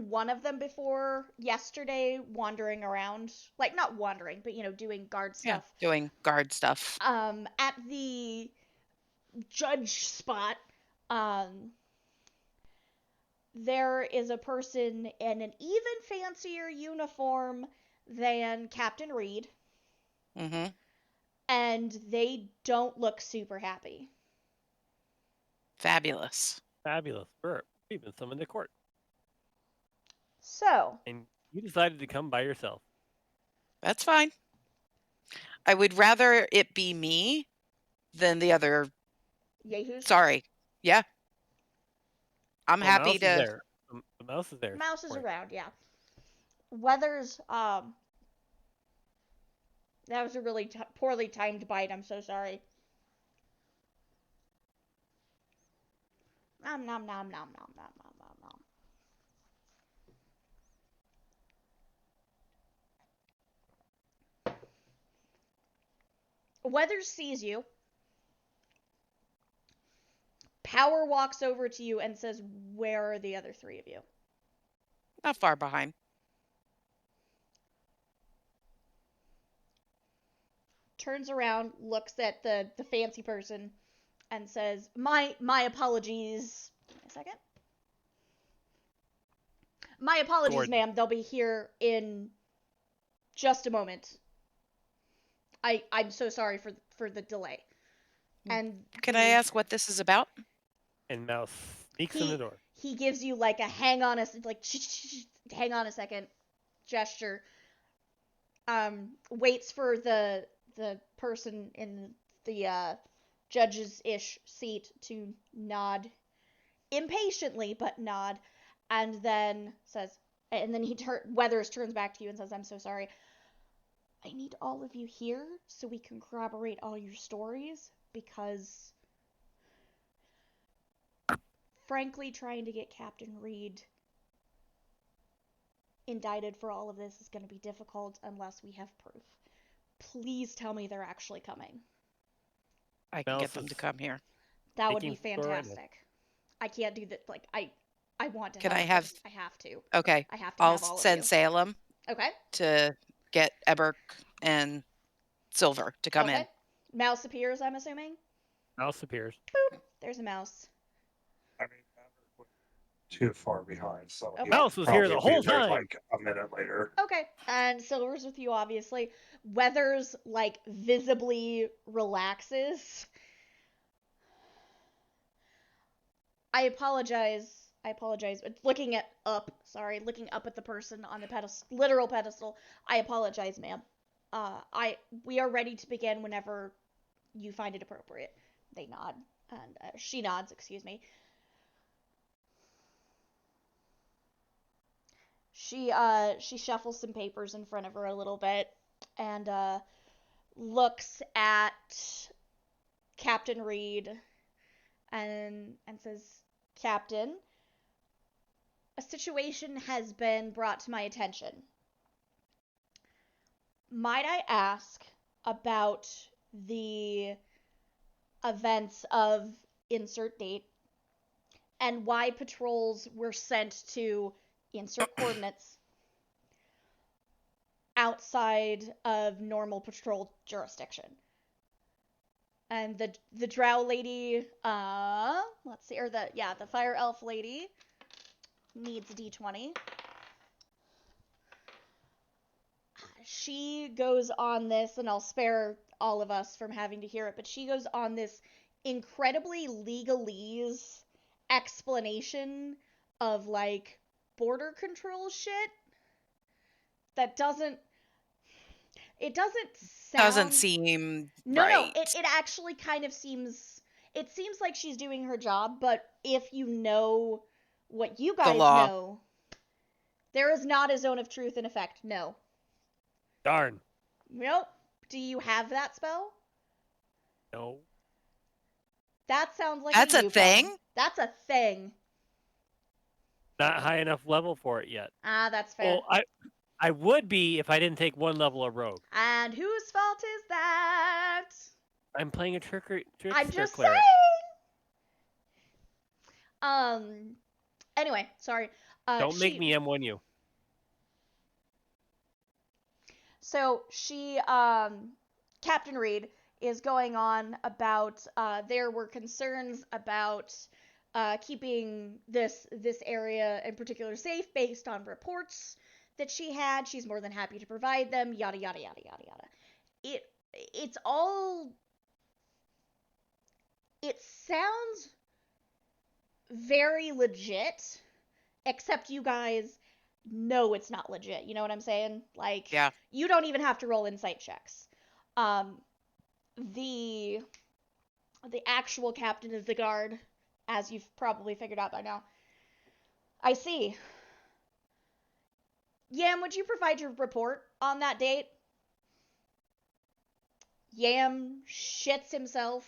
one of them before yesterday wandering around, like not wandering, but doing guard Yeah. stuff. Doing guard stuff. At the judge spot, there is a person in an even fancier uniform than Captain Reed, Mm-hmm. and they don't look super happy. Fabulous. fabulous. We've been summoned to court. So, And you decided to come by yourself. That's fine. I would rather it be me than the other. yahoos. Sorry. Yeah. I'm Well, happy Mouse to. is there. The mouse is there. Mouse is for it. around, yeah. Weathers, that was a really poorly timed bite. I'm so sorry. Nom nom nom nom nom nom nom nom nom. Weathers sees you. Power walks over to you and says, "Where are the other 3 of you?" Not far behind. Turns around, looks at the fancy person, and says, my apologies. Give me a second. My apologies, Gordon. ma'am. They'll be here in just a moment. I'm so sorry for the delay. And Can I ask what this is about? And Mouse sneaks in the door. He gives you like a hang on a second gesture. Waits for the person in the judge's ish seat to nod impatiently, but nod, and then Weathers turns back to you and says, "I'm so sorry. I need all of you here so we can corroborate all your stories because." Frankly, trying to get Captain Reed indicted for all of this is going to be difficult unless we have proof. Please tell me they're actually coming. I can get them to come here. That would be fantastic. I can't do that. Like, I want to Can help. I have... I have to. Okay. I have to I'll have all send of you. Salem Okay. to get Eberk and Silver to come in. Mouse appears, I'm assuming? Mouse appears. Boop. There's a mouse. I mean, Maverick was too far behind, so Okay. Mouse was here the whole time. Like a minute later. Okay, and Silver's with you, obviously. Weathers, like, visibly relaxes. I apologize. Looking up at the person on the literal pedestal. I apologize, ma'am. We are ready to begin whenever you find it appropriate. They nod, and she nods, excuse me. She shuffles some papers in front of her a little bit and looks at Captain Reed and says, "Captain, a situation has been brought to my attention. Might I ask about the events of insert date and why patrols were sent to insert coordinates outside of normal patrol jurisdiction?" And the drow lady, let's see, or the fire elf lady needs a d20. She goes on this, and I'll spare all of us from having to hear it, but she goes on this incredibly legalese explanation of, like, border control shit that doesn't sound... Doesn't seem No, right. it actually kind of seems... It seems like she's doing her job, but if you know what you guys know, there is not a zone of truth in effect, no. Darn. Nope. Do you have that spell? No. That sounds like That's a thing? problem. That's a thing. Not high enough level for it yet. Ah, that's fair. Well, I would be if I didn't take one level of rogue. And whose fault is that? I'm playing a trickster I'm just cleric. saying. Anyway, sorry. Don't make me M1 you. So she, Captain Reed is going on about there were concerns about keeping this area in particular safe based on reports that she had. She's more than happy to provide them. Yada yada yada yada yada. It's all. It sounds very legit, except you guys know it's not legit. You know what I'm saying? Like, yeah. You don't even have to roll insight checks. The actual captain of the guard, as you've probably figured out by now. I see. Yam, would you provide your report on that date? Yam shits himself,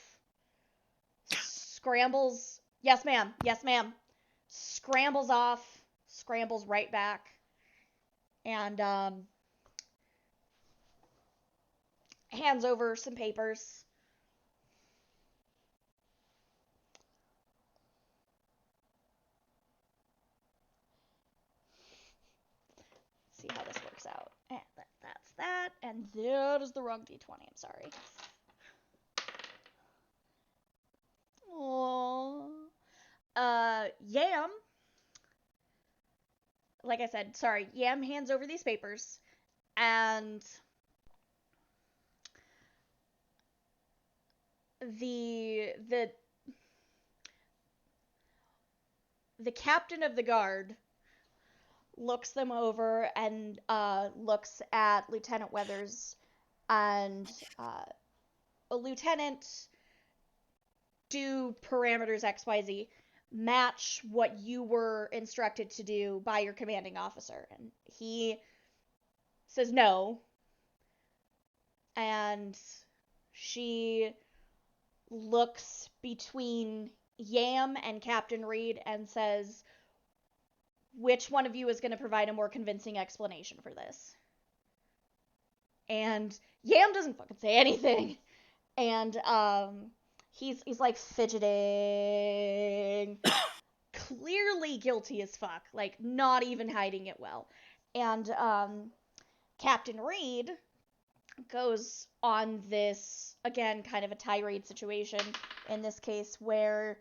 scrambles. Yes, ma'am. Yes, ma'am. Scrambles off, scrambles right back, and hands over some papers. See how this works out. And that's that, and that is the wrong d20. I'm sorry. Aww. Yam, like I said, sorry, Yam hands over these papers, and the captain of the guard looks them over and looks at Lieutenant Weathers and a lieutenant, do parameters XYZ, match what you were instructed to do by your commanding officer. And he says no. And she looks between Yam and Captain Reed and says, which one of you is going to provide a more convincing explanation for this? And Yam doesn't fucking say anything. And he's like fidgeting, clearly guilty as fuck, like not even hiding it well. And Captain Reed goes on this, again, kind of a tirade situation in this case, where,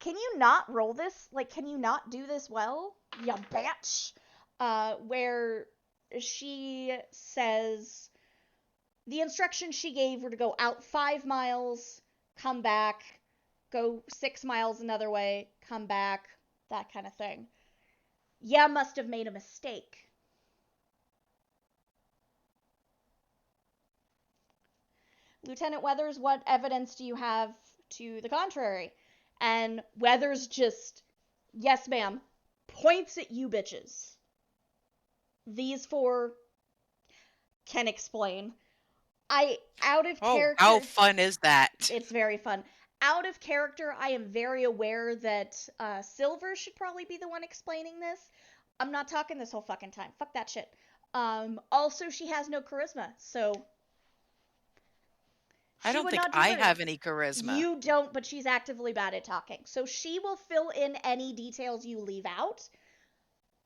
can you not roll this? Like, can you not do this well? Ya bitch. Where she says the instructions she gave were to go out 5 miles, come back, go 6 miles another way, come back, that kind of thing. Yeah, must have made a mistake. Lieutenant Weathers, what evidence do you have to the contrary? And Weathers just, yes ma'am, points at you bitches. These 4 can explain. Out of character. How fun is that? It's very fun. Out of character, I am very aware that Silver should probably be the one explaining this. I'm not talking this whole fucking time. Fuck that shit. Also, she has no charisma, so I don't think I have any charisma. You don't, but she's actively bad at talking. So she will fill in any details you leave out.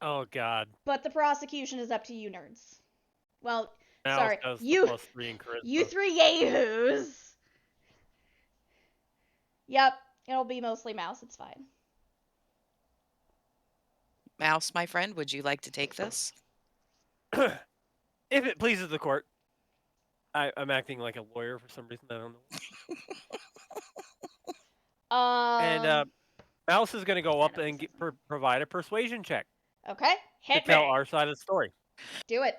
Oh, God. But the prosecution is up to you nerds. Well, Mouse sorry. has the You +3 in charisma. You 3 yahoos. Yep, it'll be mostly Mouse. It's fine. Mouse, my friend, would you like to take this? If it pleases the court. I'm acting like a lawyer for some reason. I don't know. And Mouse is going to go up and provide a persuasion check. Okay, hit to tell our side of the story. Do it.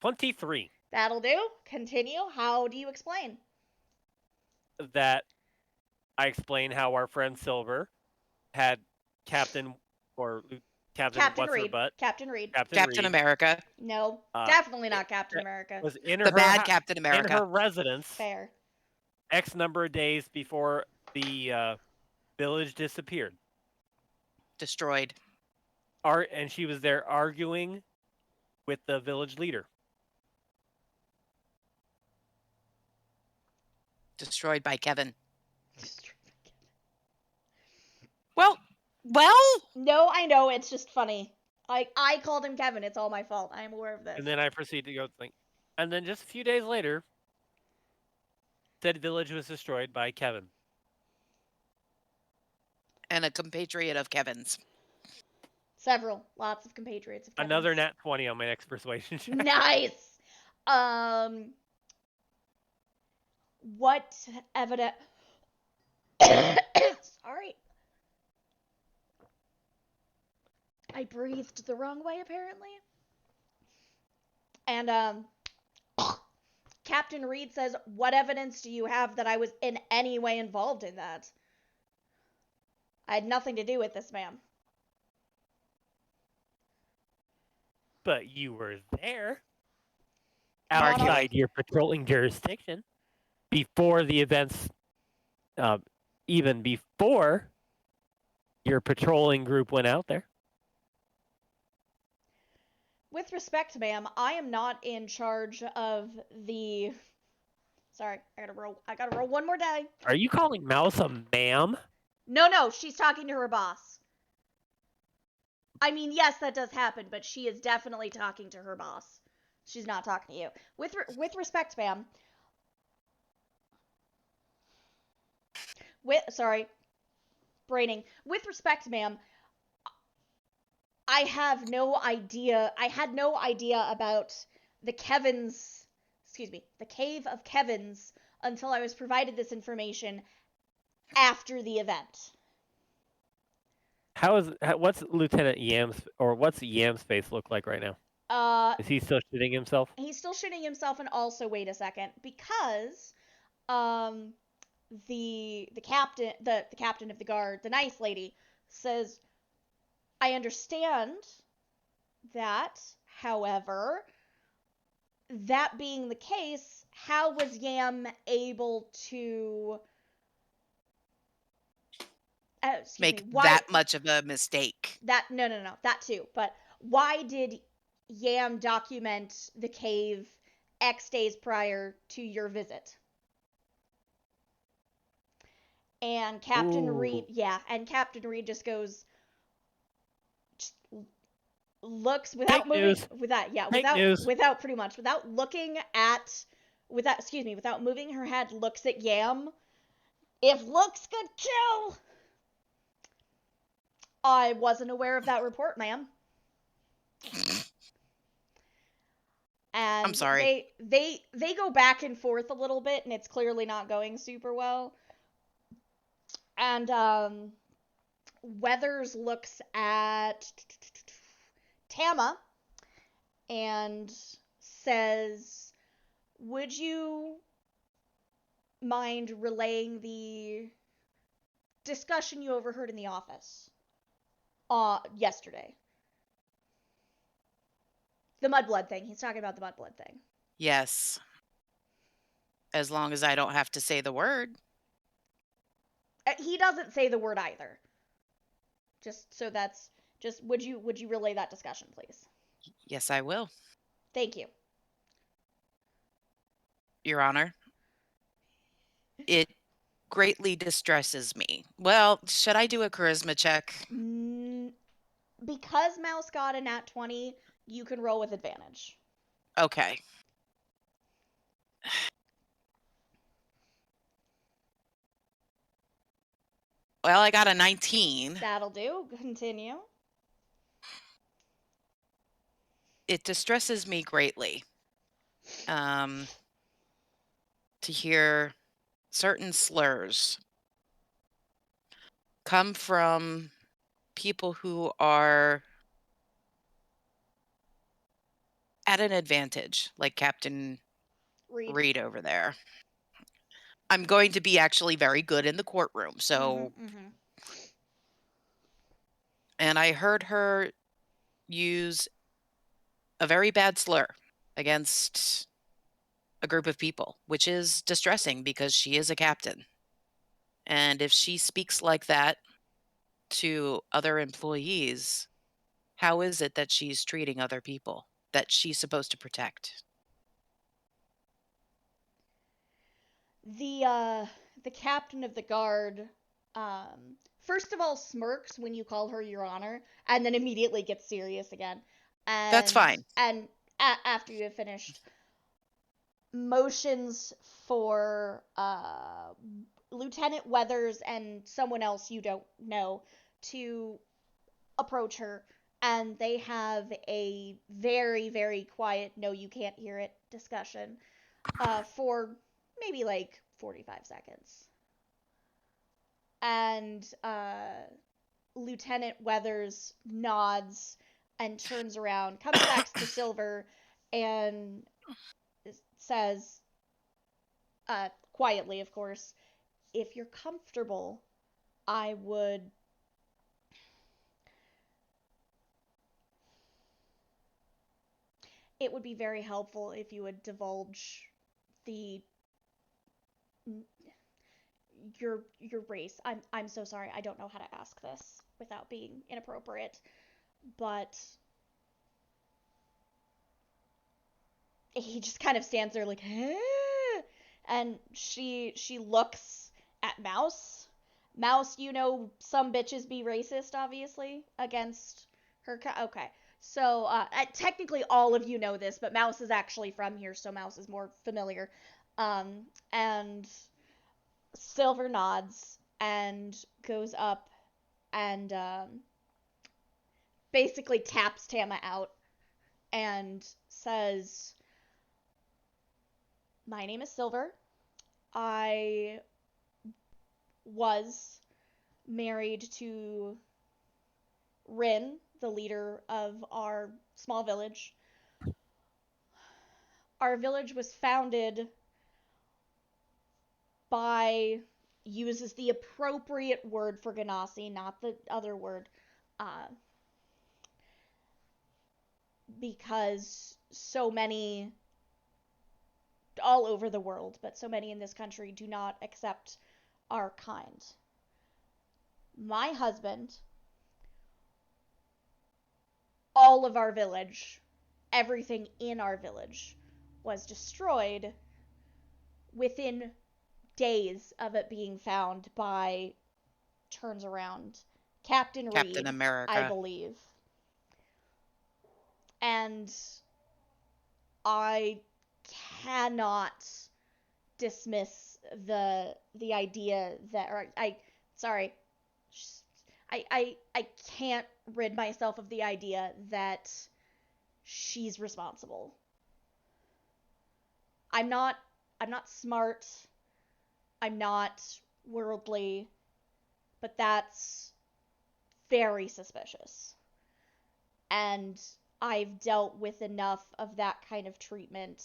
23. That'll do. Continue. How do you explain? That I explain how our friend Silver had Captain Reed. Captain Reed. Captain America. No, definitely not Captain America. Was in the bad Captain America. In her residence. Fair. X number of days before the village disappeared. Destroyed. And she was there arguing with the village leader. Destroyed by Kevin. Well. No, I know, it's just funny. I called him Kevin. It's all my fault. I am aware of this. And then I proceed to go think. And then just a few days later, said village was destroyed by Kevin. And a compatriot of Kevin's. Several. Lots of compatriots of Kevin's. Another nat 20 on my next persuasion check. Nice! What evidence... Sorry. I breathed the wrong way, apparently. And, Captain Reed says, what evidence do you have that I was in any way involved in that? I had nothing to do with this, ma'am. But you were there. Outside your patrolling jurisdiction. Before the events, even before your patrolling group went out there. With respect, ma'am, I am not in charge of the... Sorry, I gotta roll one more die. Are you calling Mouse a ma'am? No, she's talking to her boss. I mean, yes, that does happen, but she is definitely talking to her boss. She's not talking to you. With respect, ma'am, Sorry, braining. With respect, ma'am, I have no idea. I had no idea about the Kevin's, the Cave of Kevin's until I was provided this information after the event. What's Lieutenant Yam's or what's Yam's face look like right now? Uh, Is he still shitting himself? he's still shitting himself, and also wait a second, because um the captain the captain of the guard, the nice lady, says, I understand that, however, that being the case, how was Yam able to Make why that much of a mistake. that no, that too, but why did Yam document the cave X days prior to your visit? And Captain Reed, Ooh. yeah, and Captain Reed just goes, just looks without Fake moving, news. Fake news. without pretty much, without looking at, without moving her head, looks at Yam. If looks could kill, I wasn't aware of that report, ma'am. I'm And sorry. they go back and forth a little bit, and it's clearly not going super well. And Weathers looks at Tama and says, "Would you mind relaying the discussion you overheard in the office yesterday? The mudblood thing. He's talking about the mudblood thing." Yes. As long as I don't have to say the word. He doesn't say the word either. Just would you relay that discussion, please? Yes, I will, Thank you. Your Honor. It greatly distresses me. Well, should I do a charisma check? Because Mouse got a nat 20, you can roll with advantage. Okay. Well, I got a 19. That'll do. Continue. It distresses me greatly to hear certain slurs come from people who are at an advantage, like Captain Reed over there. I'm going to be actually very good in the courtroom, so. And I heard her use a very bad slur against a group of people, which is distressing because she is a captain. And if she speaks like that to other employees, how is it that she's treating other people that she's supposed to protect? The captain of the guard, first of all smirks when you call her Your Honor, and then immediately gets serious again. And That's fine. And after you have finished, motions for Lieutenant Weathers and someone else you don't know to approach her, and they have a very, very quiet, no, you can't hear it discussion for maybe like 45 seconds. And Lieutenant Weathers nods and turns around, comes back to Silver, and says, quietly, of course, if you're comfortable, I would. It would be very helpful if you would divulge the your race. I'm so sorry. I don't know how to ask this without being inappropriate, but he just kind of stands there like, eh? And she looks at Mouse. Mouse, you know, some bitches be racist, obviously, against her. Okay, so technically all of you know this, but Mouse is actually from here, so Mouse is more familiar. And Silver nods, and goes up and basically taps Tama out and says, "My name is Silver. I was married to Rin, the leader of our small village. Our village was founded by, uses the appropriate word for Ganassi, not the other word, because so many all over the world, but so many in this country do not accept our kind. My husband, all of our village, everything in our village was destroyed within days of it being found by, turns around, Captain Captain Reed, I America. believe. And I cannot dismiss the idea that, or sorry, I can't rid myself of the idea that she's responsible. I'm not smart. I'm not worldly, but that's very suspicious. And I've dealt with enough of that kind of treatment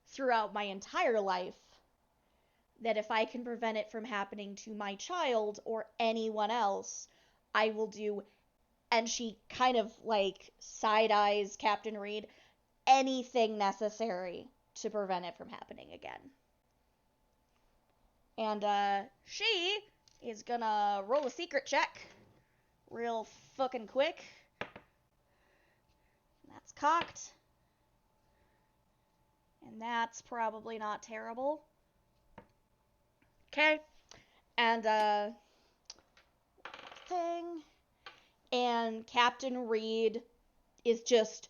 throughout my entire life that if I can prevent it from happening to my child or anyone else, I will do. And she kind of like side eyes Captain Reed, anything necessary to prevent it from happening again. And she is gonna roll a secret check real fucking quick. That's cocked. And that's probably not terrible. Okay. And thing. And Captain Reed is just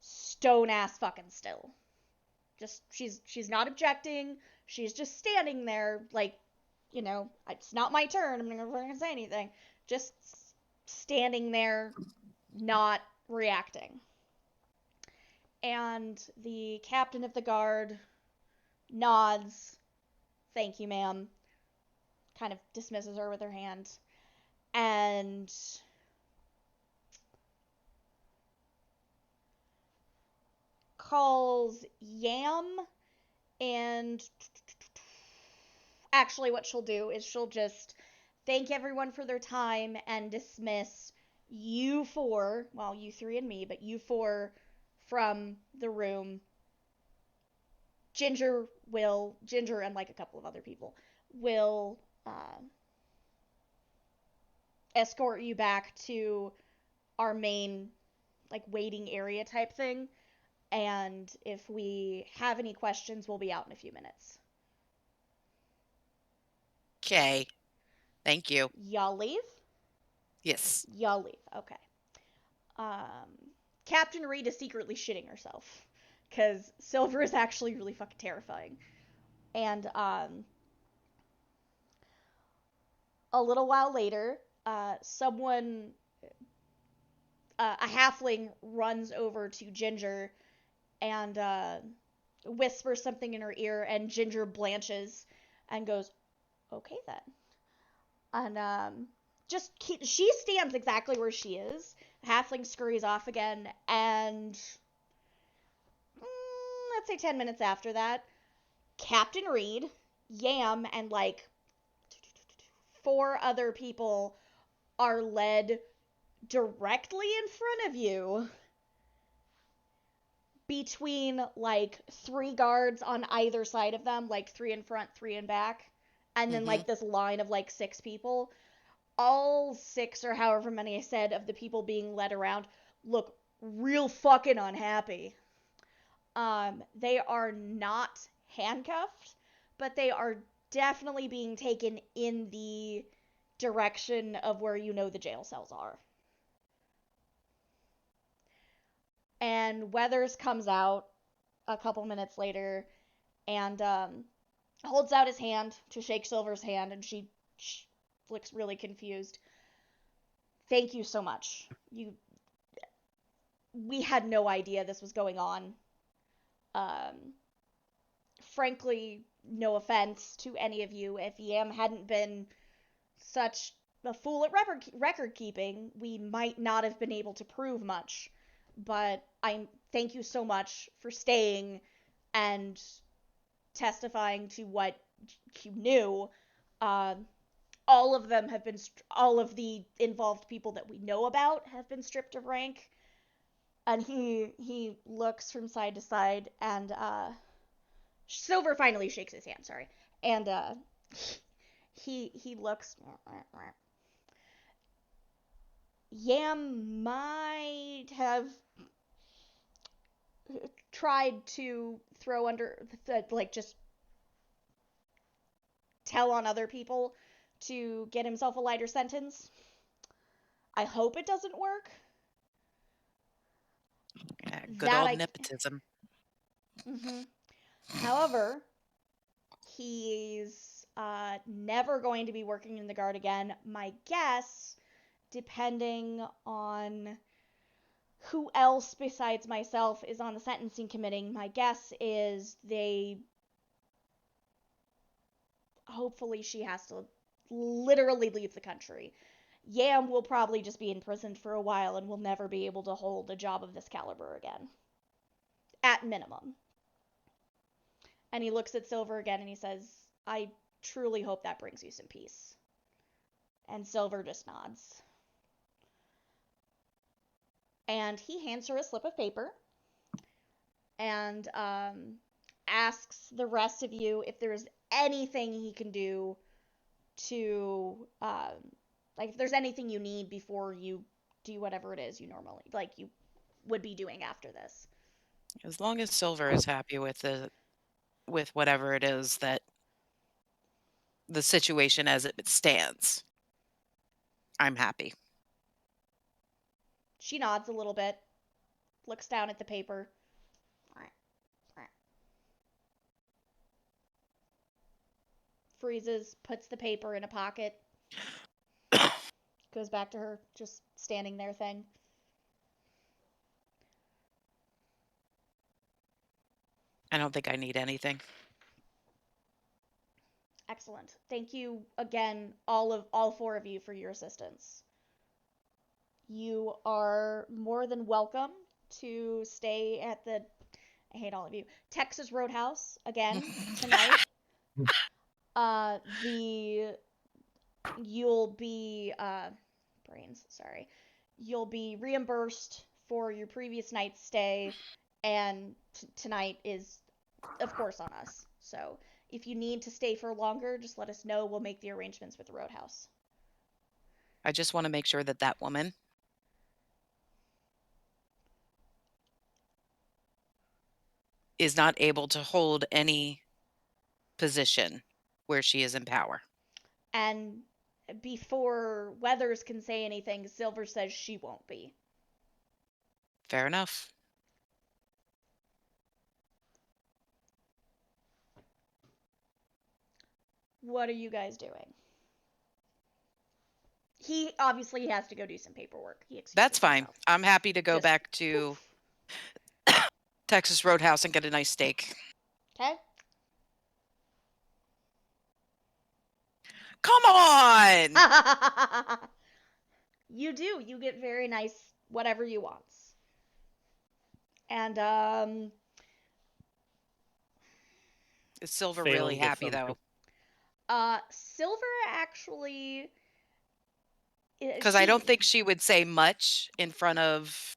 stone ass fucking still. Just she's not objecting. She's just standing there like, you know, it's not my turn. I'm not gonna say anything. Just standing there, not reacting. And the captain of the guard nods. Thank you, ma'am. Kind of dismisses her with her hand. And calls Yam, and actually what she'll do is she'll just thank everyone for their time and dismiss you four, well, you three and me, but you four from the room. Ginger and like a couple of other people will escort you back to our main like waiting area type thing. And if we have any questions, we'll be out in a few minutes. Okay. Thank you. Y'all leave? Yes. Y'all leave. Okay. Captain Reed is secretly shitting herself because Silver is actually really fucking terrifying. And a little while later, someone, a halfling, runs over to Ginger and whispers something in her ear, and Ginger blanches and goes, "Okay then." And she stands exactly where she is. The halfling scurries off again, and let's say 10 minutes after that, Captain Reed, Yam, and like 4 other people are led directly in front of you between like 3 guards on either side of them, like 3 in front, 3 in back, and then like this line of like 6 people. All 6 or however many I said of the people being led around look real fucking unhappy. They are not handcuffed, but they are definitely being taken in the direction of where you know the jail cells are. And Weathers comes out a couple minutes later and holds out his hand to shake Silver's hand, and she looks really confused. Thank you so much. We had no idea this was going on. Um, Frankly, no offense to any of you, if Yam hadn't been such a fool at record keeping, we might not have been able to prove much. But I thank you so much for staying and testifying to what you knew. Uh, all of them have been, all of the involved people that we know about have been stripped of rank. And he looks from side to side, and Silver finally shakes his hand. Sorry, and he looks. Yam might have tried to throw under like just tell on other people to get himself a lighter sentence. I hope it doesn't work. Yeah, good That old I. nepotism. Mm-hmm. However, he's never going to be working in the guard again. My guess, depending on who else besides myself is on the sentencing committee, my guess is they. Hopefully, she has to literally leave the country. Yam will probably just be imprisoned for a while and will never be able to hold a job of this caliber again. At minimum. And he looks at Silver again and he says, I truly hope that brings you some peace. And Silver just nods. And he hands her a slip of paper and asks the rest of you if there's anything he can do to, like, if there's anything you need before you do whatever it is you normally, like, you would be doing after this. As long as Silver is happy with whatever it is that the situation as it stands, I'm happy. She nods a little bit, looks down at the paper. Freezes, puts the paper in a pocket, goes back to her just standing there thing. I don't think I need anything. Excellent. Thank you again, all four of you, for your assistance. You are more than welcome to stay at the, I hate all of you, Texas Roadhouse again tonight. The you'll be brains, sorry. You'll be reimbursed for your previous night's stay, and tonight is of course on us. So, if you need to stay for longer, just let us know. We'll make the arrangements with the Roadhouse. I just want to make sure that that woman is not able to hold any position where she is in power. And before Weathers can say anything, Silver says she won't be. Fair enough. What are you guys doing? He obviously has to go do some paperwork. He excuses That's fine. himself. I'm happy to go Just back to Texas Roadhouse and get a nice steak. Okay. Come on! You do. You get very nice whatever you want. And Is Silver Salem really gets happy some too. though? Silver actually Because I don't think she would say much in front of.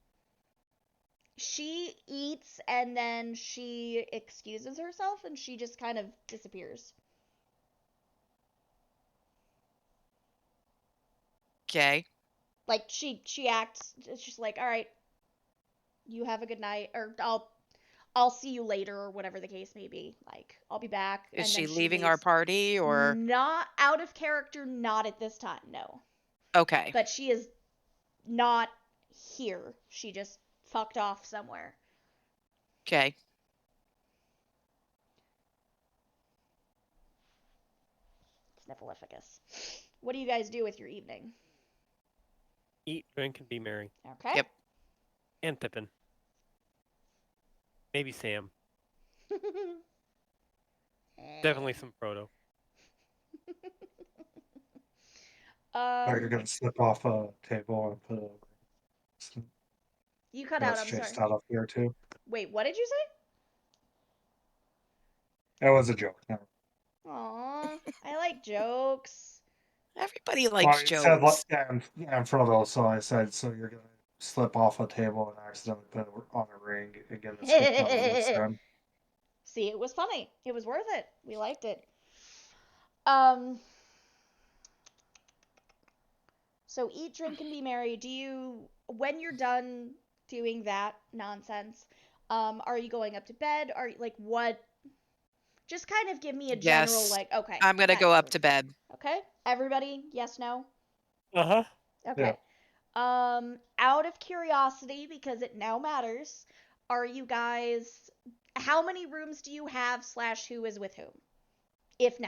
she eats and then she excuses herself and she just kind of disappears. Okay. Like she acts, she's like, all right, you have a good night, or I'll see you later, or whatever the case may be. Like, I'll be back. Is And she then leaving leaves. our party or? Not out of character, not at this time, no. Okay. But she is not here. She just fucked off somewhere. Okay. Sniffleificus. What do you guys do with your evening? Eat, drink, and be merry. Okay. Yep. And Pippin. Maybe Sam. Definitely some Frodo. Like you're gonna slip off a table and put You cut a out, I'm chased sorry. out of here too. Wait, what did you say? It was a joke. Never. Aw, I like jokes. Everybody Well, likes you said like jokes. and Frodo, so I said so you're gonna slip off a table and accidentally put it on a ring and get it skipped out of this then. See, it was funny. It was worth it. We liked it. Um, so eat, drink, and be merry. When you're done doing that nonsense, are you going up to bed? Are you, like, what? Just kind of give me a general, Yes. like, okay, I'm gonna go up to bed. okay, everybody, yes, no? Uh-huh. Okay. Out of curiosity, because it now matters, are you guys, how many rooms do you have / who is with whom? If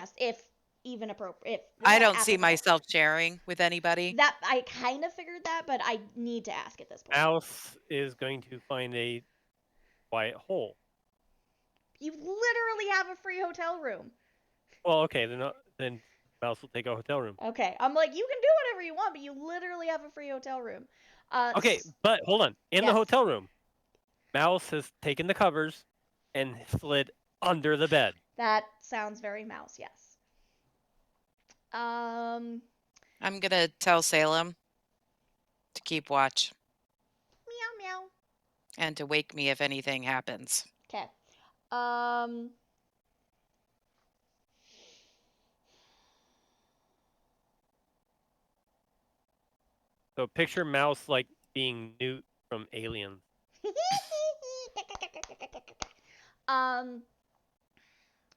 even appropriate, if I don't see applicable. myself sharing with anybody. That, I kind of figured that, but I need to ask at this point. Mouse is going to find a quiet hole. You literally have a free hotel room. Well, okay, then Mouse will take a hotel room. Okay, I'm like, you can do whatever you want, but you literally have a free hotel room. Okay, but hold on. In the yes. hotel room, Mouse has taken the covers and slid under the bed. That sounds very Mouse, yes. I'm gonna tell Salem to keep watch Meow meow. and to wake me if anything happens. Okay. So picture Mouse like being Newt from Aliens.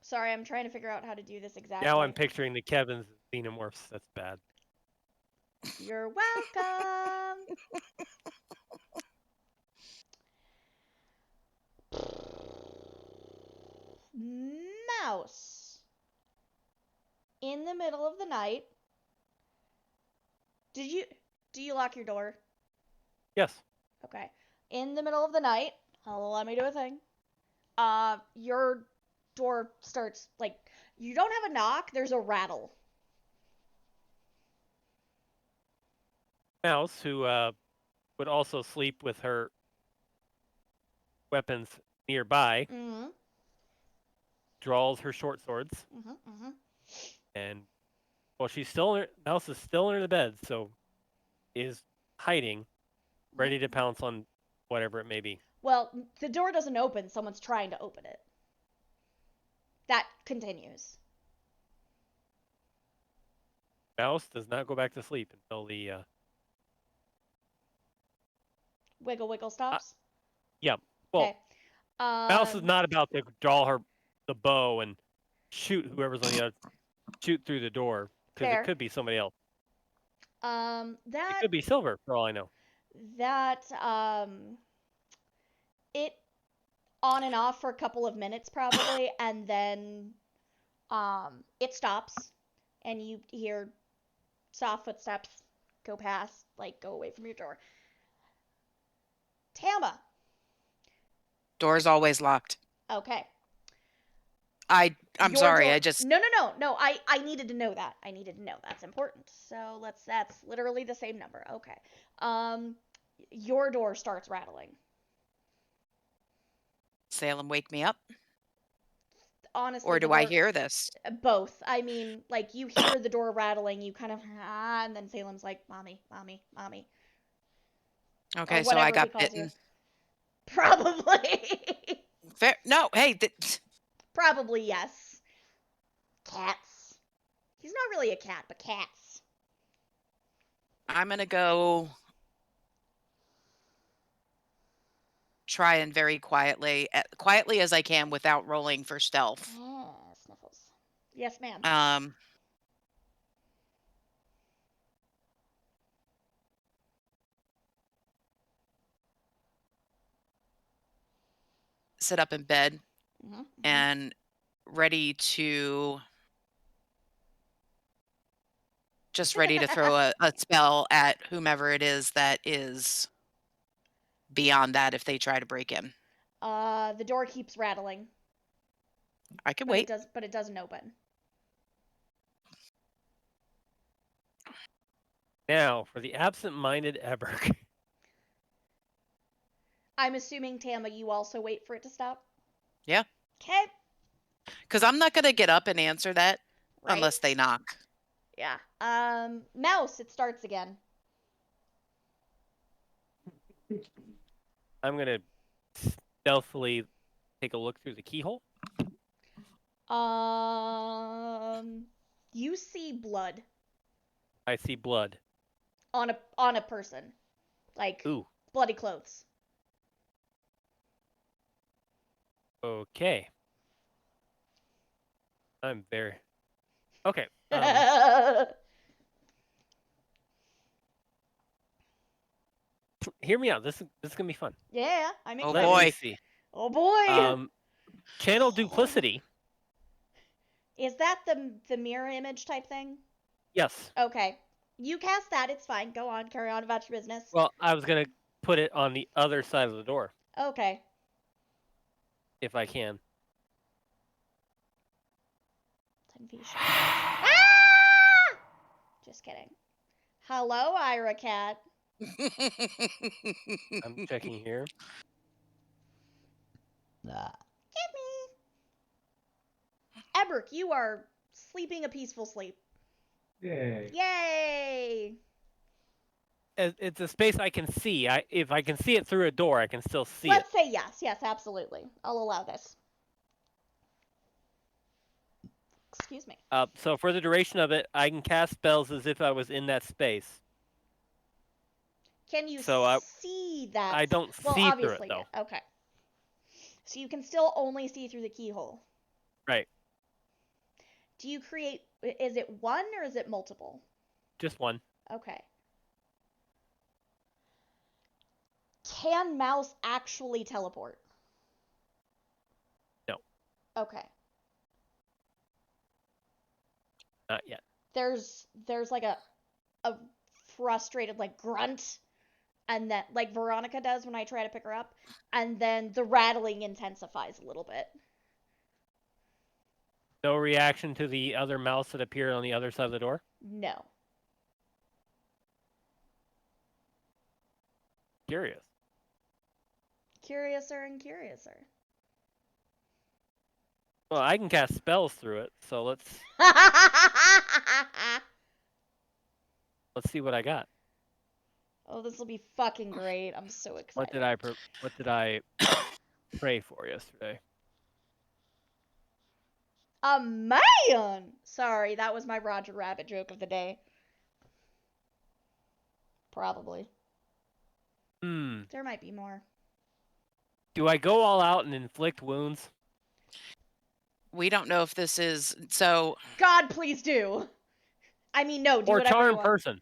Sorry, I'm trying to figure out how to do this exactly. Now I'm picturing the Kevins as xenomorphs. That's bad. You're welcome. Mouse. In the middle of the night. Do you lock your door? Yes. Okay. In the middle of the night, let me do a thing. Your door starts, like, you don't have a knock, there's a rattle. Mouse, who would also sleep with her weapons nearby, Mm-hmm. draws her short swords, Mm-hmm. Mm-hmm. and well, Mouse is still under the bed, so is hiding, ready to pounce on whatever it may be. Well, the door doesn't open, someone's trying to open it. That continues. Mouse does not go back to sleep until the Wiggle wiggle stops. yeah. Well, Okay. Mouse is not about to draw the bow and shoot whoever's on the other, shoot through the door, because Fair. it could be somebody else. It That could be Silver for all I know. it on and off for a couple of minutes probably, and then it stops, and you hear soft footsteps go past, like go away from your door. Tama. Door's always locked. Okay. I'm Your sorry. door- I just No. I needed to know that. I needed to know. That's important. So that's literally the same number. Okay. Your door starts rattling. Salem, wake me up. Honestly, Or the do I door- hear this? Both. I mean, like, you hear the door rattling, you kind of and then Salem's like, "Mommy, mommy, mommy." Okay, Or so I whatever he got calls you. bitten. Probably. Fair. No, hey, Probably yes. Cats. He's not really a cat, but cats. I'm gonna go try and very quietly as I can without rolling for stealth. Sniffles. Yes, ma'am. Sit up in bed Mm-hmm. and ready to just ready to throw a spell at whomever it is that is beyond that if they try to break in. The door keeps rattling, I can but wait. it doesn't open. Now, for the absent-minded Eberk. I'm assuming, Tama, you also wait for it to stop? Yeah. Okay. Because I'm not going to get up and answer that Right. unless they knock. Yeah. Mouse, it starts again. I'm gonna stealthily take a look through the keyhole. You see blood I see blood. on a person, like Ooh. bloody clothes. Okay. I'm very. Okay. Hear me out. This is gonna be fun. Yeah, I'm Oh, excited. Let me boy. see. Oh boy. Channel duplicity. Is that the mirror image type thing? Yes. Okay. You cast that, it's fine. Go on, carry on about your business. Well, I was gonna put it on the other side of the door Okay. if I can. 10 feet. Ah! Just kidding. Hello, Ira Cat. I'm checking here. Get me. Eberk, you are sleeping a peaceful sleep. Yay. Yay! It's a space I can see. If I can see it through a door, I can still see Let's it. say yes. Yes, absolutely. I'll allow this. Excuse me. So for the duration of it, I can cast spells as if I was in that space. Can you So see that? I don't Well, see through it obviously, though. yeah. Okay. So you can still only see through the keyhole. Right. Do you create? Is it one or is it multiple? Just one. Okay. Can Mouse actually teleport? No. Okay. Not yet. There's like a frustrated like grunt, and then like Veronica does when I try to pick her up, and then the rattling intensifies a little bit. No reaction to the other mouse that appeared on the other side of the door? No. Curious. Curiouser and curiouser. Well, I can cast spells through it, so let's see what I got. Oh, this will be fucking great. I'm so excited. What did I pray for yesterday? A man! Sorry, that was my Roger Rabbit joke of the day. Probably. There might be more. Do I go all out and inflict wounds? We don't know if this is so. God, please do. I mean, no, do Or whatever you charm want. person.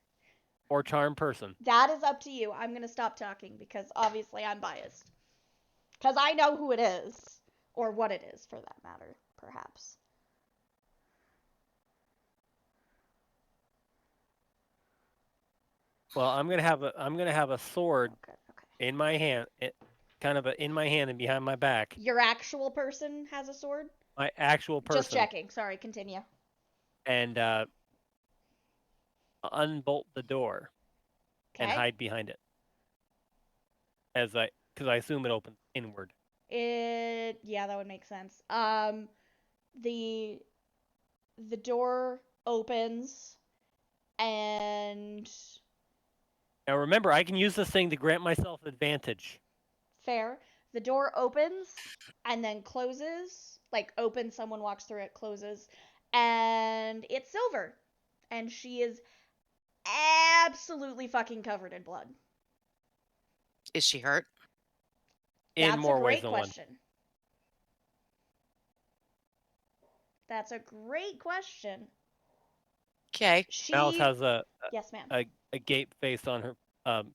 Or charm person. That is up to you. I'm gonna stop talking because obviously I'm biased. Because I know who it is. Or what it is, for that matter, perhaps. Well, I'm gonna have a sword Okay. in my hand, in my hand and behind my back. Your actual person has a sword? My actual person. Just checking. Sorry, continue. And unbolt the door and hide behind it. Because I assume it opens inward. Yeah, that would make sense. The door opens and Now remember, I can use this thing to grant myself advantage. fair. The door opens and then closes. Like opens, someone walks through it, closes, and it's Silver. And she is absolutely fucking covered in blood. Is she hurt? In That's more a ways great than question. That's a great question. Okay. Mouse has yes, ma'am. a gape face on her. On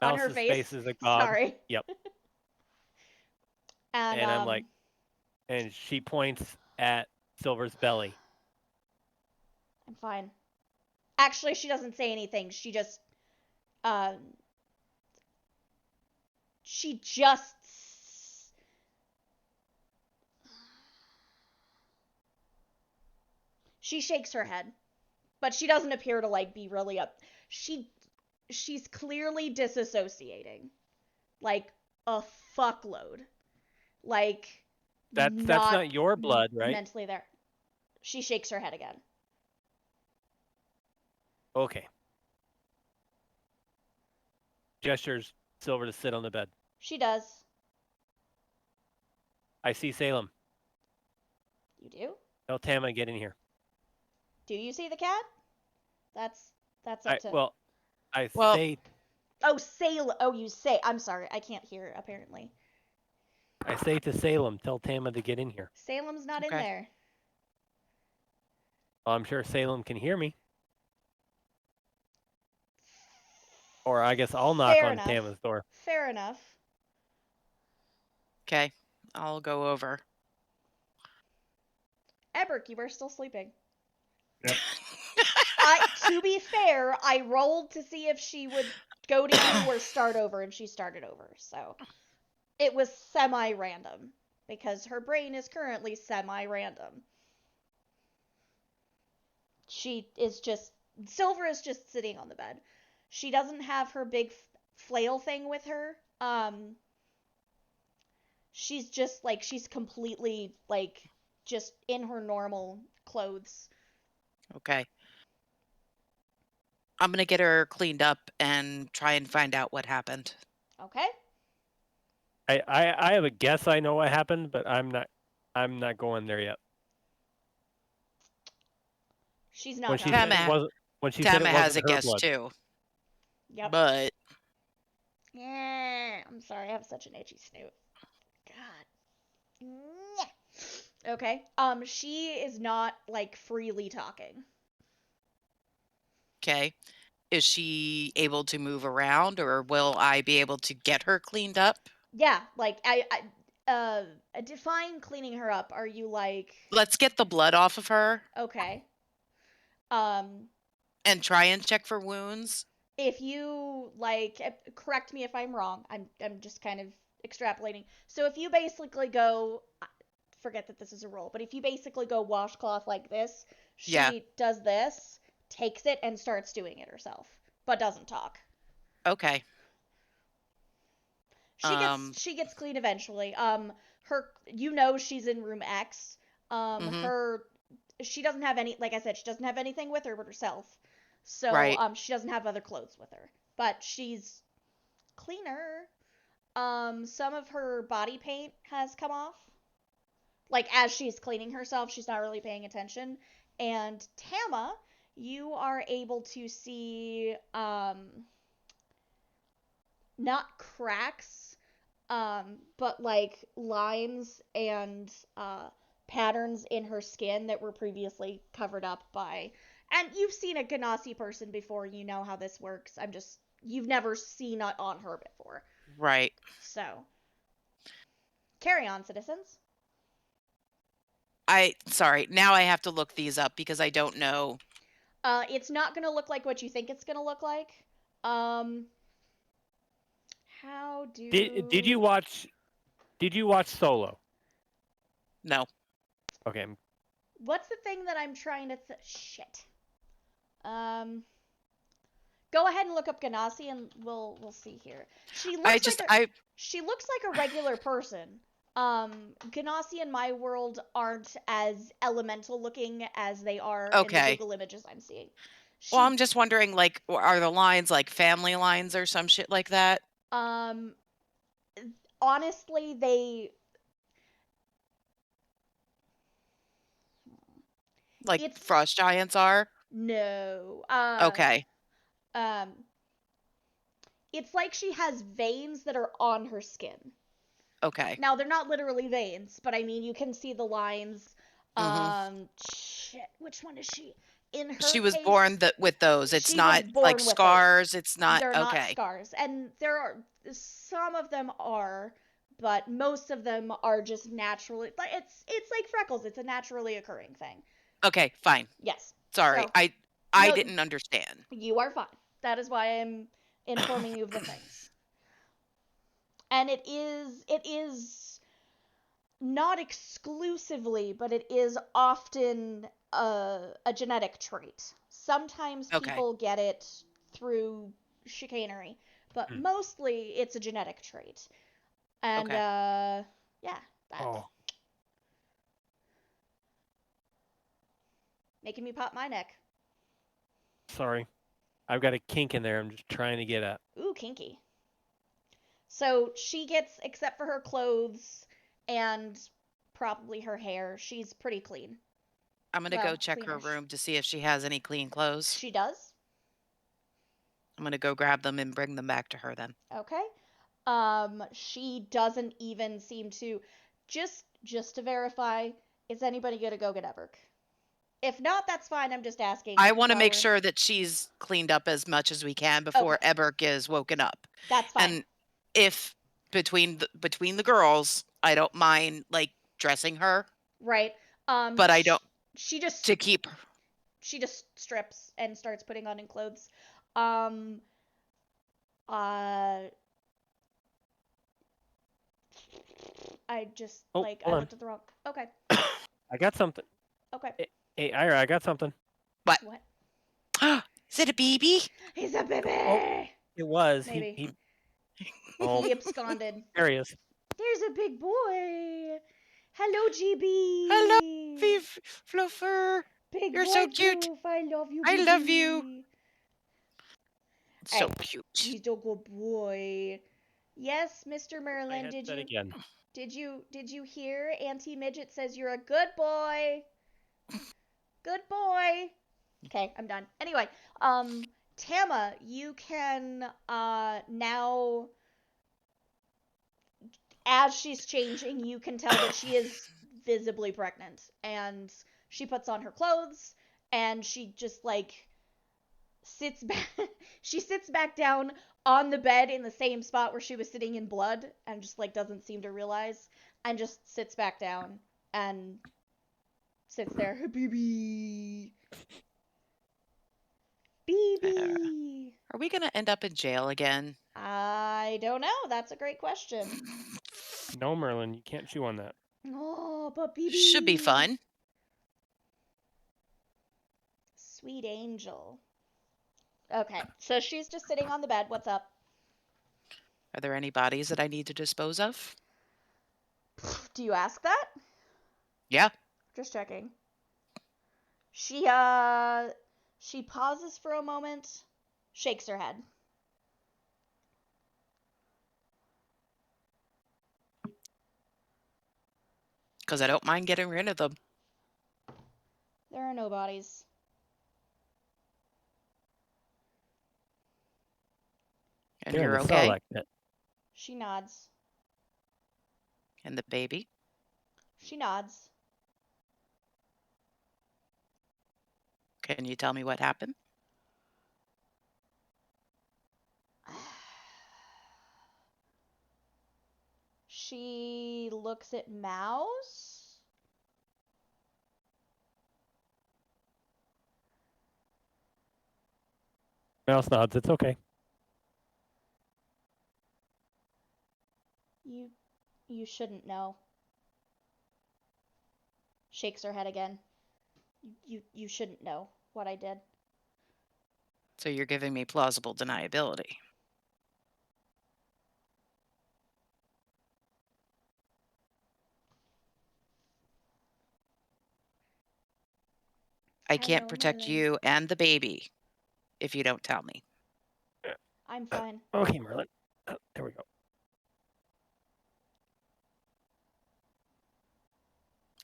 her Mouse's face. is a god. Sorry. Yep. And I'm like, and she points at Silver's belly. I'm fine. Actually, she doesn't say anything. She just she shakes her head, but she doesn't appear to like be really up. She's clearly disassociating, like a fuckload, like That's not your blood, right? mentally there. She shakes her head again. Okay. Gestures Silver to sit on the bed. She does. I see Salem. You do? Tell Tama get in here. Do you see the cat? That's up to. Well, I Well- say Oh, Salem. Oh, you say. I'm sorry. I can't hear, apparently. to Salem, tell Tama to get in here. Salem's not in Okay. there. Well, I'm sure Salem can hear me. Or I guess I'll knock Fair on enough. Tama's door. Fair enough. Okay, I'll go over. Eberk, you were still sleeping. Yep. To be fair, I rolled to see if she would go to you or start over, and she started over. So it was semi-random because her brain is currently semi-random. Silver is just sitting on the bed. She doesn't have her big flail thing with her. She's just like, she's completely like just in her normal clothes. Okay. I'm gonna get her cleaned up and try and find out what happened. Okay. I have a guess I know what happened, but I'm not going there yet. She's not When she talking. said it wasn't when she said Tama it has a wasn't her guess blood. too, Yep. but Yeah, I'm sorry, I have such an itchy snoot. God. Yeah. Okay. She is not like freely talking. okay. Is she able to move around, or will I be able to get her cleaned up? Yeah, like I define cleaning her up. Are you like Let's get the blood off of her okay? and try and check for wounds. If you like, correct me if I'm wrong. I'm just kind of extrapolating. So if you basically go, forget that this is a roll, but if you basically go washcloth like this, she Yeah. does this, takes it, and starts doing it herself, but doesn't talk. Okay. She gets clean eventually. She's in room X. Mhm. She doesn't have any, like I said, she doesn't have anything with her but herself. So Right. she doesn't have other clothes with her, but she's cleaner. Some of her body paint has come off. Like as she's cleaning herself, she's not really paying attention. And Tama, you are able to see not cracks, but like lines and patterns in her skin that were previously covered up by. And you've seen a Ganassi person before, you know how this works. You've never seen it on her before. Right. So, carry on, citizens. Sorry, now I have to look these up because I don't know. It's not gonna look like what you think it's gonna look like. How do Did you watch Solo? No. Okay. What's the thing that I'm trying to shit. Go ahead and look up Ganassi and we'll see here. She looks she looks like a regular person. Ganassi in my world aren't as elemental looking as they are in the Okay. Google images I'm seeing. Well, I'm just wondering, like, are the lines like family lines or some shit like that? Honestly, Like frost giants are? No. Okay. It's like she has veins that are on her skin. Okay. Now they're not literally veins, but I mean you can see the lines. Shit, which one is she? In her She was case, born with those. It's not like scars. It's not they're okay. not scars, and there are some of them are, but most of them are just naturally. It's like freckles. It's a naturally occurring thing. Okay, fine. Yes. Sorry. So, I No, didn't understand. you are fine. That is why I'm informing you of the things. And it is not exclusively, but it is often a genetic trait. Sometimes Okay. people get it through chicanery, but Hmm. mostly it's a genetic trait. And Okay. yeah, that Oh, making me pop my neck. sorry. I've got a kink in there. I'm just trying to get at. Ooh, kinky. So she gets, except for her clothes and probably her hair, she's pretty clean. I'm gonna go Well, check her cleanish. room to see if she has any clean clothes. She does. I'm gonna go grab them and bring them back to her then. Okay. She doesn't even seem to. Just to verify, is anybody gonna go get Everk? If not, that's fine. I'm just asking. I want to while make we're- sure that she's cleaned up as much as we can before Okay, Eberk is woken up. that's fine. And if between the girls, I don't mind like dressing her, Right. but I don't She just to keep strips and starts putting on in clothes. Um. Uh. I just Oh, like I hold on. looked at the wrong. Okay. I got something. Okay. Hey, Ira, I got something. what? What? Is it a baby? He's a baby. Oh, it was. Maybe He oh, he absconded. there he is. There's a big boy. Hello, Hello, GB. Fluffer. Big You're boy so cute. proof. I love you, I baby. love you. So Hey, cute. he's a good boy. Yes, Mr. I Merlin, had did that you again. hear Auntie Midget says you're a good boy? Good boy. Okay, I'm done. Anyway, Tama, you can now, as she's changing, you can tell that she is visibly pregnant, and she puts on her clothes and she just like sits back she sits back down on the bed in the same spot where she was sitting in blood, and just like doesn't seem to realize, and just sits back down and sits there. BB. BB. Are we gonna end up in jail again? I don't know. That's a great question. No, Merlin, you can't chew on that. Oh, but BB. Should be fun. Sweet angel. Okay, so she's just sitting on the bed. What's up? Are there any bodies that I need to dispose of? Do you ask that? Yeah. Just checking. She pauses for a moment, shakes her head. Because I don't mind getting rid of them. There are no bodies. And They're in you're the okay? Sarlacc pit. She nods. And the baby? She nods. Can you tell me what happened? She looks at Mouse. Mouse nods. It's okay. You shouldn't know. Shakes her head again. You shouldn't know what I did. So you're giving me plausible deniability. I can't Hello, protect Merlin. you and the baby if you don't tell me. I'm fine. Okay, Merlin. There we go.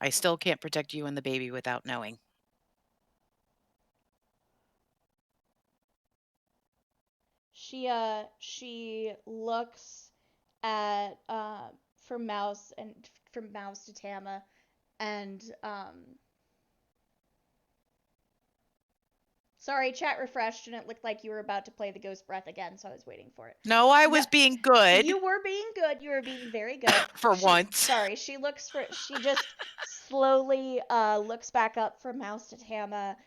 I still can't protect you and the baby without knowing. She looks at from Mouse to Tama, and sorry, chat refreshed and it looked like you were about to play the ghost breath again, so I was waiting for it. No, I was No, being good you were being good. You were being very good. for once. Sorry, she just slowly looks back up from Mouse to Tama,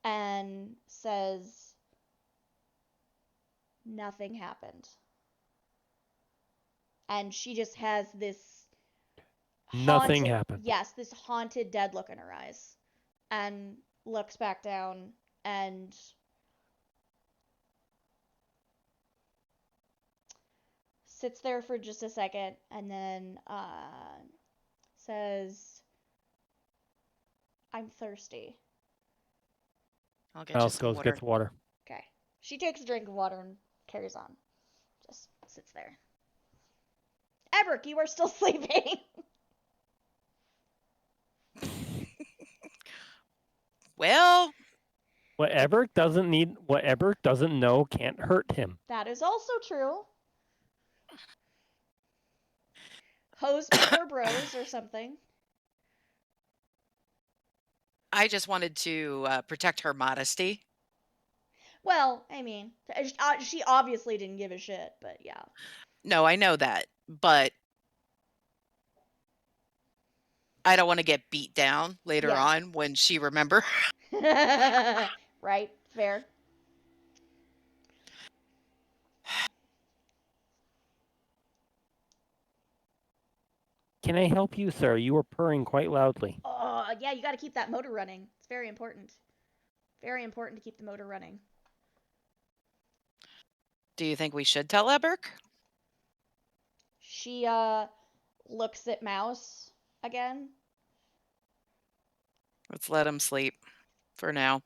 and says, nothing happened. And she just has this Nothing haunted, happened. yes, this haunted dead look in her eyes, and looks back down and sits there for just a second, and then says, I'm thirsty. I'll get you Mouse some goes, water. gets water. Okay. She takes a drink of water and carries on. Just sits there. Ebert, you are still sleeping. Well, Whatever doesn't know can't hurt him. That is also true. Hose before bros or something. I just wanted to protect her modesty. Well, I mean, she obviously didn't give a shit, but yeah. No, I know that, but I don't want to get beat down later Yeah. on when she remember. Right, fair. Can I help you, sir? You were purring quite loudly. Oh, yeah, you gotta keep that motor running. It's very important. Very important to keep the motor running. Do you think we should tell Eberk? She, looks at Mouse again. Let's let him sleep for now.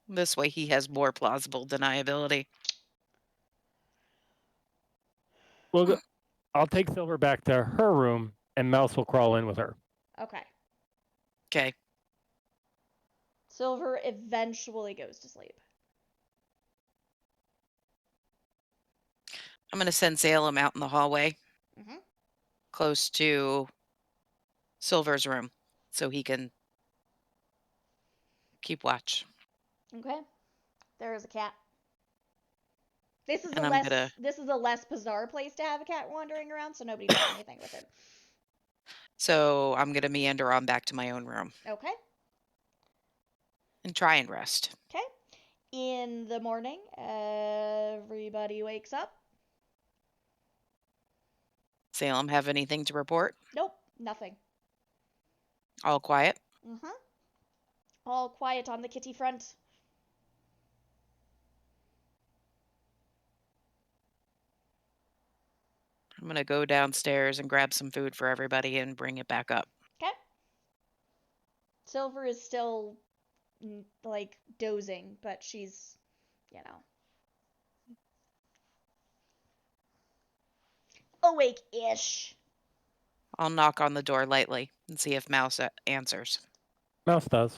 This way he has more plausible deniability. Well, I'll take Silver back to her room, and Mouse will crawl in with her. Okay. Okay. Silver eventually goes to sleep. I'm going to send Salem out in the hallway Mm-hmm. close to Silver's room so he can keep watch. Okay. There is a cat. This is And a I'm gonna- less bizarre place to have a cat wandering around, so nobody does anything with it. So I'm going to meander on back to my own room Okay. and try and rest. Okay. In the morning, everybody wakes up. Salem, have anything to report? Nope, nothing. All quiet? Mm-hmm. All quiet on the kitty front. I'm going to go downstairs and grab some food for everybody and bring it back up. Okay. Silver is still, like, dozing, but she's, you know, awake-ish. I'll knock on the door lightly and see if Mouse answers. Mouse does.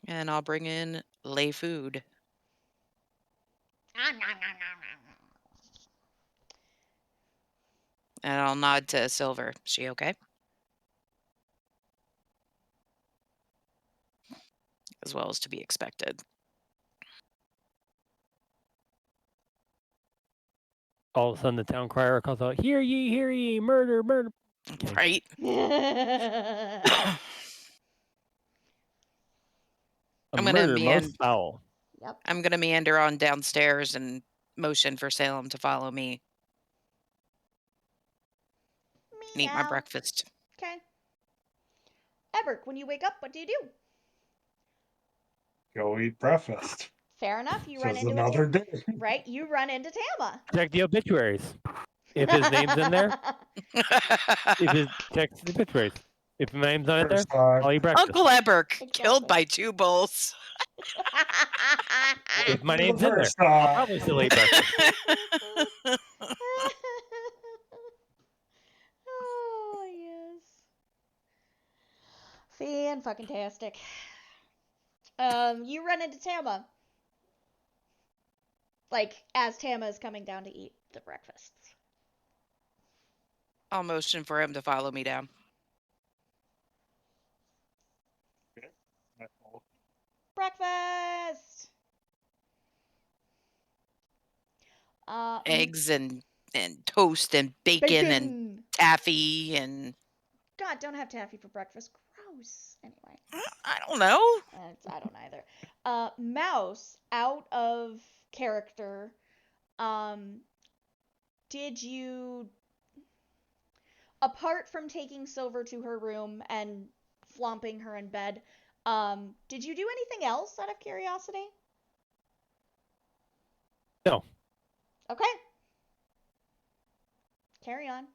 And I'll bring in lay food. And I'll nod to Silver. She okay? As well as to be expected. All of a sudden, the town crier calls out, hear ye, murder, murder. Okay. Right? A I'm gonna murder most foul. Yep. I'm going to meander on downstairs and motion for Salem to follow me and eat my Meow. breakfast. Okay. Ebert, when you wake up, what do you do? Go eat breakfast. Fair enough. You run Just into another day. right. You run into Tama. Check the obituaries. If his name's in there, check the obituaries. If my name's not in there, First time. I'll eat breakfast. Uncle Eberk Exactly. killed by 2 bulls. If my The name's in there, first I'll time. probably still eat breakfast. Oh yes. Fan-fucking-tastic. You run into Tama. Like, as Tama is coming down to eat the breakfasts. I'll motion for him to follow me down. Breakfast! Eggs and toast and bacon and taffy and God, don't have taffy for breakfast. Gross. Anyway. I don't know. I don't either. Mouse, out of character. Did you, apart from taking Silver to her room and flomping her in bed, did you do anything else out of curiosity? No. Okay. Carry on.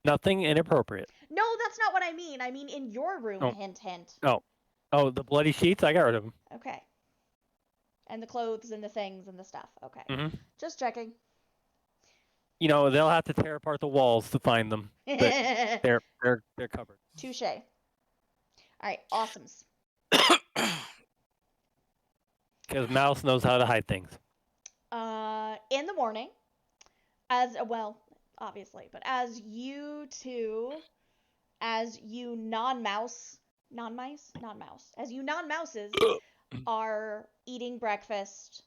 Nothing inappropriate. No, that's not what I mean. I mean in your room, Oh. hint, hint. Oh, the bloody sheets? I got rid of them. Okay. And the clothes and the things and the stuff. Okay. Mm-hmm. Just checking. You know, they'll have to tear apart the walls to find them, but they're covered. Touche. All right, awesomes. Because Mouse knows how to hide things. In the morning, as well, obviously, but as you two, as you non-mouse, as you non-mouses are eating breakfast,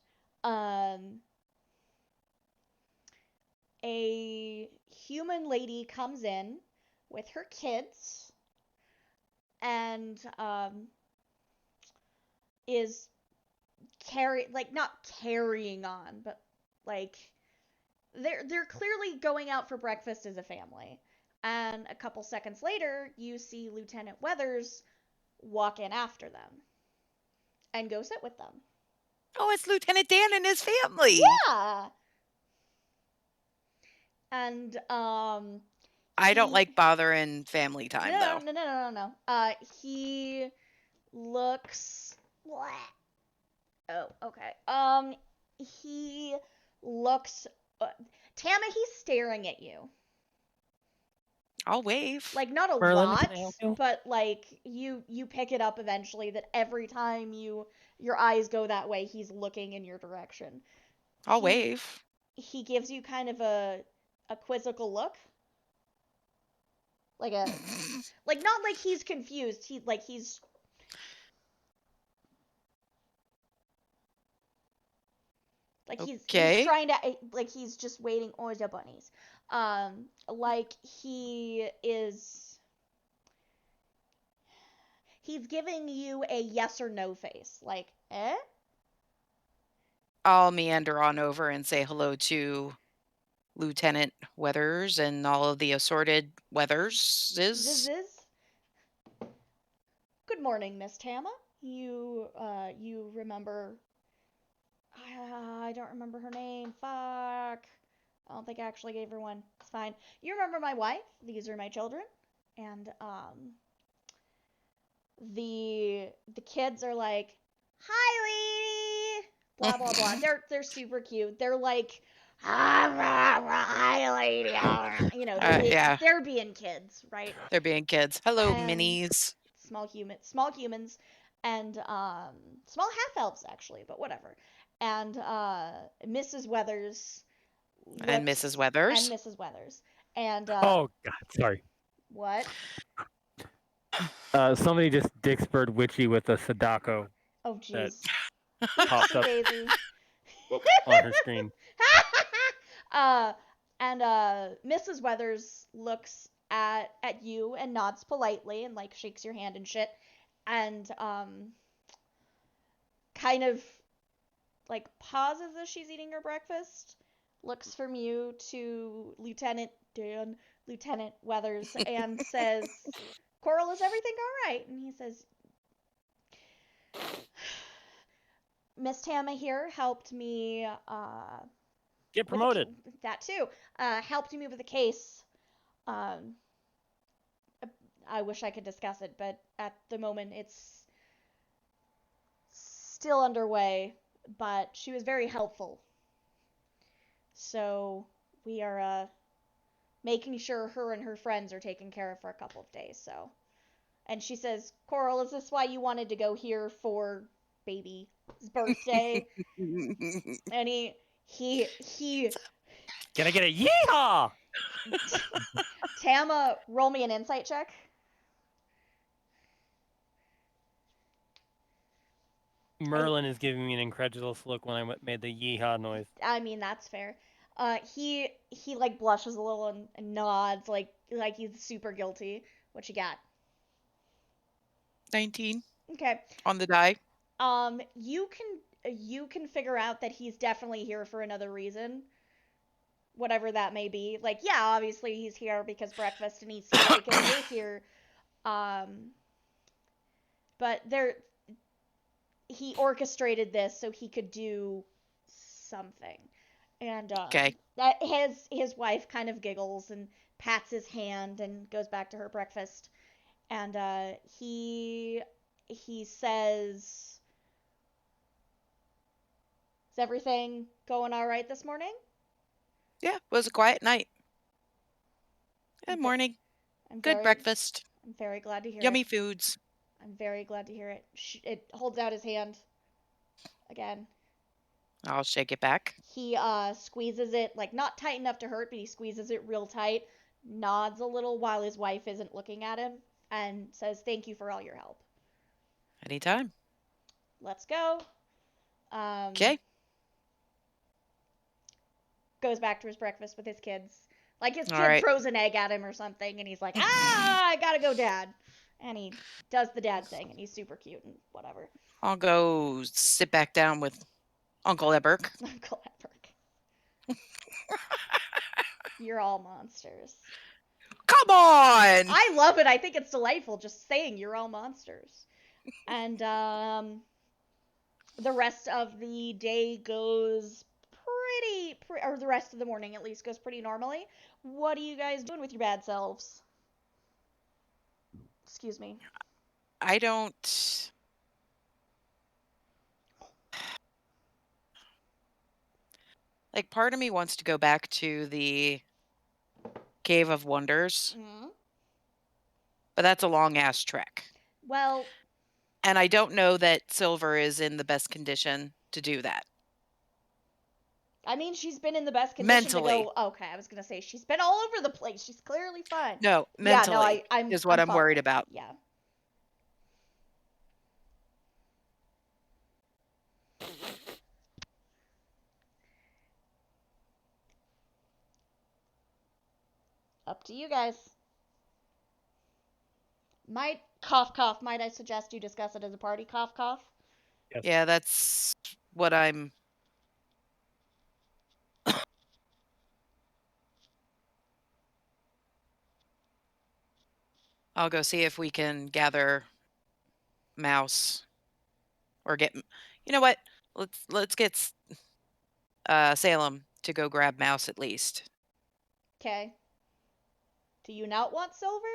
a human lady comes in with her kids and is not carrying on, but like they're clearly going out for breakfast as a family. And a couple seconds later, you see Lieutenant Weathers walk in after them and go sit with them. Oh, it's Lieutenant Dan and his family. Yeah. And I don't like bothering family time though. No. He looks. Oh, okay. He looks. Tama, he's staring at you. I'll wave. Like not a Merlin, lot, can I help you? but like you pick it up eventually that every time your eyes go that way, he's looking in your direction. I'll wave. He gives you kind of a quizzical look. Like not like he's confused. He's he's trying to like he's just waiting. Oh, the bunnies. Like he's giving you a yes or no face. Like, eh? I'll meander on over and say hello to Lieutenant Weathers and all of the assorted Weatherses. Good morning, Miss Tama. You remember? I don't remember her name. Fuck. I don't think I actually gave her one. It's fine. You remember my wife? These are my children, and the kids are like, "Hi, lady." Blah blah blah. They're super cute. They're like, "Hi, lady." You know, they're being kids, right? They're being kids. Hello, minis. Small humans, and small half elves actually, but whatever. And Mrs. Weathers And Mrs. Weathers. And oh God, sorry. What? Somebody just dick spurred Witchy with a Sadako. Oh jeez. Popped up Daisy. on her screen. And Mrs. Weathers looks at you and nods politely and like shakes your hand and shit, and kind of like pauses as she's eating her breakfast, looks from you to Lieutenant Weathers, and says, "Coral, is everything all right?" And he says, "Miss Tama here helped me get promoted." That too. Helped me with a case. I wish I could discuss it, but at the moment it's still underway. But she was very helpful. So we are making sure her and her friends are taken care of for a couple of days. So, and she says, "Coral, is this why you wanted to go here for baby's birthday?" And he Can I get a yeehaw? Tama, roll me an insight check. Merlin is giving me an incredulous look when I made the yeehaw noise. I mean, that's fair. He like blushes a little and nods like he's super guilty. What you got? 19 Okay. on the die. You can figure out that he's definitely here for another reason, whatever that may be. Like, yeah, obviously he's here because breakfast, and he's here because you're here. Um, but he orchestrated this so he could do something, and Okay. that his wife kind of giggles and pats his hand and goes back to her breakfast, and he says, "Is everything going all right this morning?" Yeah, it was a quiet night. I'm Good morning. I'm Good very breakfast. I'm very glad to hear it. Yummy foods. I'm very glad to hear it. It holds out his hand again. I'll shake it back. He squeezes it, like, not tight enough to hurt, but he squeezes it real tight, nods a little while his wife isn't looking at him, and says, "Thank you for all your help. Anytime. Let's go." Okay. Goes back to his breakfast with his kids. Like, his All kid right. throws an egg at him or something, and he's like, "Ah, I gotta go, Dad." And he does the dad thing, and he's super cute and whatever. I'll go sit back down with Uncle Eberk. Uncle Edward. You're all monsters. Come on! I love it. I think it's delightful just saying you're all monsters. And the rest of the day goes or the rest of the morning at least goes pretty normally. What are you guys doing with your bad selves? Excuse me. I don't. Like, part of me wants to go back to the Cave of Wonders, Mm-hmm. but that's a long ass trek. Well, And I don't know that Silver is in the best condition to do that. I mean, she's been in the best condition to Mentally. go. Okay, I was gonna say she's been all over the place. She's clearly fine. No, Yeah, no, mentally is what I'm worried following. about. Yeah. Up to you guys. Might cough cough. Might I suggest you discuss it as a party? Cough cough. Yes. Yeah, that's what I'm. I'll go see if we can gather Mouse or get. You know what? Let's get Salem to go grab Mouse at least. Okay. Do you not want Silver?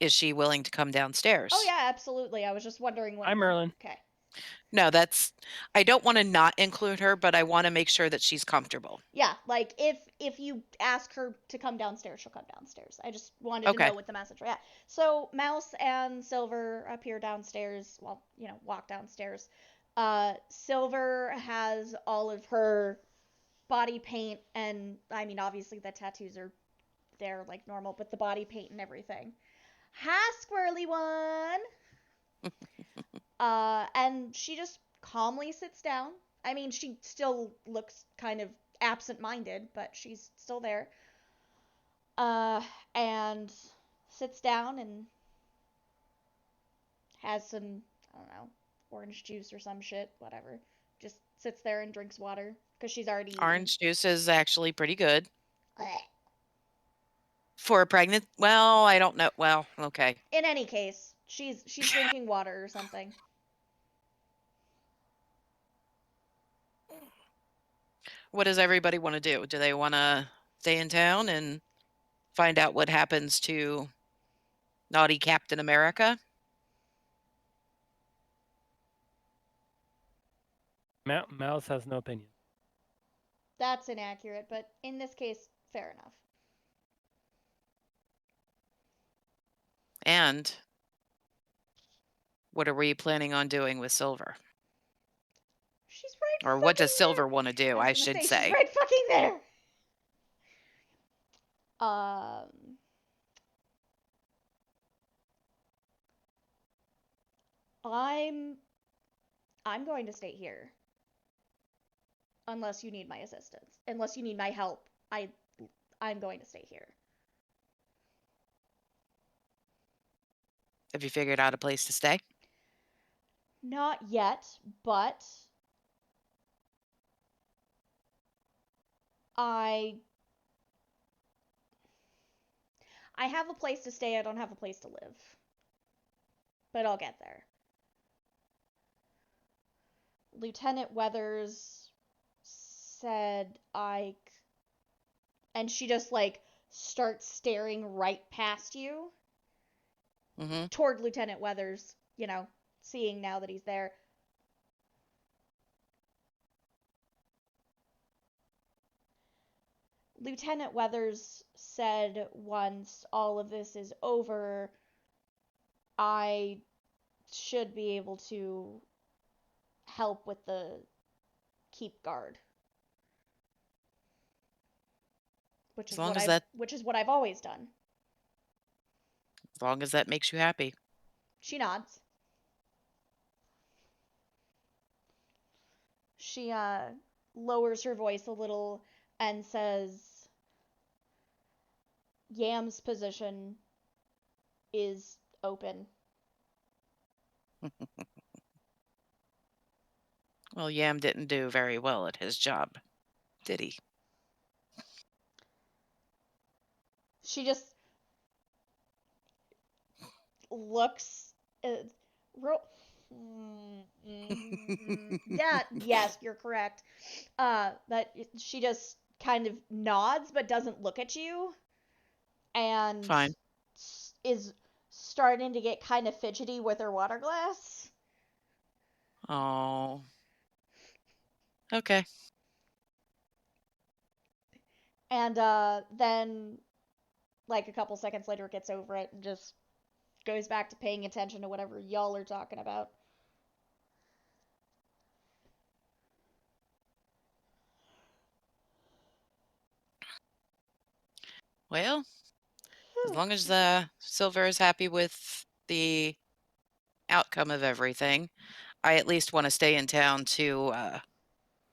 Is she willing to come downstairs? Oh yeah, absolutely. I was just wondering when. Hi, Merlin. Okay. No, that's. I don't want to not include her, but I want to make sure that she's comfortable. Yeah, like if you ask her to come downstairs, she'll come downstairs. I just wanted to Okay. know what the message was. Yeah. So Mouse and Silver appear downstairs. Well, walk downstairs. Silver has all of her body paint, and I mean, obviously the tattoos are there like normal, but the body paint and everything. Hi, squirrely one. And she just calmly sits down. I mean, she still looks kind of absent-minded, but she's still there. And sits down and has some, I don't know, orange juice or some shit, whatever. Just sits there and drinks water because she's already eaten. Orange juice is actually pretty good Blech. for a pregnant. Well, I don't know. Well, okay. In any case, she's drinking water or something. What does everybody want to do? Do they want to stay in town and find out what happens to naughty Captain America? Mouse has no opinion. That's inaccurate, but in this case, fair enough. And what are we planning on doing with Silver? She's right Or what fucking does Silver there. want to do, I was I gonna should say, she's say. right fucking there. Um, I'm I'm going to stay here. unless you need my assistance. Unless you need my help, I'm going to stay here. Have you figured out a place to stay? Not yet, but I have a place to stay. I don't have a place to live. But I'll get there. Lieutenant Weathers said and she just like starts staring right past you Mm-hmm. toward Lieutenant Weathers, seeing now that he's there. Lieutenant Weathers said once all of this is over, I should be able to help with the keep guard. Which As is long what as I've that, which is what I've always done. as long as that makes you happy. She nods. She lowers her voice a little and says, Yam's position is open. Well, Yam didn't do very well at his job, did he? She just looks real. Yeah, yes, you're correct. But she just kind of nods but doesn't look at you and Fine. is starting to get kind of fidgety with her water glass. Oh. Okay. And then, like, a couple seconds later, it gets over it and just goes back to paying attention to whatever y'all are talking about. Well, as long as Excuse me. Silver is happy with the outcome of everything, I at least want to stay in town to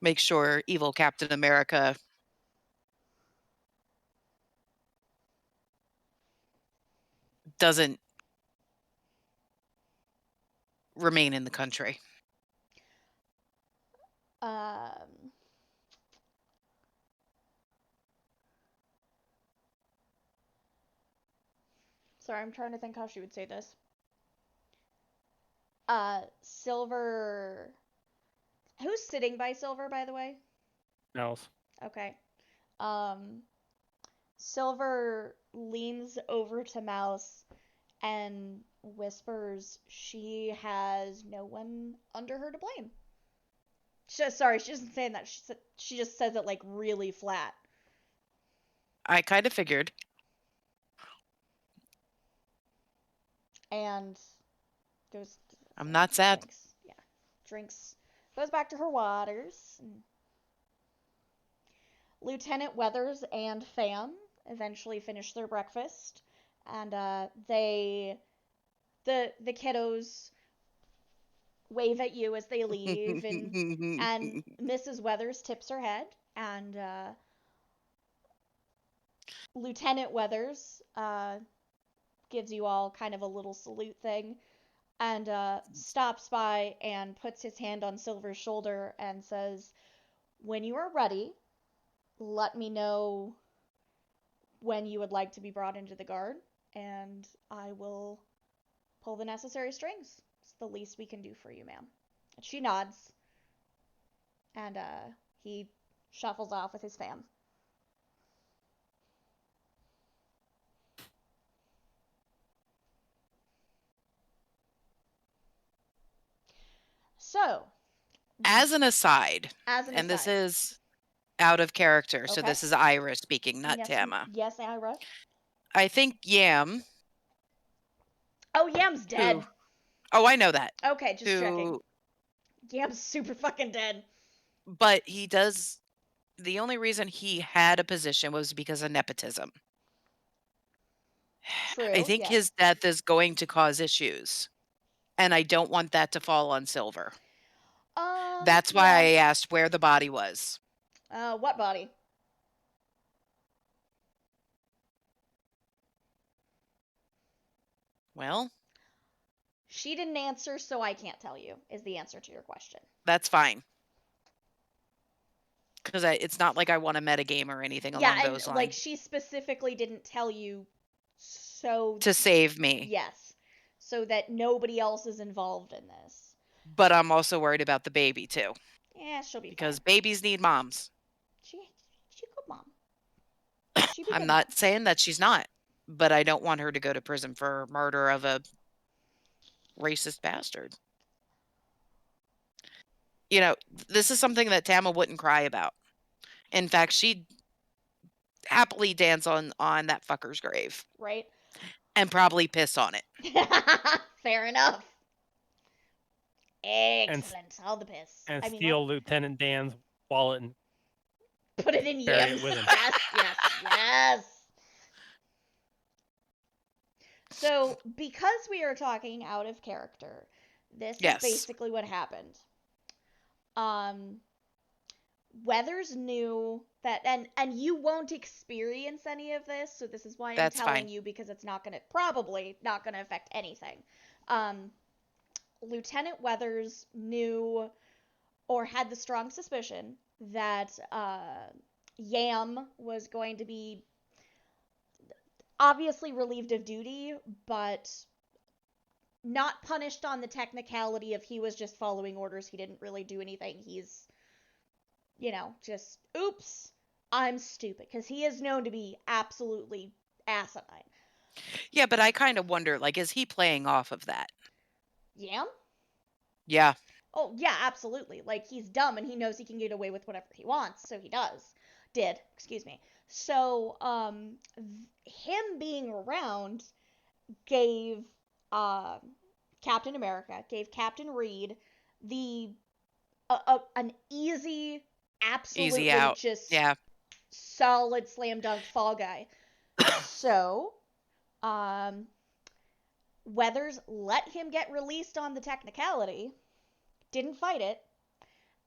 make sure evil Captain America doesn't remain in the country. Um, sorry, I'm trying to think how she would say this. Silver. Who's sitting by Silver, by the way? Mouse. Okay. Um, Silver leans over to Mouse and whispers she has no one under her to blame. Sorry, she isn't saying that. She just says it like really flat. I kind of figured. And goes. I'm not sad. Drinks. Yeah, drinks. Goes back to her waters. Lieutenant Weathers and Fan eventually finish their breakfast, and the kiddos wave at you as they leave, and Mrs. Weathers tips her head, and Lieutenant Weathers gives you all kind of a little salute thing, and stops by and puts his hand on Silver's shoulder and says, "When you are ready, let me know when you would like to be brought into the guard, and I will pull the necessary strings. It's the least we can do for you, ma'am." And she nods, and he shuffles off with his fam. So, As an aside, as an and this aside, is out of character, so okay. this is Ira speaking, not Yes, Tama. yes, Ira. I think Yam, Oh, Yam's who, dead. oh, I know that, Okay, just checking. who, Yam's super fucking dead. but he does, the only reason he had a position was because of nepotism. True. I think yes. his death is going to cause issues, and I don't want that to fall on Silver. That's why Yeah. I asked where the body was. What body? Well, She didn't answer, so I can't tell you, is the answer to your question. that's fine. Because it's not like I want a metagame or anything Yeah, along and those like lines she specifically didn't tell you, so to save me. yes, so that nobody else is involved in this. But I'm also worried about the baby too. Yeah, she'll be Because fine. babies need moms. She good mom. She be I'm good mom. not saying that she's not, but I don't want her to go to prison for murder of a racist bastard. You know, this is something that Tama wouldn't cry about. In fact, she'd happily dance on that fucker's grave Right? and probably piss on it. Fair enough. And Excellent. All the piss. and I mean, what? steal Lieutenant Dan's wallet and Put it in bury it Yam's with him. chest. Yes, yes. So, because we are talking out of character, this is Yes. basically what happened. Weathers knew that, and you won't experience any of this, so this is why I'm That's telling fine. you, because it's probably not gonna affect anything. Lieutenant Weathers knew, or had the strong suspicion, that Yam was going to be obviously relieved of duty, but not punished on the technicality of he was just following orders. He didn't really do anything. He's, just, oops, I'm stupid. Because he is known to be absolutely asinine. Yeah, but I kind of wonder, like, is he playing off of that? Yam? Yeah. Oh, yeah, absolutely. Like, he's dumb and he knows he can get away with whatever he wants, so he did, excuse me. So, him being around gave Captain America, gave Captain Reed the an easy, Easy absolutely out. just Yeah. solid slam dunk fall guy. So, Weathers let him get released on the technicality, didn't fight it,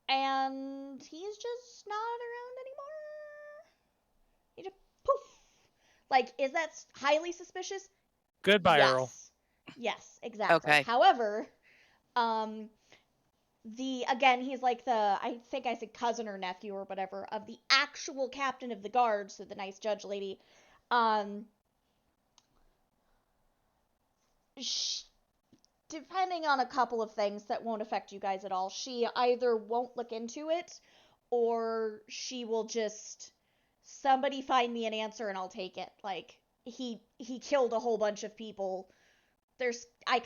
and he's just not around anymore. He just poof. Like, is that highly suspicious? Goodbye, Earl. Yes, exactly. Okay. However, he's like I think I said cousin or nephew or whatever of the actual captain of the guard, so the nice judge lady. Depending on a couple of things that won't affect you guys at all, she either won't look into it, or she will just, somebody find me an answer and I'll take it. Like, he killed a whole bunch of people. I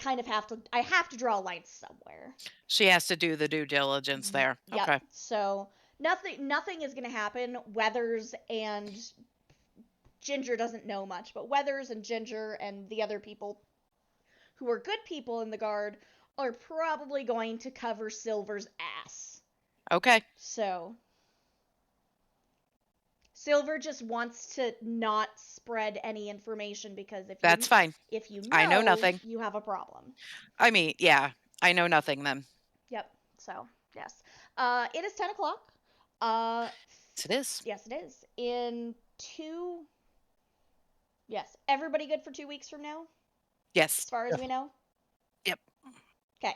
have to draw lines somewhere. She has to do the due diligence there. Yep. Okay. So nothing is gonna happen. Weathers and Ginger doesn't know much, but Weathers and Ginger and the other people who are good people in the guard are probably going to cover Silver's ass. Okay. So Silver just wants to not spread any information, because That's fine. if you I know nothing. you have a problem. I mean, yeah. I know nothing then. Yep. So, yes. It is 10 o'clock. Yes, it is. Yes, it is. Yes. Everybody good for 2 weeks from now? Yes. As far as we know? Yep. Okay.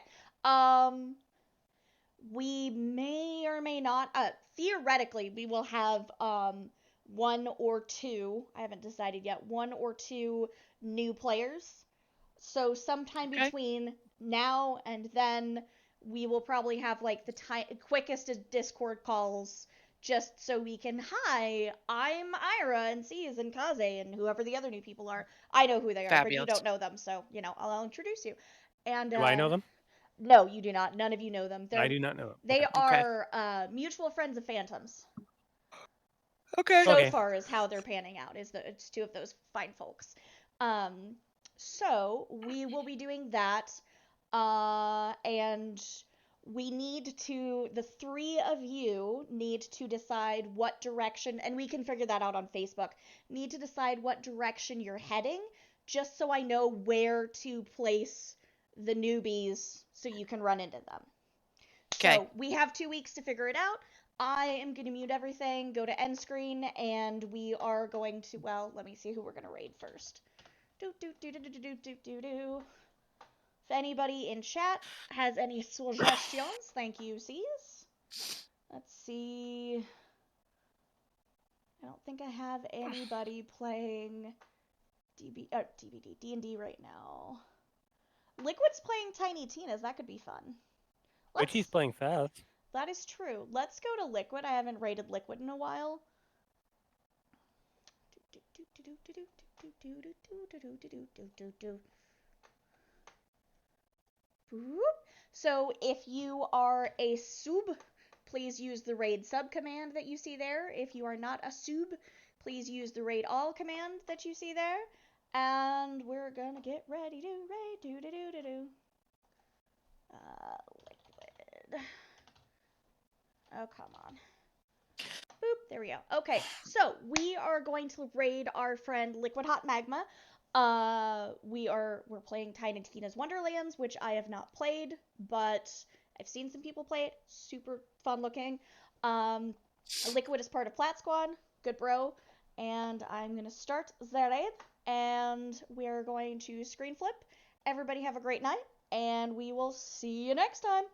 We may or may not, theoretically, we will have, one or two, I haven't decided yet, one or two new players. So sometime between now and then, we will probably have like the quickest Discord calls, just so we can, hi, I'm Ira, and C's and Kaze, and whoever the other new people are. I know who they are, but you Fabulous. don't know them, so, I'll introduce you. And Do I know them? No, you do not. None of you know them. I do not know them. They Okay. are mutual friends of Phantoms. Okay. So Okay. far is how they're panning out. It's two of those fine folks. So we will be doing that, and the three of you need to decide what direction, and we can figure that out on Facebook. Need to decide what direction you're heading, just so I know where to place the newbies so you can run into them. Okay. So we have 2 weeks to figure it out. I am going to mute everything, go to end screen, and we are going to, well, let me see who we're going to raid first. If anybody in chat has any suggestions, thank you, C's. Let's see. I don't think I have anybody playing D&D right now. Liquid's playing Tiny Tina's. That could be fun. Richie's playing fast. That is true. Let's go to Liquid. I haven't raided Liquid in a while. So if you are a sub, please use the raid sub command that you see there. If you are not a sub, please use the raid all command that you see there. And we're gonna get ready to raid. Liquid. Oh, come on. Boop, there we go. Okay, so we are going to raid our friend Liquid Hot Magma. We're playing Tiny Tina's Wonderlands, which I have not played, but I've seen some people play it. Super fun looking. Liquid is part of Plat Squad. Good bro. And I'm gonna start the raid, and we're going to screen flip. Everybody have a great night, and we will see you next time.